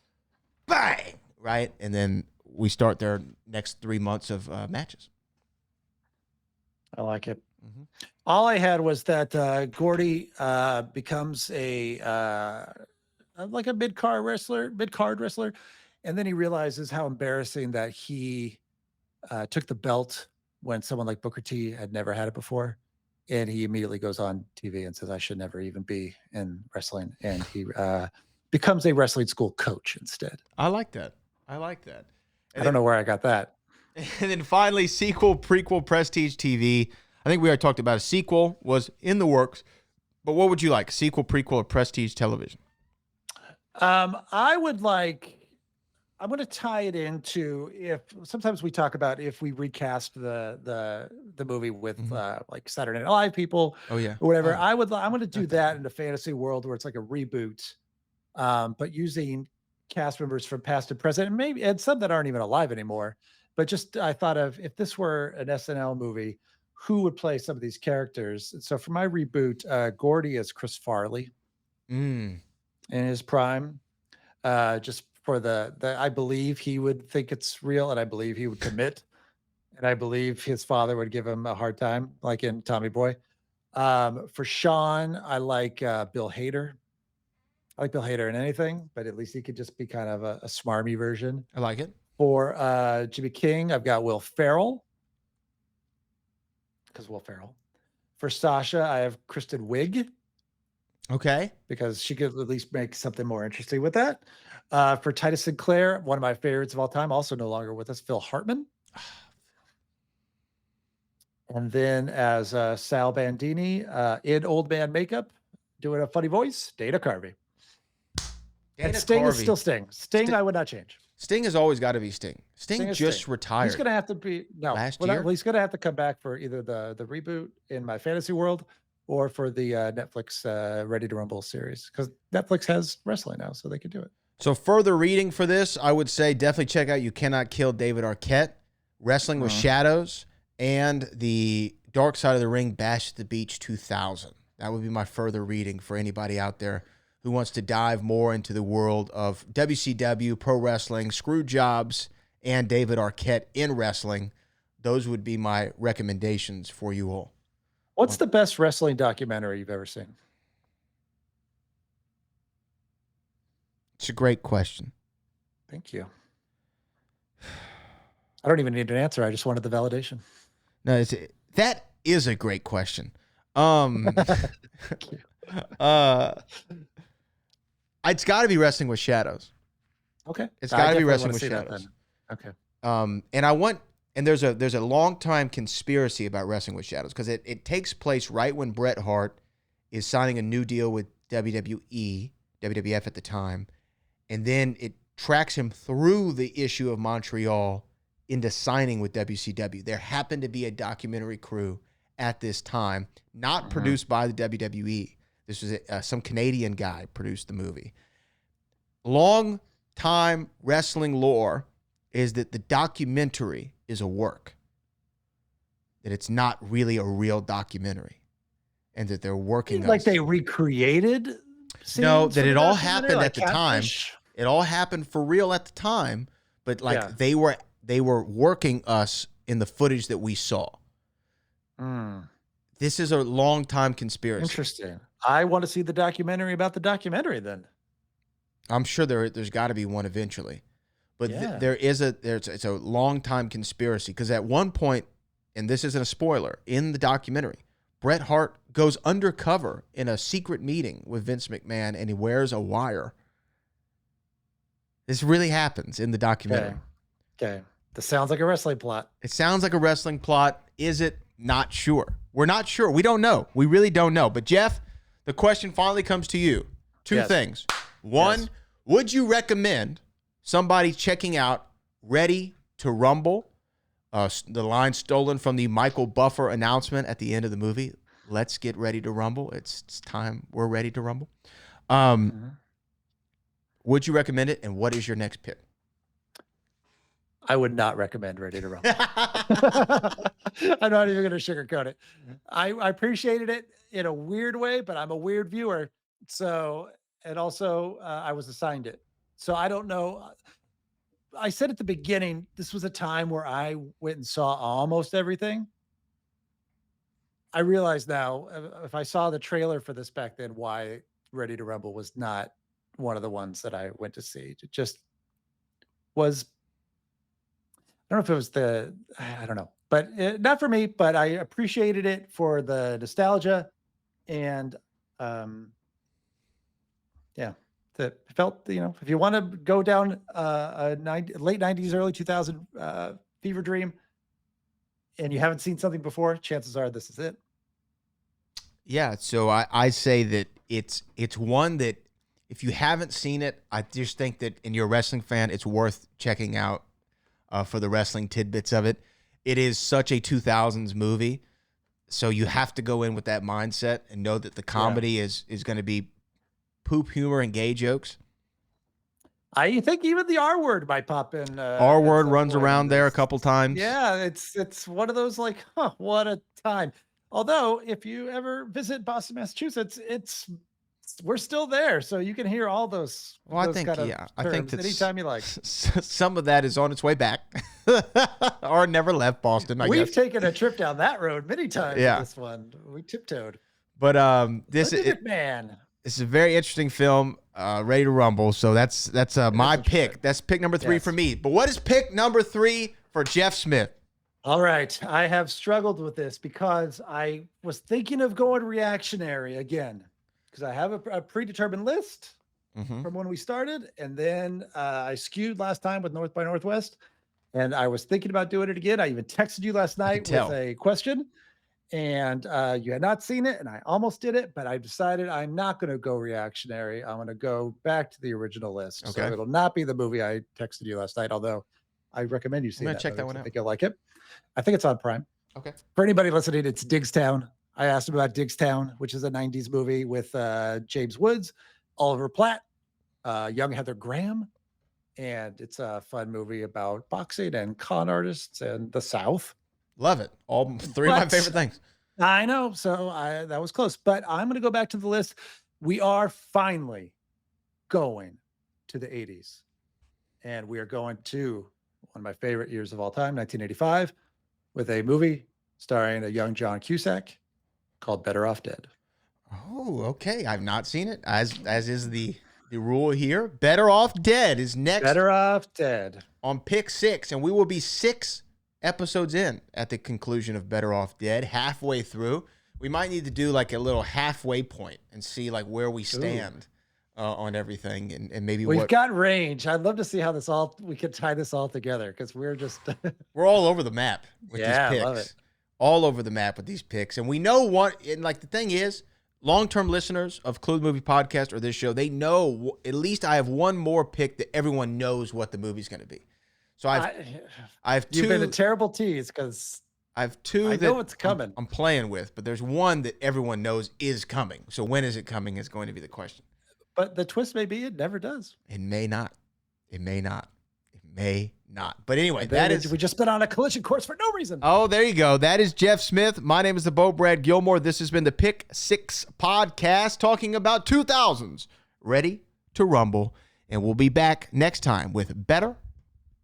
Bang! Right? And then we start their next 3 months of matches.
I like it. Mm-hmm. All I had was that Gordie becomes a mid-card wrestler, and then he realizes how embarrassing that he took the belt when someone like Booker T had never had it before, and he immediately goes on TV and says, I should never even be in wrestling, and he becomes a wrestling school coach instead.
I like that. And
I don't know where I got that.
And then finally, sequel, prequel, prestige TV. I think we already talked about a sequel was in the works, but what would you like? Sequel, prequel, or prestige television?
I'm going to tie it into sometimes we talk about if we recast the movie with like Saturday Night Live people, or whatever. I'm going to do that in a fantasy world where it's like a reboot, but using cast members from past and present, and some that aren't even alive anymore. But just I thought of if this were an SNL movie, who would play some of these characters. And so for my reboot, Gordie is Chris Farley in his prime. Just for the I believe he would think it's real, and I believe he would commit, and I believe his father would give him a hard time, like in Tommy Boy. For Sean, I like Bill Hader. I like Bill Hader in anything, but at least he could just be kind of a smarmy version.
I like it.
For Jimmy King, I've got Will Ferrell, because Will Ferrell. For Sasha, I have Kristen Wiig.
Okay.
Because she could at least make something more interesting with that. For Titus Sinclair, one of my favorites of all time, also no longer with us, Phil Hartman. And then as Sal Bandini in old man makeup, doing a funny voice, Dana Carvey. And Sting is still Sting. Sting, I would not change.
Sting has always got to be Sting. Sting just retired.
He's going to have to be,
last year?
Well, he's going to have to come back for either the reboot in My Fantasy World or for the Netflix Ready to Rumble series, because Netflix has wrestling now, so they could do it.
So further reading for this, I would say definitely check out You Cannot Kill David Arquette, Wrestling with Shadows, and the Dark Side of the Ring Bash at the Beach 2000. That would be my further reading for anybody out there who wants to dive more into the world of WCW, pro wrestling, screw jobs, and David Arquette in wrestling. Those would be my recommendations for you all.
What's the best wrestling documentary you've ever seen?
It's a great question.
Thank you. I don't even need an answer. I just wanted the validation.
No, that is a great question. It's got to be Wrestling with Shadows.
Okay.
It's got to be Wrestling with Shadows.
Okay.
And there's a long time conspiracy about Wrestling with Shadows, because it takes place right when Bret Hart is signing a new deal with WWF at the time, and then it tracks him through the issue of Montreal into signing with WCW. There happened to be a documentary crew at this time, not produced by the WWE. This was some Canadian guy produced the movie. Long time wrestling lore is that the documentary is a work, that it's not really a real documentary, and that they're working
like they recreated scenes.
No, that it all happened
like
at the time. It all happened for real at the time, but they were working us in the footage that we saw. This is a long time conspiracy.
Interesting. I want to see the documentary about the documentary then.
I'm sure there's got to be one eventually. But it's a long time conspiracy, because at one point, and this isn't a spoiler, in the documentary, Bret Hart goes undercover in a secret meeting with Vince McMahon, and he wears a wire. This really happens in the documentary.
Okay. This sounds like a wrestling plot.
It sounds like a wrestling plot. Is it? Not sure. We're not sure. We don't know. We really don't know. But Jeff, the question finally comes to you. Two things. One, would you recommend somebody checking out Ready to Rumble? The line stolen from the Michael Buffer announcement at the end of the movie. Let's get ready to rumble. It's time. We're ready to rumble. Would you recommend it? And what is your next pick?
I would not recommend Ready to Rumble. I'm not even going to sugarcoat it. I appreciated it in a weird way, but I'm a weird viewer. So, and also I was assigned it. So I don't know. I said at the beginning, this was a time where I went and saw almost everything. I realize now, if I saw the trailer for this back then, why Ready to Rumble was not one of the ones that I went to see. It just was, I don't know if it was I don't know, but not for me, but I appreciated it for the nostalgia and, that felt, if you want to go down late 90s, early 2000 fever dream, and you haven't seen something before, chances are this is it.
Yeah, so I say that it's one that if you haven't seen it, I just think that, and you're a wrestling fan, it's worth checking out for the wrestling tidbits of it. It is such a 2000s movie, so you have to go in with that mindset and know that the comedy is going to be poop humor and gay jokes.
I think even the R word might pop in.
R
at
word
some
runs
point
around
in
there a
this.
couple times.
Yeah, it's one of those like, huh, what a time. Although, if you ever visit Boston, Massachusetts, we're still there, so you can hear all those.
Well, I
those
think,
kind of
yeah, I think
terms
that's
anytime you like.
some of that is on its way back, or never left Boston. I
We've
guess.
taken a trip down that road many times.
Yeah.
In this one we tiptoed.
But this
Linda McMahon.
is a very interesting film. Ready to Rumble. So that's my pick. That's pick number 3
Yes.
for me. But what is pick number 3 for Jeff Smith?
All right, I have struggled with this because I was thinking of going reactionary again because I have a predetermined list from when we started, and then I skewed last time with North by Northwest, and I was thinking about doing it again. I even texted you last night with a question, and you had not seen it, and I almost did it, but I decided I'm not going to go reactionary. I'm going to go back to the original list.
Okay.
So it'll not be the movie I texted you last night, although I recommend you see
I'm
that.
gonna check that one
I
out.
think you'll like it. I think it's on Prime.
Okay.
For anybody listening, it's Digstown. I asked him about Digstown, which is a 90s movie with James Woods, Oliver Platt, young Heather Graham. And it's a fun movie about boxing and con artists and the South.
Love it. All 3 of my favorite things.
I know. So that was close. But I'm going to go back to the list. We are finally going to the 80s. And we are going to one of my favorite years of all time, 1985, with a movie starring a young John Cusack called Better Off Dead.
Oh, okay. I've not seen it. As is the rule here. Better Off Dead is next.
Better Off Dead
on pick 6, and we will be 6 episodes in at the conclusion of Better Off Dead, halfway through. We might need to do like a little halfway point and see like where we stand on everything, and maybe
we've got range. I'd love to see how we could tie this all together because we're just
we're all over the map with these picks.
Love it.
All over the map with these picks, and we know what. And like the thing is, long-term listeners of Clue the Movie Podcast or this show, they know at least I have one more pick that everyone knows what the movie's going to be. So I have 2.
You've been a terrible tease because
I have 2
I
that
know what's coming.
I'm playing with, but there's one that everyone knows is coming. So when is it coming is going to be the question.
But the twist may be it never does.
It may not. It may not. It may not. But anyway,
we just been on a collision course for no reason.
Oh, there you go. That is Jeff Smith. My name is the Bo Brad Gilmore. This has been the Pick 6 podcast talking about 2000s. Ready to Rumble. And we'll be back next time with Better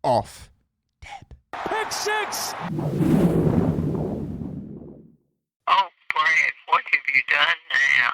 Off Dead.
Pick 6!
Oh, Brad, what have you done now?